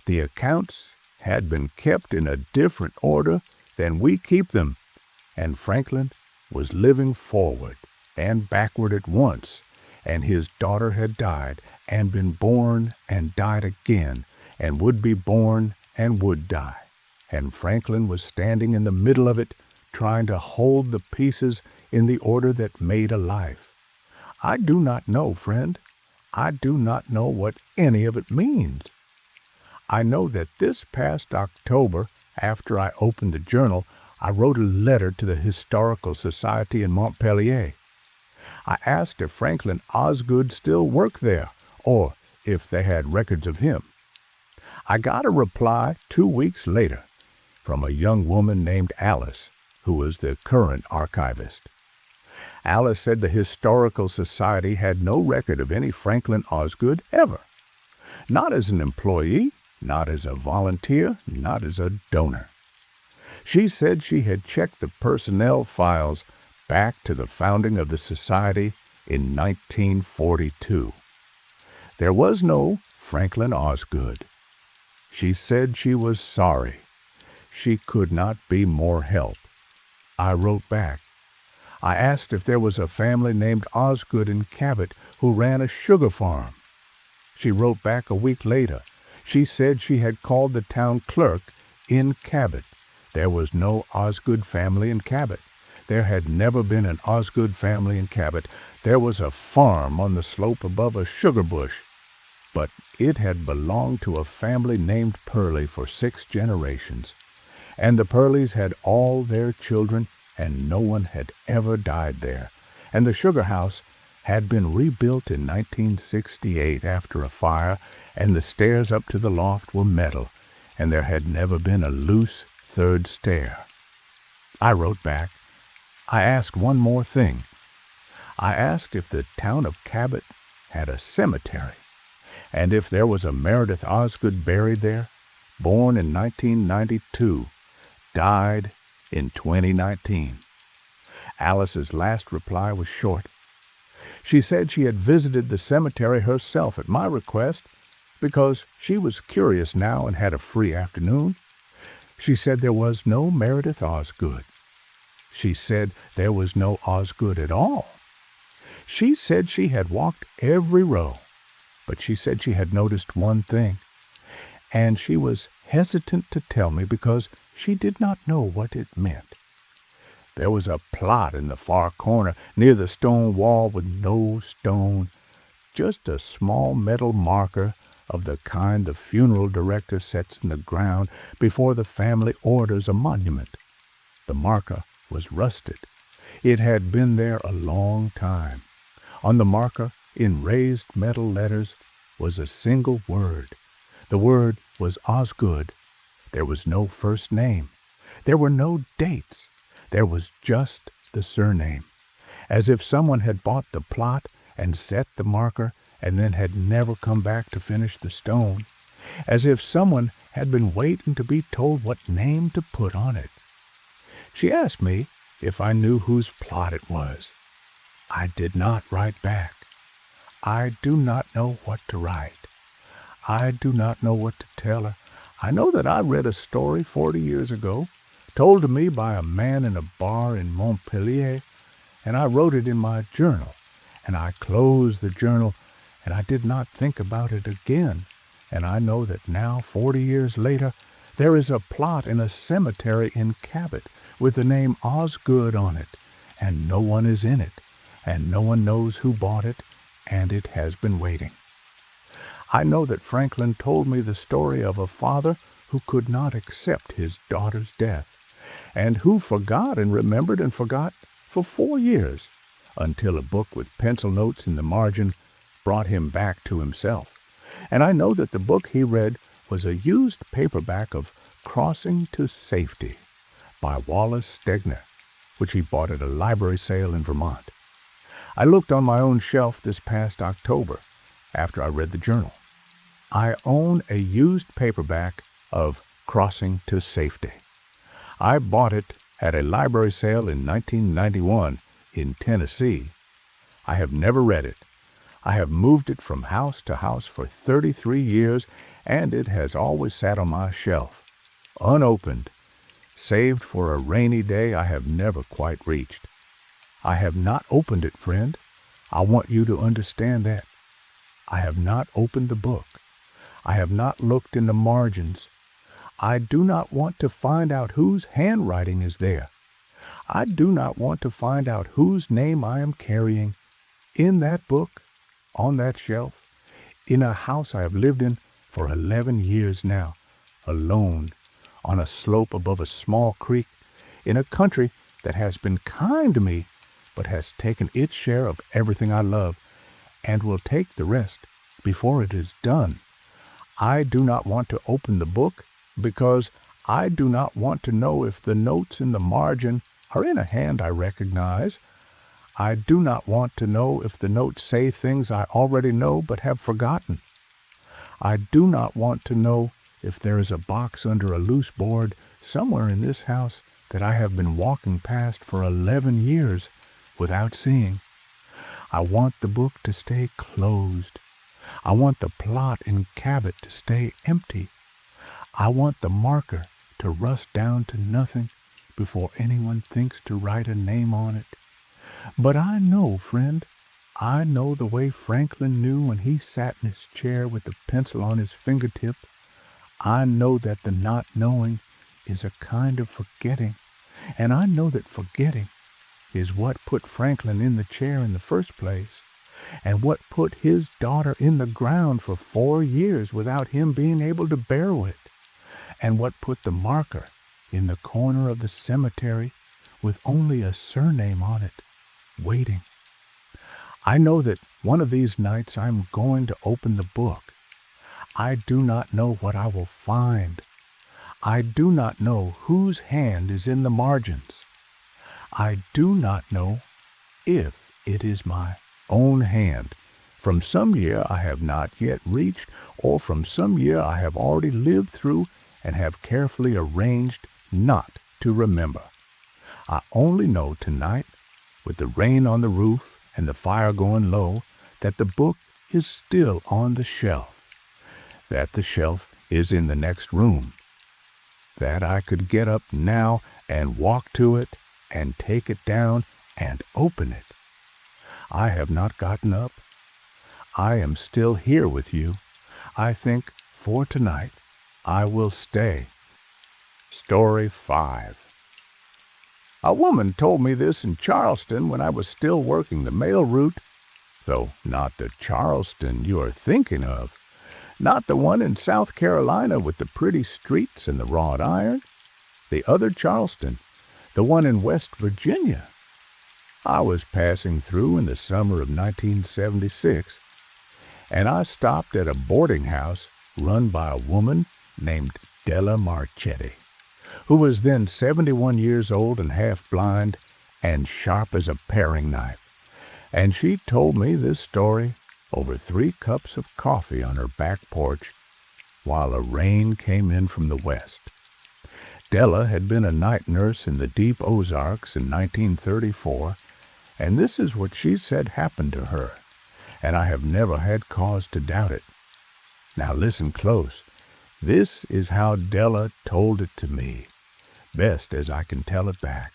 the accounts had been kept in a different order than we keep them, and Franklin was living forward and backward at once, and his daughter had died and been born and died again, and would be born and would die, and Franklin was standing in the middle of it, trying to hold the pieces in the order that made a life. I do not know, friend. I do not know what any of it means. I know that this past October, after I opened the journal, I wrote a letter to the Historical Society in Montpelier. I asked if Franklin Osgood still worked there, or if they had records of him. I got a reply 2 weeks later from a young woman named Alice, who was the current archivist. Alice said the Historical Society had no record of any Franklin Osgood ever. Not as an employee, not as a volunteer, not as a donor. She said she had checked the personnel files back to the founding of the society in 1942. There was no Franklin Osgood. She said she was sorry. She could not be more help. I wrote back. I asked if there was a family named Osgood in Cabot who ran a sugar farm. She wrote back a week later. She said she had called the town clerk in Cabot. There was no Osgood family in Cabot. There had never been an Osgood family in Cabot. There was a farm on the slope above a sugar bush, but it had belonged to a family named Purley for 6 generations, and the Purleys had all their children, and no one had ever died there, and the sugar house had been rebuilt in 1968 after a fire, and the stairs up to the loft were metal, and there had never been a loose 3rd stair. I wrote back. I asked one more thing. I asked if the town of Cabot had a cemetery, and if there was a Meredith Osgood buried there, born in 1992, died in 2019. Alice's last reply was short. She said she had visited the cemetery herself at my request because she was curious now and had a free afternoon. She said there was no Meredith Osgood. She said there was no Osgood at all. She said she had walked every row, but she said she had noticed one thing, and she was hesitant to tell me because she did not know what it meant. There was a plot in the far corner near the stone wall with no stone, just a small metal marker of the kind the funeral director sets in the ground before the family orders a monument. The marker was rusted. It had been there a long time. On the marker, in raised metal letters, was a single word. The word was Osgood. There was no first name. There were no dates. There was just the surname, as if someone had bought the plot and set the marker and then had never come back to finish the stone, as if someone had been waiting to be told what name to put on it. She asked me if I knew whose plot it was. I did not write back. I do not know what to write. I do not know what to tell her. I know that I read a story 40 years ago, told to me by a man in a bar in Montpellier, and I wrote it in my journal, and I closed the journal, and I did not think about it again. And I know that now, 40 years later, there is a plot in a cemetery in Cabot with the name Osgood on it, and no one is in it, and no one knows who bought it, and it has been waiting. I know that Franklin told me the story of a father who could not accept his daughter's death, and who forgot and remembered and forgot for 4 years, until a book with pencil notes in the margin brought him back to himself. And I know that the book he read was a used paperback of Crossing to Safety by Wallace Stegner, which he bought at a library sale in Vermont. I looked on my own shelf this past October after I read the journal. I own a used paperback of Crossing to Safety. I bought it at a library sale in 1991 in Tennessee. I have never read it. I have moved it from house to house for 33 years, and it has always sat on my shelf, unopened, saved for a rainy day I have never quite reached. I have not opened it, friend. I want you to understand that. I have not opened the book. I have not looked in the margins. I do not want to find out whose handwriting is there. I do not want to find out whose name I am carrying in that book, on that shelf, in a house I have lived in for 11 years now, alone, on a slope above a small creek, in a country that has been kind to me, but has taken its share of everything I love, and will take the rest before it is done. I do not want to open the book, because I do not want to know if the notes in the margin are in a hand I recognize. I do not want to know if the notes say things I already know but have forgotten. I do not want to know if there is a box under a loose board somewhere in this house that I have been walking past for 11 years without seeing. I want the book to stay closed. I want the plot in Cabot to stay empty. I want the marker to rust down to nothing before anyone thinks to write a name on it. But I know, friend, I know the way Franklin knew when he sat in his chair with the pencil on his fingertip. I know that the not knowing is a kind of forgetting, and I know that forgetting is what put Franklin in the chair in the first place, and what put his daughter in the ground for 4 years without him being able to bury it, and what put the marker in the corner of the cemetery with only a surname on it, waiting. I know that one of these nights I'm going to open the book. I do not know what I will find. I do not know whose hand is in the margins. I do not know if it is my own hand from some year I have not yet reached, or from some year I have already lived through and have carefully arranged not to remember. I only know tonight, with the rain on the roof and the fire going low, that the book is still on the shelf, that the shelf is in the next room, that I could get up now and walk to it and take it down and open it. I have not gotten up. I am still here with you. I think for tonight I will stay. Story 5. A woman told me this in Charleston when I was still working the mail route, though not the Charleston you are thinking of, not the one in South Carolina with the pretty streets and the wrought iron, the other Charleston, the one in West Virginia. I was passing through in the summer of 1976, and I stopped at a boarding house run by a woman named Della Marchetti, who was then 71 years old and half blind and sharp as a paring knife. And she told me this story over 3 cups of coffee on her back porch while a rain came in from the west. Della had been a night nurse in the deep Ozarks in 1934, and this is what she said happened to her, and I have never had cause to doubt it. Now listen close. This is how Della told it to me, best as I can tell it back.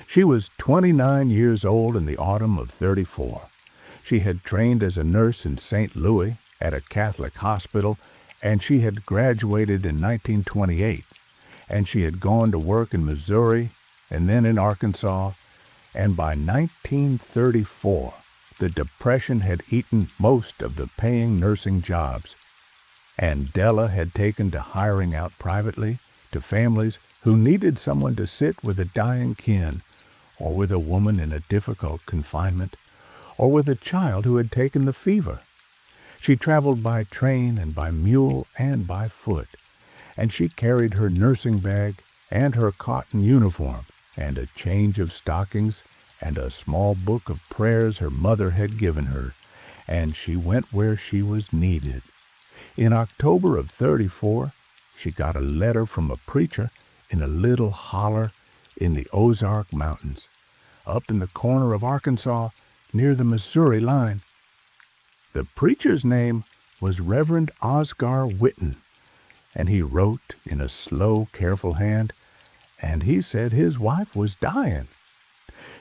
She was 29 years old in the autumn of 34. She had trained as a nurse in St. Louis at a Catholic hospital, and she had graduated in 1928, and she had gone to work in Missouri and then in Arkansas, and by 1934, the Depression had eaten most of the paying nursing jobs, and Della had taken to hiring out privately to families who needed someone to sit with a dying kin, or with a woman in a difficult confinement, or with a child who had taken the fever. She traveled by train and by mule and by foot, and she carried her nursing bag and her cotton uniform and a change of stockings and a small book of prayers her mother had given her, and she went where she was needed. In October of 34, she got a letter from a preacher in a little holler in the Ozark Mountains, up in the corner of Arkansas near the Missouri line. The preacher's name was Reverend Oscar Whitten, and he wrote in a slow, careful hand, and he said his wife was dying.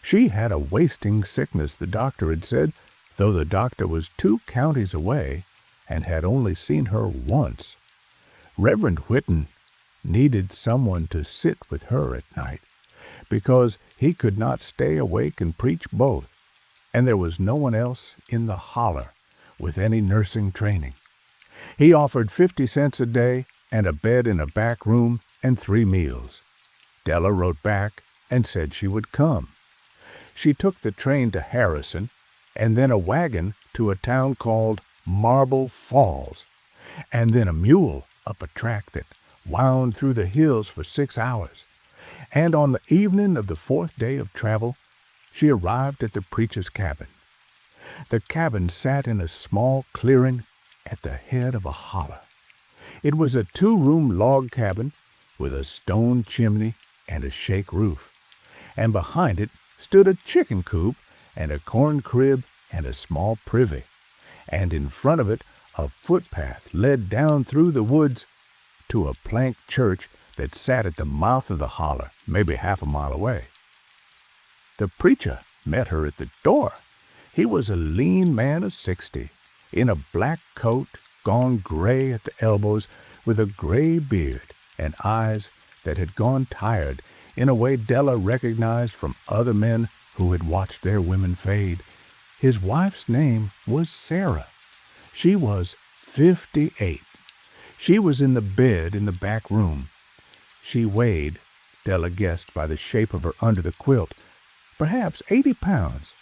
She had a wasting sickness, the doctor had said, though the doctor was 2 counties away and had only seen her once. Reverend Whitten needed someone to sit with her at night, because he could not stay awake and preach both, and there was no one else in the holler with any nursing training. He offered 50 cents a day and a bed in a back room and 3 meals. Della wrote back and said she would come. She took the train to Harrison and then a wagon to a town called Marble Falls, and then a mule up a track that wound through the hills for 6 hours. And on the evening of the 4th day of travel, she arrived at the preacher's cabin. The cabin sat in a small clearing at the head of a holler. It was a 2-room log cabin with a stone chimney and a shake roof, and behind it stood a chicken coop and a corn crib and a small privy, and in front of it a footpath led down through the woods to a plank church that sat at the mouth of the holler, maybe half a mile away. The preacher met her at the door. He was a lean man of 60, in a black coat, gone gray at the elbows, with a gray beard and eyes that had gone tired in a way Della recognized from other men who had watched their women fade. His wife's name was Sarah. She was 58. She was in the bed in the back room. She weighed, Della guessed by the shape of her under the quilt, perhaps 80 pounds.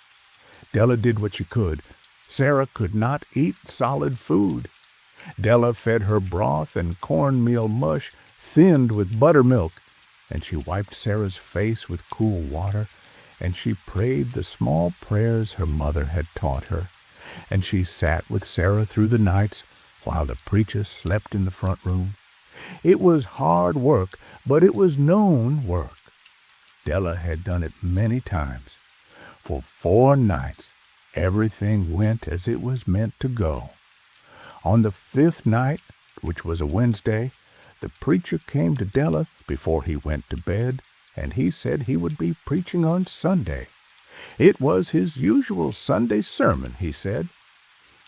Della did what she could. Sarah could not eat solid food. Della fed her broth and cornmeal mush thinned with buttermilk, and she wiped Sarah's face with cool water, and she prayed the small prayers her mother had taught her, and she sat with Sarah through the nights while the preacher slept in the front room. It was hard work, but it was known work. Della had done it many times. For 4 nights, everything went as it was meant to go. On the 5th night, which was a Wednesday, the preacher came to Della before he went to bed, and he said he would be preaching on Sunday. It was his usual Sunday sermon, he said.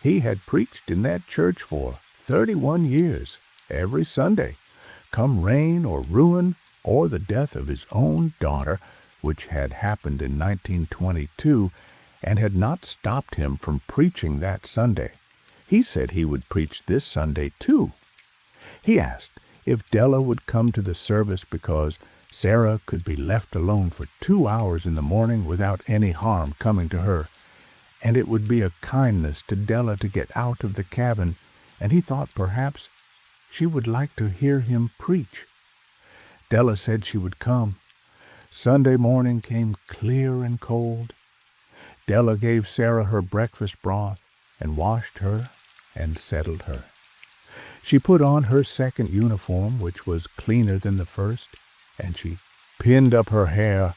He had preached in that church for 31 years, every Sunday, come rain or ruin or the death of his own daughter, which had happened in 1922, and had not stopped him from preaching that Sunday. He said he would preach this Sunday, too. He asked if Della would come to the service because Sarah could be left alone for 2 hours in the morning without any harm coming to her, and it would be a kindness to Della to get out of the cabin, and he thought perhaps she would like to hear him preach. Della said she would come. Sunday morning came clear and cold. Della gave Sarah her breakfast broth and washed her and settled her. She put on her second uniform, which was cleaner than the first, and she pinned up her hair,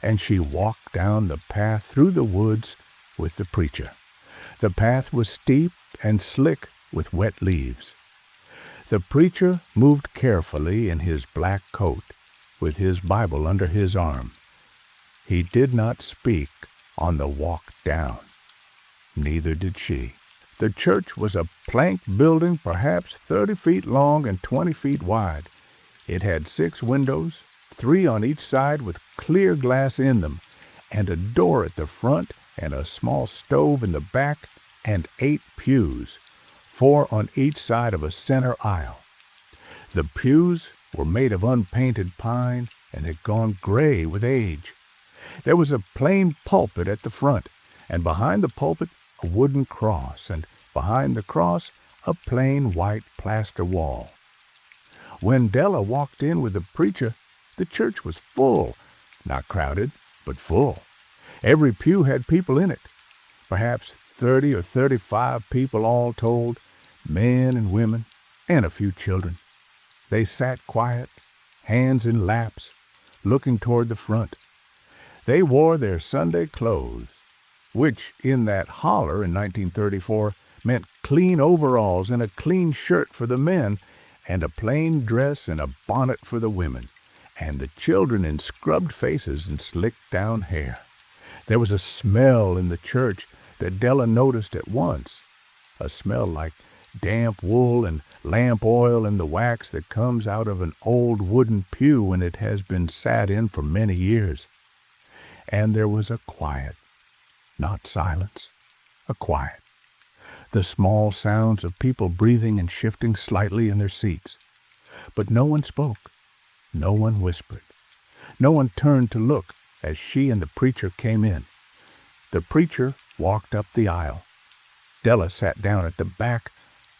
and she walked down the path through the woods with the preacher. The path was steep and slick with wet leaves. The preacher moved carefully in his black coat, with his Bible under his arm. He did not speak on the walk down. Neither did she. The church was a plank building perhaps 30 feet long and 20 feet wide. It had 6 windows, 3 on each side with clear glass in them, and a door at the front and a small stove in the back, and 8 pews, 4 on each side of a center aisle. The pews were made of unpainted pine and had gone gray with age. There was a plain pulpit at the front, and behind the pulpit a wooden cross, and behind the cross a plain white plaster wall. When Della walked in with the preacher, the church was full, not crowded, but full. Every pew had people in it, perhaps 30 or 35 people all told, men and women, and a few children. They sat quiet, hands in laps, looking toward the front. They wore their Sunday clothes, which in that holler in 1934 meant clean overalls and a clean shirt for the men, and a plain dress and a bonnet for the women, and the children in scrubbed faces and slicked down hair. There was a smell in the church that Della noticed at once, a smell like damp wool and lamp oil and the wax that comes out of an old wooden pew when it has been sat in for many years. And there was a quiet, not silence, a quiet. The small sounds of people breathing and shifting slightly in their seats. But no one spoke. No one whispered. No one turned to look as she and the preacher came in. The preacher walked up the aisle. Della sat down at the back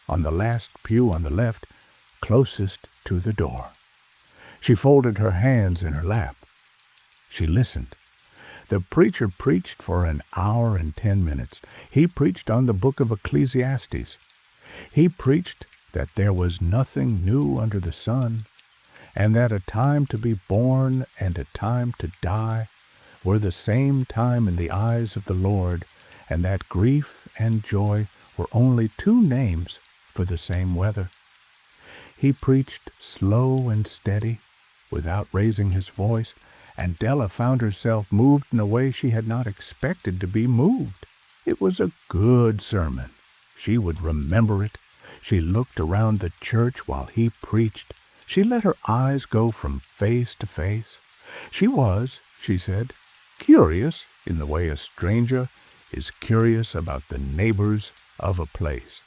on the last pew on the left, closest to the door. She folded her hands in her lap. She listened. The preacher preached for an hour and 10 minutes. He preached on the book of Ecclesiastes. He preached that there was nothing new under the sun, and that a time to be born and a time to die were the same time in the eyes of the Lord, and that grief and joy were only 2 names for the same weather. He preached slow and steady, without raising his voice, and Della found herself moved in a way she had not expected to be moved. It was a good sermon. She would remember it. She looked around the church while he preached. She let her eyes go from face to face. She was, she said, curious in the way a stranger is curious about the neighbors of a place.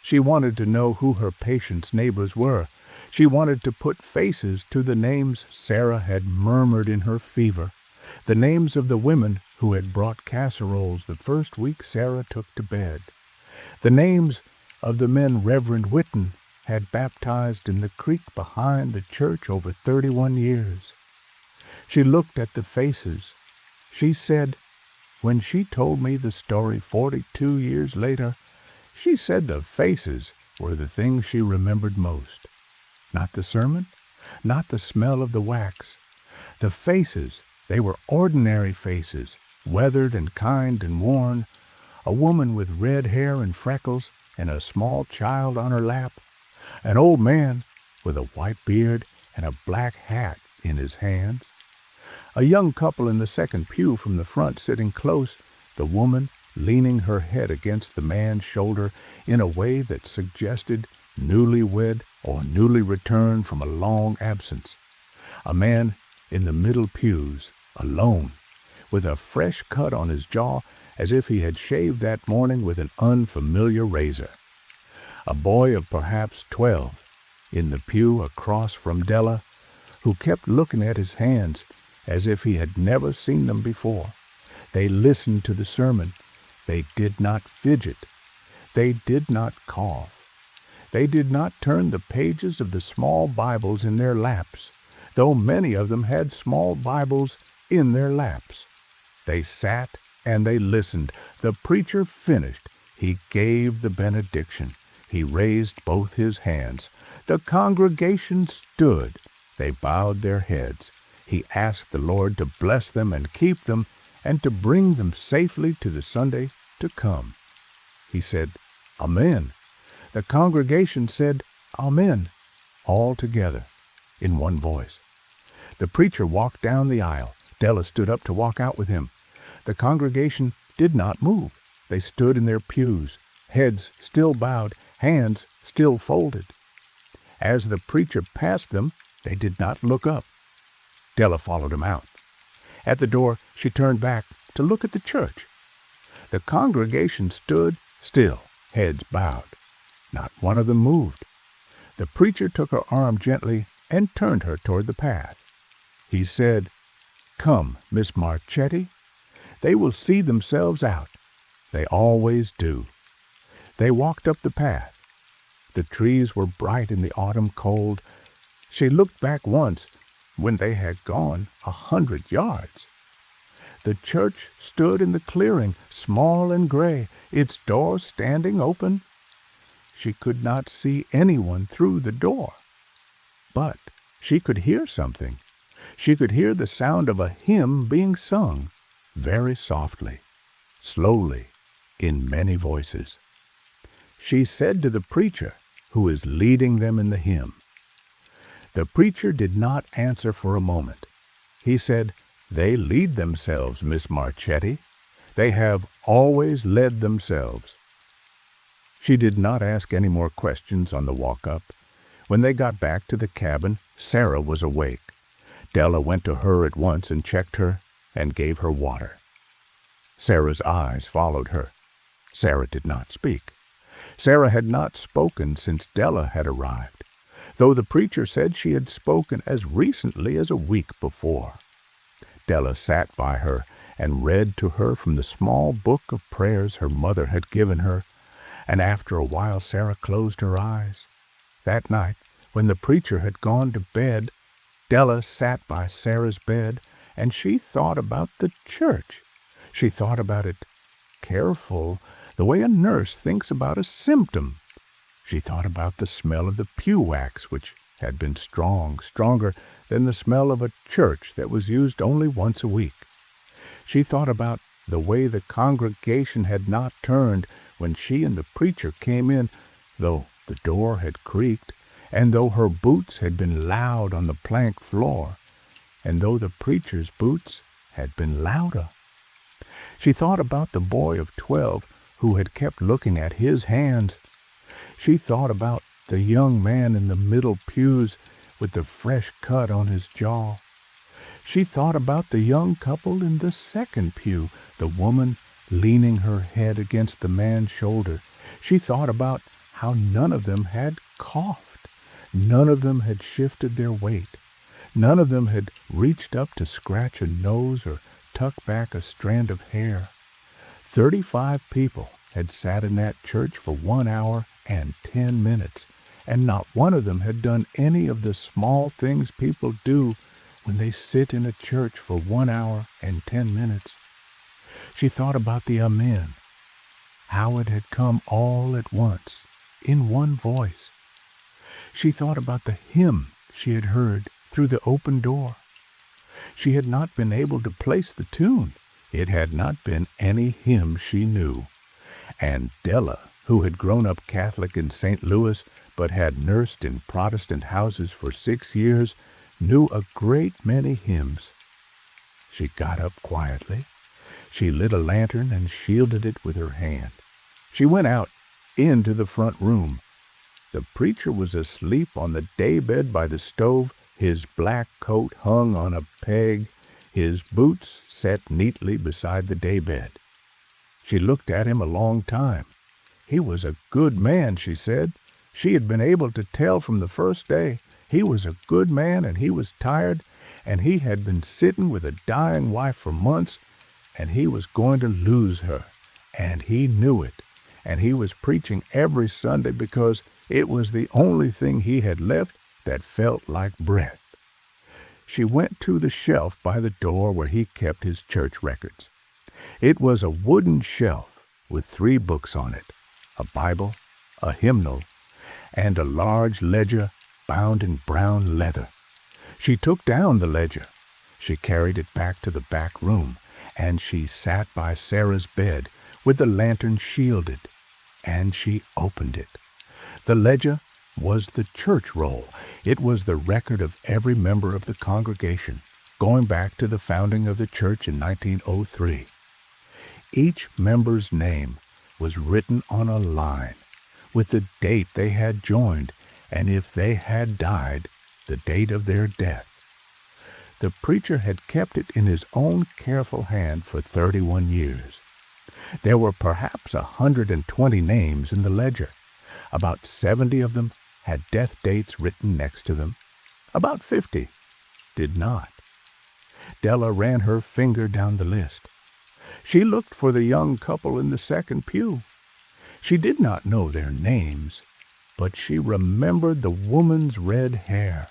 She wanted to know who her patient's neighbors were. She wanted to put faces to the names Sarah had murmured in her fever, the names of the women who had brought casseroles the first week Sarah took to bed, the names of the men Reverend Whitten had baptized in the creek behind the church over 31 years. She looked at the faces. She said, when she told me the story 42 years later, she said the faces were the things she remembered most. Not the sermon, not the smell of the wax. The faces, they were ordinary faces, weathered and kind and worn, a woman with red hair and freckles and a small child on her lap, an old man with a white beard and a black hat in his hands, a young couple in the second pew from the front sitting close, the woman leaning her head against the man's shoulder in a way that suggested newlywed or newly returned from a long absence. A man in the middle pews, alone, with a fresh cut on his jaw as if he had shaved that morning with an unfamiliar razor. A boy of perhaps 12 in the pew across from Della, who kept looking at his hands as if he had never seen them before. They listened to the sermon, They did not fidget. They did not cough. They did not turn the pages of the small Bibles in their laps, though many of them had small Bibles in their laps. They sat and they listened. The preacher finished. He gave the benediction. He raised both his hands. The congregation stood. They bowed their heads. He asked the Lord to bless them and keep them and to bring them safely to the Sunday to come. He said, Amen. The congregation said, Amen, all together, in one voice. The preacher walked down the aisle. Della stood up to walk out with him. The congregation did not move. They stood in their pews, heads still bowed, hands still folded. As the preacher passed them, they did not look up. Della followed him out. At the door, she turned back to look at the church. The congregation stood still, heads bowed. Not one of them moved. The preacher took her arm gently and turned her toward the path. He said, Come, Miss Marchetti. They will see themselves out. They always do. They walked up the path. The trees were bright in the autumn cold. She looked back once when they had gone 100 yards. The church stood in the clearing, small and gray, its door standing open. She could not see anyone through the door, but she could hear something. She could hear the sound of a hymn being sung, very softly, slowly, in many voices. She said to the preacher, who is leading them in the hymn. The preacher did not answer for a moment. He said, They lead themselves, Miss Marchetti. They have always led themselves. She did not ask any more questions on the walk up. When they got back to the cabin, Sarah was awake. Della went to her at once and checked her and gave her water. Sarah's eyes followed her. Sarah did not speak. Sarah had not spoken since Della had arrived, though the preacher said she had spoken as recently as a week before. Della sat by her and read to her from the small book of prayers her mother had given her, and after a while Sarah closed her eyes. That night, when the preacher had gone to bed, Della sat by Sarah's bed, and she thought about the church. She thought about it careful, the way a nurse thinks about a symptom. She thought about the smell of the pew wax, which had been stronger than the smell of a church that was used only once a week. She thought about the way the congregation had not turned when she and the preacher came in, though the door had creaked, and though her boots had been loud on the plank floor, and though the preacher's boots had been louder. She thought about the boy of 12 who had kept looking at his hands. She thought about the young man in the middle pews with the fresh cut on his jaw. She thought about the young couple in the second pew, the woman leaning her head against the man's shoulder. She thought about how none of them had coughed. None of them had shifted their weight. None of them had reached up to scratch a nose or tuck back a strand of hair. 35 people had sat in that church for 1 hour and 10 minutes, and not one of them had done any of the small things people do when they sit in a church for 1 hour and 10 minutes. She thought about the Amen, how it had come all at once, in one voice. She thought about the hymn she had heard through the open door. She had not been able to place the tune. It had not been any hymn she knew. And Della, who had grown up Catholic in St. Louis but had nursed in Protestant houses for 6 years, knew a great many hymns. She got up quietly. She lit a lantern and shielded it with her hand. She went out into the front room. The preacher was asleep on the daybed by the stove, his black coat hung on a peg, his boots set neatly beside the daybed. She looked at him a long time. He was a good man, she said. She had been able to tell from the first day. He was a good man, and he was tired, and he had been sitting with a dying wife for months, and he was going to lose her, and he knew it, and he was preaching every Sunday because it was the only thing he had left that felt like breath. She went to the shelf by the door where he kept his church records. It was a wooden shelf with 3 books on it, a Bible, a hymnal, and a large ledger bound in brown leather. She took down the ledger. She carried it back to the back room, and she sat by Sarah's bed with the lantern shielded, and she opened it. The ledger was the church roll. It was the record of every member of the congregation, going back to the founding of the church in 1903. Each member's name was written on a line, with the date they had joined, and if they had died, the date of their death. The preacher had kept it in his own careful hand for 31 years. There were perhaps 120 names in the ledger. About 70 of them had death dates written next to them. About 50 did not. Della ran her finger down the list. She looked for the young couple in the second pew. She did not know their names, but she remembered the woman's red hair,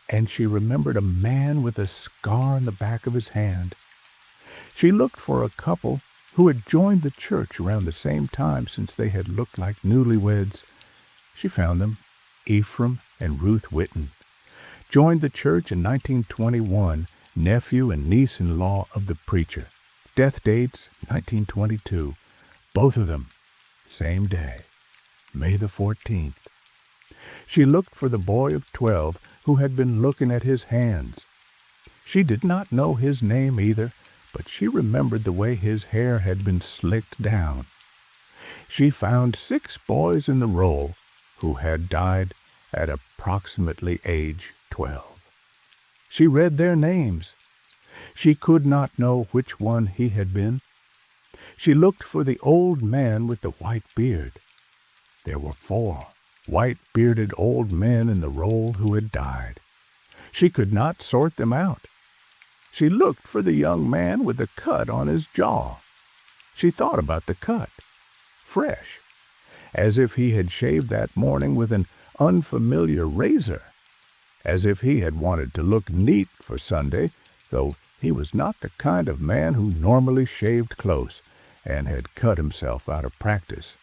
and she remembered a man with a scar on the back of his hand. She looked for a couple who had joined the church around the same time since they had looked like newlyweds. She found them, Ephraim and Ruth Whitten. Joined the church in 1921, nephew and niece-in-law of the preacher. Death dates, 1922. Both of them, same day, May the 14th. She looked for the boy of 12 who had been looking at his hands. She did not know his name either, but she remembered the way his hair had been slicked down. She found 6 boys in the roll who had died at approximately age 12. She read their names. She could not know which one he had been. She looked for the old man with the white beard. There were 4 white-bearded old men in the roll who had died. She could not sort them out. She looked for the young man with the cut on his jaw. She thought about the cut, fresh, as if he had shaved that morning with an unfamiliar razor, as if he had wanted to look neat for Sunday, though he was not the kind of man who normally shaved close and had cut himself out of practice.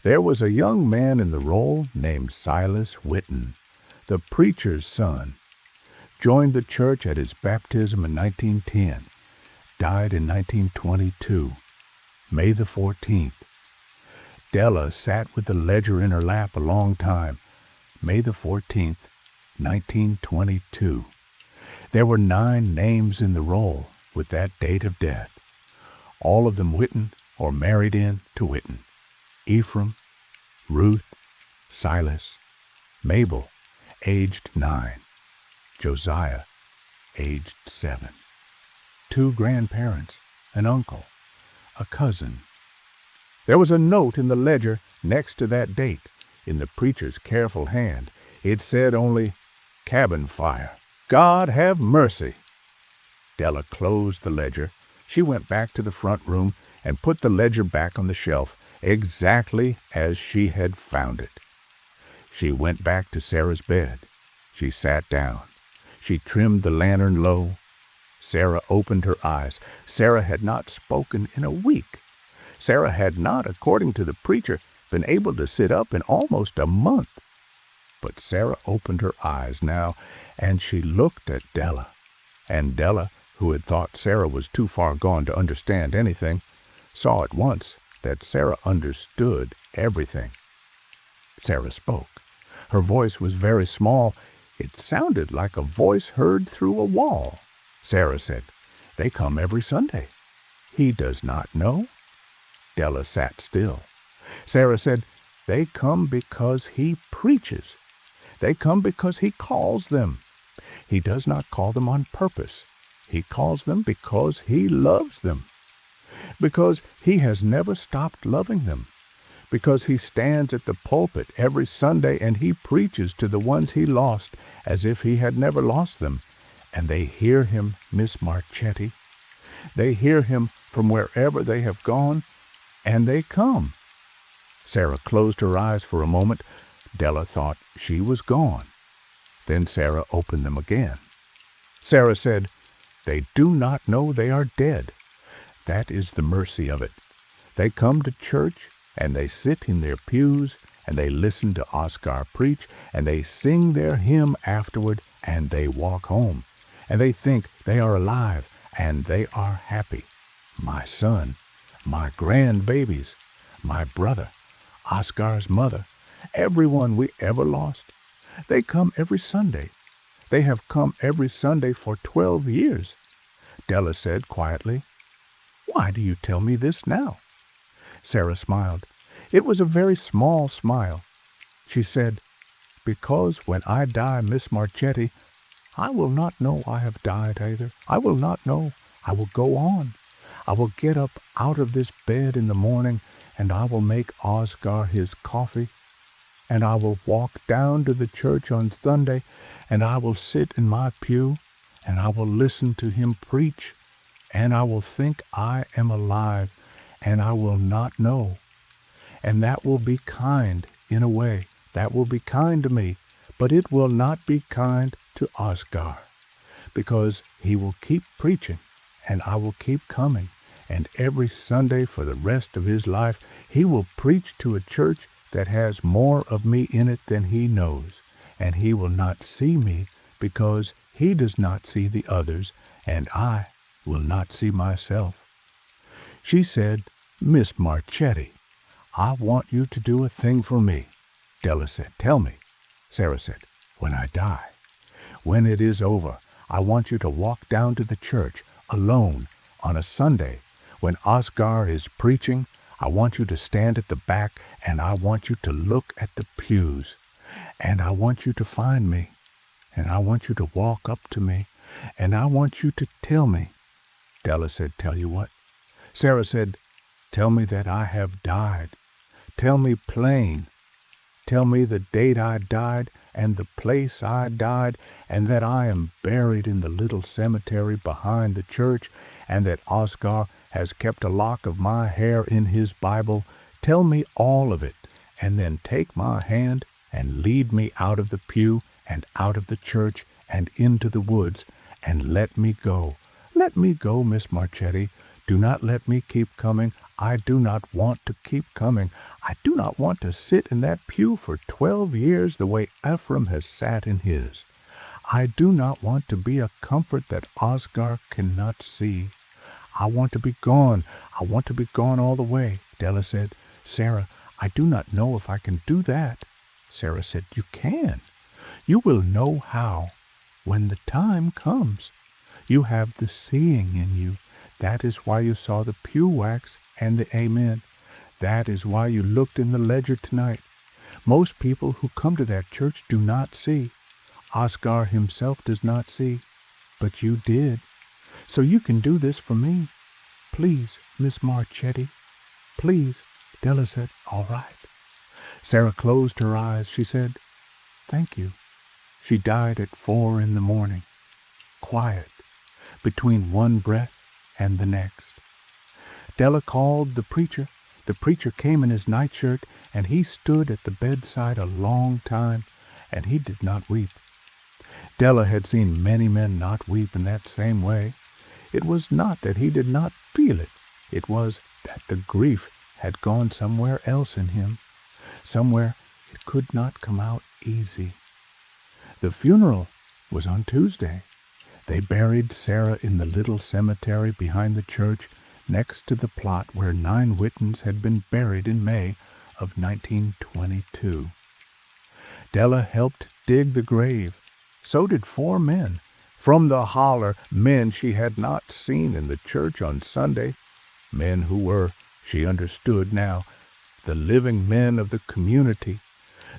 There was a young man in the roll named Silas Whitten, the preacher's son. Joined the church at his baptism in 1910. Died in 1922, May the 14th. Della sat with the ledger in her lap a long time. May the 14th, 1922. There were 9 names in the roll with that date of death. All of them Whitten or married in to Whitten. Ephraim, Ruth, Silas, Mabel, aged 9. Josiah, aged 7. 2 grandparents, an uncle, a cousin. There was a note in the ledger next to that date. In the preacher's careful hand, it said only, "Cabin fire. God have mercy." Della closed the ledger. She went back to the front room and put the ledger back on the shelf, exactly as she had found it. She went back to Sarah's bed. She sat down. She trimmed the lantern low. Sarah opened her eyes. Sarah had not spoken in a week. Sarah had not, according to the preacher, been able to sit up in almost a month. But Sarah opened her eyes now, and she looked at Della. And Della, who had thought Sarah was too far gone to understand anything, saw at once that Sarah understood everything. Sarah spoke. Her voice was very small. It sounded like a voice heard through a wall. Sarah said, "They come every Sunday." "He does not know." Della sat still. Sarah said, "They come because he preaches. They come because he calls them. He does not call them on purpose. He calls them because he loves them. Because he has never stopped loving them. Because he stands at the pulpit every Sunday and he preaches to the ones he lost as if he had never lost them. And they hear him, Miss Marchetti. They hear him from wherever they have gone. and they come. Sarah closed her eyes for a moment. Della thought she was gone. Then Sarah opened them again. Sarah said, "They do not know they are dead. That is the mercy of it. They come to church, and they sit in their pews, and they listen to Oscar preach, and they sing their hymn afterward, and they walk home, and they think they are alive, and they are happy. My son, my grandbabies, my brother, Oscar's mother, everyone we ever lost. They come every Sunday. They have come every Sunday for 12 years. Della said quietly, "Why do you tell me this now?" Sarah smiled. It was a very small smile. She said, "Because when I die, Miss Marchetti, I will not know I have died either. I will not know. I will go on. I will get up out of this bed in the morning, and I will make Oscar his coffee, and I will walk down to the church on Sunday, and I will sit in my pew, and I will listen to him preach, and I will think I am alive, and I will not know. And that will be kind in a way. That will be kind to me, but it will not be kind to Oscar, because he will keep preaching, and I will keep coming, and every Sunday for the rest of his life he will preach to a church that has more of me in it than he knows, and he will not see me because he does not see the others, and I will not see myself." She said, "Miss Marchetti, I want you to do a thing for me." Della said, "Tell me." Sarah said, "When I die, when it is over, I want you to walk down to the church alone on a Sunday. When Oscar is preaching, I want you to stand at the back, and I want you to look at the pews, and I want you to find me, and I want you to walk up to me, and I want you to tell me." Della said, "Tell you what?" Sarah said, "Tell me that I have died. Tell me plain. Tell me the date I died and the place I died, and that I am buried in the little cemetery behind the church, and that Oscar has kept a lock of my hair in his Bible. Tell me all of it, and then take my hand and lead me out of the pew and out of the church and into the woods, and let me go. Let me go, Miss Marchetti. Do not let me keep coming. I do not want to keep coming. I do not want to sit in that pew for 12 years the way Ephraim has sat in his. I do not want to be a comfort that Oscar cannot see. I want to be gone. I want to be gone all the way." Della said, "Sarah, I do not know if I can do that." Sarah said, "You can. You will know how when the time comes. You have the seeing in you. That is why you saw the pew wax and the amen. That is why you looked in the ledger tonight. Most people who come to that church do not see. Oscar himself does not see, but you did. So you can do this for me. Please, Miss Marchetti, please." Della said, "All right." Sarah closed her eyes. She said, "Thank you." She died at 4 in the morning, quiet, between one breath and the next. Della called the preacher. The preacher came in his nightshirt, and he stood at the bedside a long time, and he did not weep. Della had seen many men not weep in that same way. It was not that he did not feel it. It was that the grief had gone somewhere else in him, somewhere it could not come out easy. The funeral was on Tuesday. They buried Sarah in the little cemetery behind the church, next to the plot where 9 Whitons had been buried in May of 1922. Della helped dig the grave. So did 4 men. From the holler, men she had not seen in the church on Sunday. Men who were, she understood now, the living men of the community.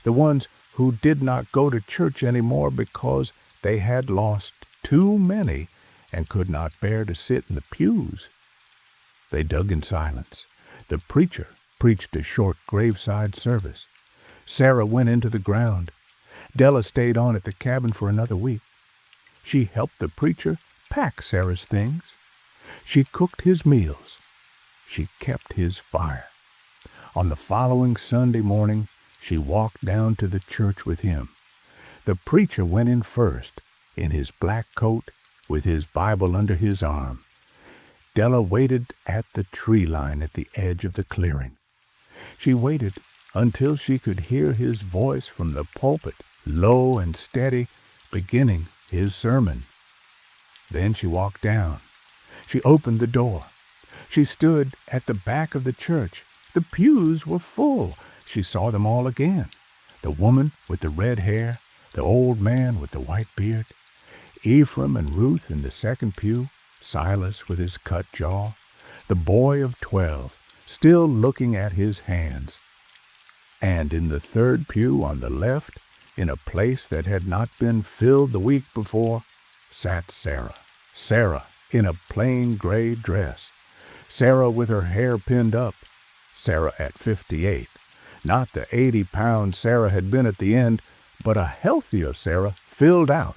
The ones who did not go to church anymore because they had lost too many and could not bear to sit in the pews. They dug in silence. The preacher preached a short graveside service. Sarah went into the ground. Della stayed on at the cabin for another week. She helped the preacher pack Sarah's things. She cooked his meals. She kept his fire. On the following Sunday morning, she walked down to the church with him. The preacher went in first, in his black coat, with his Bible under his arm. Della waited at the tree line at the edge of the clearing. She waited until she could hear his voice from the pulpit, low and steady, beginning his sermon. Then she walked down. She opened the door. She stood at the back of the church. The pews were full. She saw them all again. The woman with the red hair, the old man with the white beard, Ephraim and Ruth in the second pew, Silas with his cut jaw, the boy of 12, still looking at his hands. And in the third pew on the left, in a place that had not been filled the week before, sat Sarah. Sarah in a plain gray dress. Sarah with her hair pinned up. Sarah at 58. Not the 80-pound Sarah had been at the end, but a healthier Sarah filled out.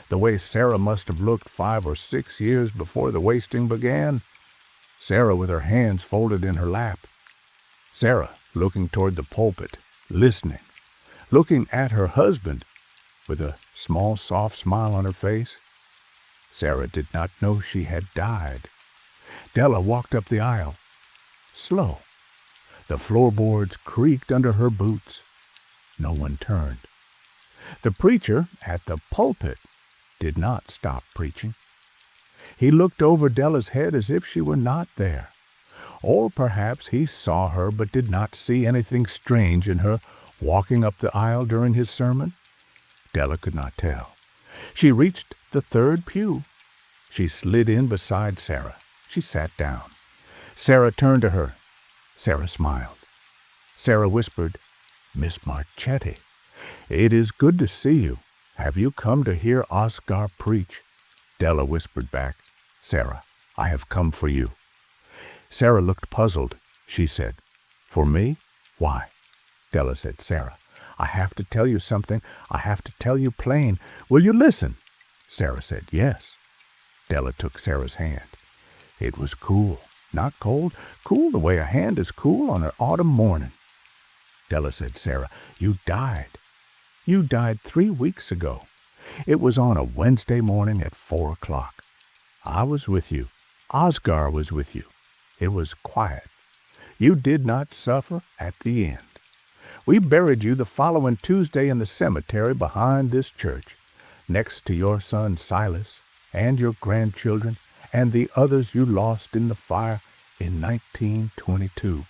The way Sarah must have looked 5 or 6 years before the wasting began. Sarah with her hands folded in her lap. Sarah looking toward the pulpit, listening, looking at her husband with a small soft smile on her face. Sarah did not know she had died. Della walked up the aisle, slow. The floorboards creaked under her boots. No one turned. The preacher at the pulpit did not stop preaching. He looked over Della's head as if she were not there. Or perhaps he saw her but did not see anything strange in her walking up the aisle during his sermon. Della could not tell. She reached the third pew. She slid in beside Sarah. She sat down. Sarah turned to her. Sarah smiled. Sarah whispered, "Miss Marchetti, it is good to see you. Have you come to hear Oscar preach?" Della whispered back, "Sarah, I have come for you." Sarah looked puzzled. She said, "For me? Why?" Della said, "Sarah, I have to tell you something. I have to tell you plain. Will you listen?" Sarah said, "Yes." Della took Sarah's hand. It was cool, not cold, cool the way a hand is cool on an autumn morning. Della said, "Sarah, you died. You died 3 weeks ago. It was on a Wednesday morning at 4 o'clock. I was with you. Oscar was with you. It was quiet. You did not suffer at the end. We buried you the following Tuesday in the cemetery behind this church, next to your son Silas and your grandchildren and the others you lost in the fire in 1922.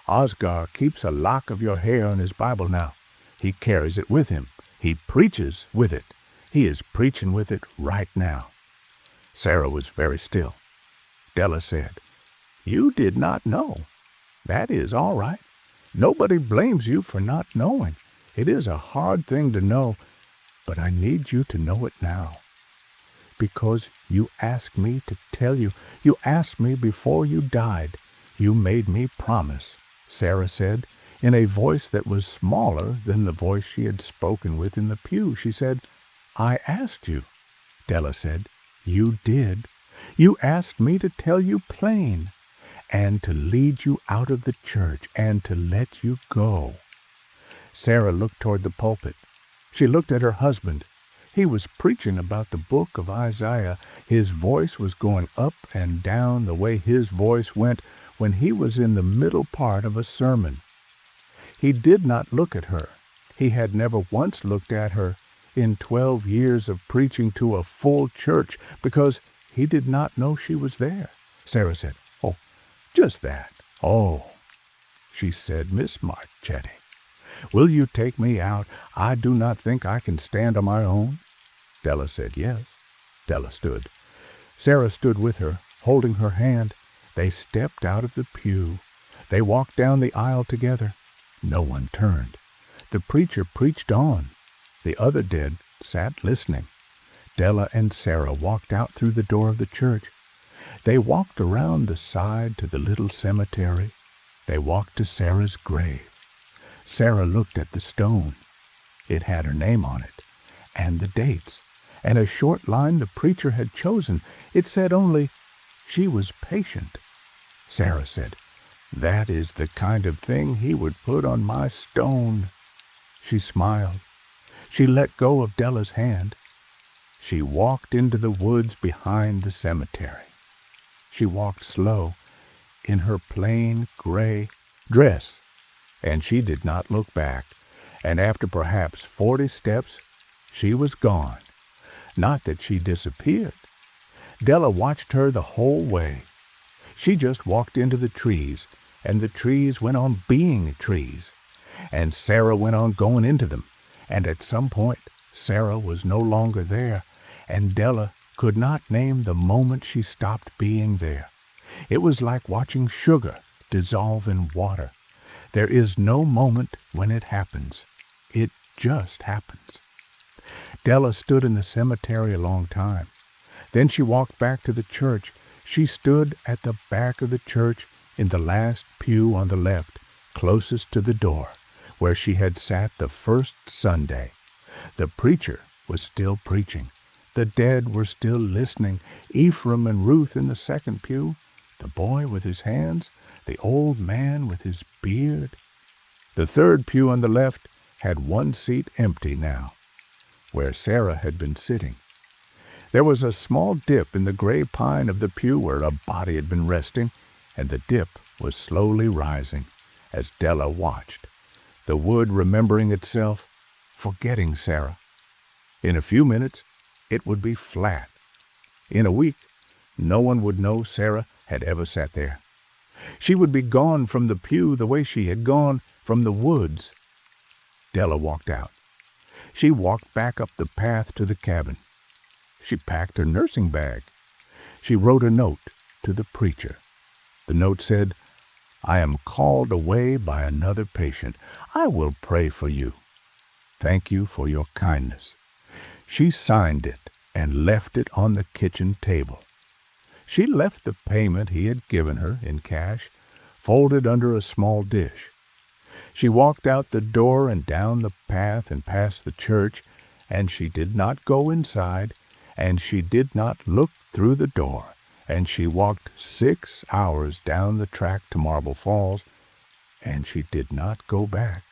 Oscar keeps a lock of your hair in his Bible now. He carries it with him. He preaches with it. He is preaching with it right now." Sarah was very still. Della said, "You did not know. That is all right. Nobody blames you for not knowing. It is a hard thing to know, but I need you to know it now. Because you asked me to tell you. You asked me before you died. You made me promise," Sarah said, in a voice that was smaller than the voice she had spoken with in the pew. She said, "I asked you." Della said, "You did. You asked me to tell you plain, and to lead you out of the church, and to let you go." Sarah looked toward the pulpit. She looked at her husband. He was preaching about the book of Isaiah. His voice was going up and down the way his voice went when he was in the middle part of a sermon. He did not look at her. He had never once looked at her in 12 years of preaching to a full church because he did not know she was there. Sarah said, "Oh, just that." "Oh," she said, "Miss Marchetti, will you take me out? I do not think I can stand on my own." Della said, "Yes." Della stood. Sarah stood with her, holding her hand. They stepped out of the pew. They walked down the aisle together. No one turned. The preacher preached on. The other dead sat listening. Della and Sarah walked out through the door of the church. They walked around the side to the little cemetery. They walked to Sarah's grave. Sarah looked at the stone. It had her name on it, and the dates, and a short line the preacher had chosen. It said only, "She was patient." Sarah said, That is the kind of thing he would put on my stone." She smiled. She let go of Della's hand. She walked into the woods behind the cemetery. She walked slow in her plain gray dress, and she did not look back. And after perhaps 40 steps, she was gone. Not that she disappeared. Della watched her the whole way. She just walked into the trees, and the trees went on being trees. And Sarah went on going into them, and at some point Sarah was no longer there, and Della could not name the moment she stopped being there. It was like watching sugar dissolve in water. There is no moment when it happens. It just happens. Della stood in the cemetery a long time. Then she walked back to the church. She stood at the back of the church in the last pew on the left, closest to the door, where she had sat the first Sunday. The preacher was still preaching. The dead were still listening. Ephraim and Ruth in the second pew, the boy with his hands, the old man with his beard. The third pew on the left had one seat empty now, where Sarah had been sitting. There was a small dip in the gray pine of the pew where a body had been resting, and the dip was slowly rising as Della watched, the wood remembering itself, forgetting Sarah. In a few minutes, it would be flat. In a week, no one would know Sarah had ever sat there. She would be gone from the pew the way she had gone from the woods. Della walked out. She walked back up the path to the cabin. She packed her nursing bag. She wrote a note to the preacher. The note said, "I am called away by another patient. I will pray for you. Thank you for your kindness." She signed it and left it on the kitchen table. She left the payment he had given her in cash, folded under a small dish. She walked out the door and down the path and past the church, and she did not go inside, and she did not look through the door, and she walked 6 hours down the track to Marble Falls, and she did not go back.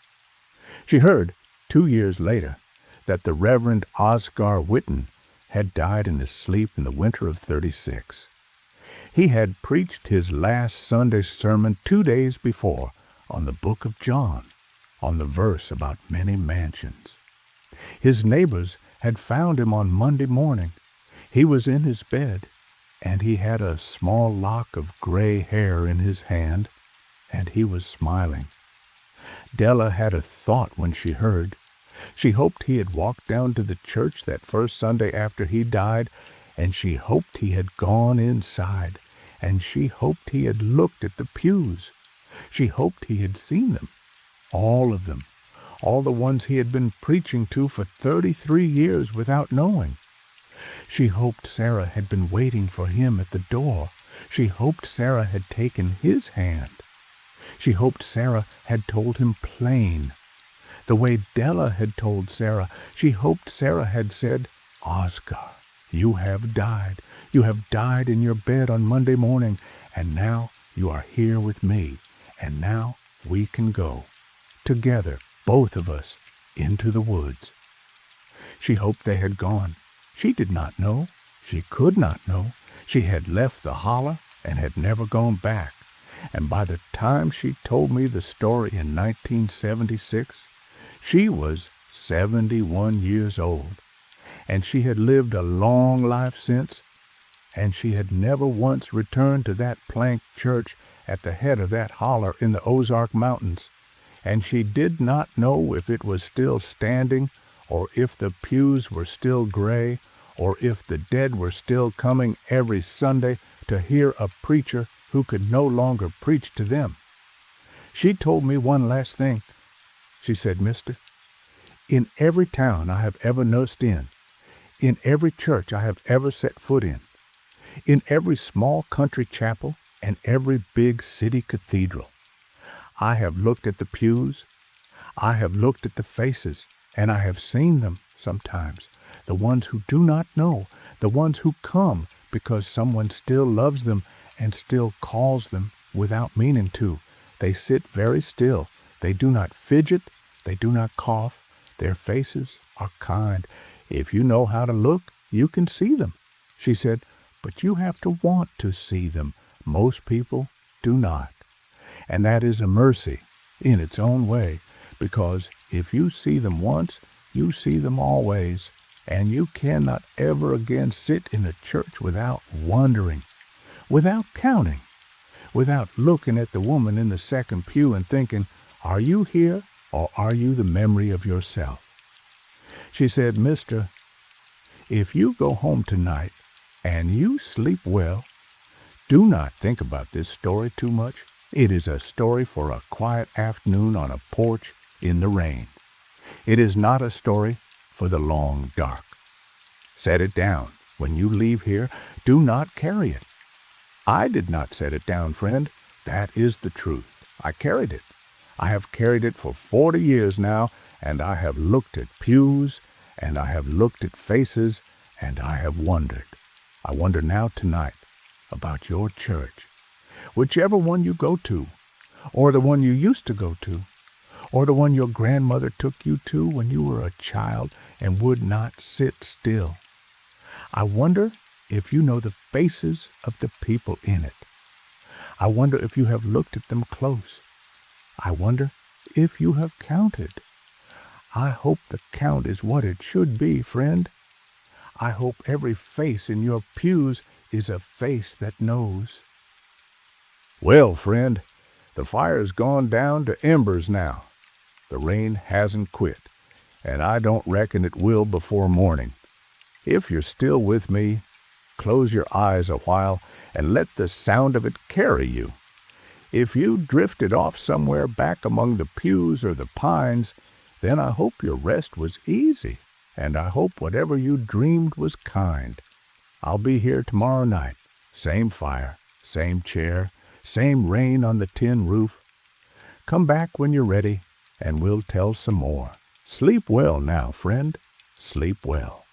She heard, 2 years later, that the Reverend Oscar Whitten had died in his sleep in the winter of '36. He had preached his last Sunday sermon 2 days before on the book of John, on the verse about many mansions. His neighbors had found him on Monday morning. He was in his bed, and he had a small lock of gray hair in his hand, and he was smiling. Della had a thought when she heard. She hoped he had walked down to the church that first Sunday after he died, and she hoped he had gone inside, and she hoped he had looked at the pews. She hoped he had seen them, all of them, all the ones he had been preaching to for 33 years without knowing. She hoped Sarah had been waiting for him at the door. She hoped Sarah had taken his hand. She hoped Sarah had told him plain, the way Della had told Sarah. She hoped Sarah had said, "Oscar, you have died. You have died in your bed on Monday morning, and now you are here with me, and now we can go, together, both of us, into the woods." She hoped they had gone. She did not know. She could not know. She had left the holler and had never gone back. And by the time she told me the story in 1976, she was 71 years old. And she had lived a long life since, and she had never once returned to that plank church at the head of that holler in the Ozark Mountains. And she did not know if it was still standing, or if the pews were still gray, or if the dead were still coming every Sunday to hear a preacher who could no longer preach to them. She told me one last thing. She said, "Mister, in every town I have ever nursed in every church I have ever set foot in every small country chapel and every big city cathedral, I have looked at the pews, I have looked at the faces, and I have seen them sometimes, the ones who do not know, the ones who come because someone still loves them and still calls them without meaning to, They sit very still. They do not fidget. They do not cough. Their faces are kind. If you know how to look, you can see them. She said, but you have to want to see them. Most people do not. And that is a mercy in its own way, because if you see them once, you see them always, and you cannot ever again sit in a church without wondering, without counting, without looking at the woman in the second pew and thinking, are you here or are you the memory of yourself? She said, Mister, if you go home tonight and you sleep well, do not think about this story too much. It is a story for a quiet afternoon on a porch in the rain. It is not a story for the long dark. Set it down. When you leave here, do not carry it. I did not set it down, friend. That is the truth. I carried it. I have carried it for 40 years now, and I have looked at pews, and I have looked at faces, and I have wondered. I wonder now tonight about your church, whichever one you go to, or the one you used to go to, or the one your grandmother took you to when you were a child and would not sit still. I wonder if you know the faces of the people in it. I wonder if you have looked at them close. I wonder if you have counted. I hope the count is what it should be, friend. I hope every face in your pews is a face that knows. Well, friend, the fire's gone down to embers now. The rain hasn't quit, and I don't reckon it will before morning. If you're still with me, close your eyes a while and let the sound of it carry you. If you drifted off somewhere back among the pews or the pines, then I hope your rest was easy, and I hope whatever you dreamed was kind. I'll be here tomorrow night. Same fire, same chair, same rain on the tin roof. Come back when you're ready, and we'll tell some more. Sleep well now, friend. Sleep well.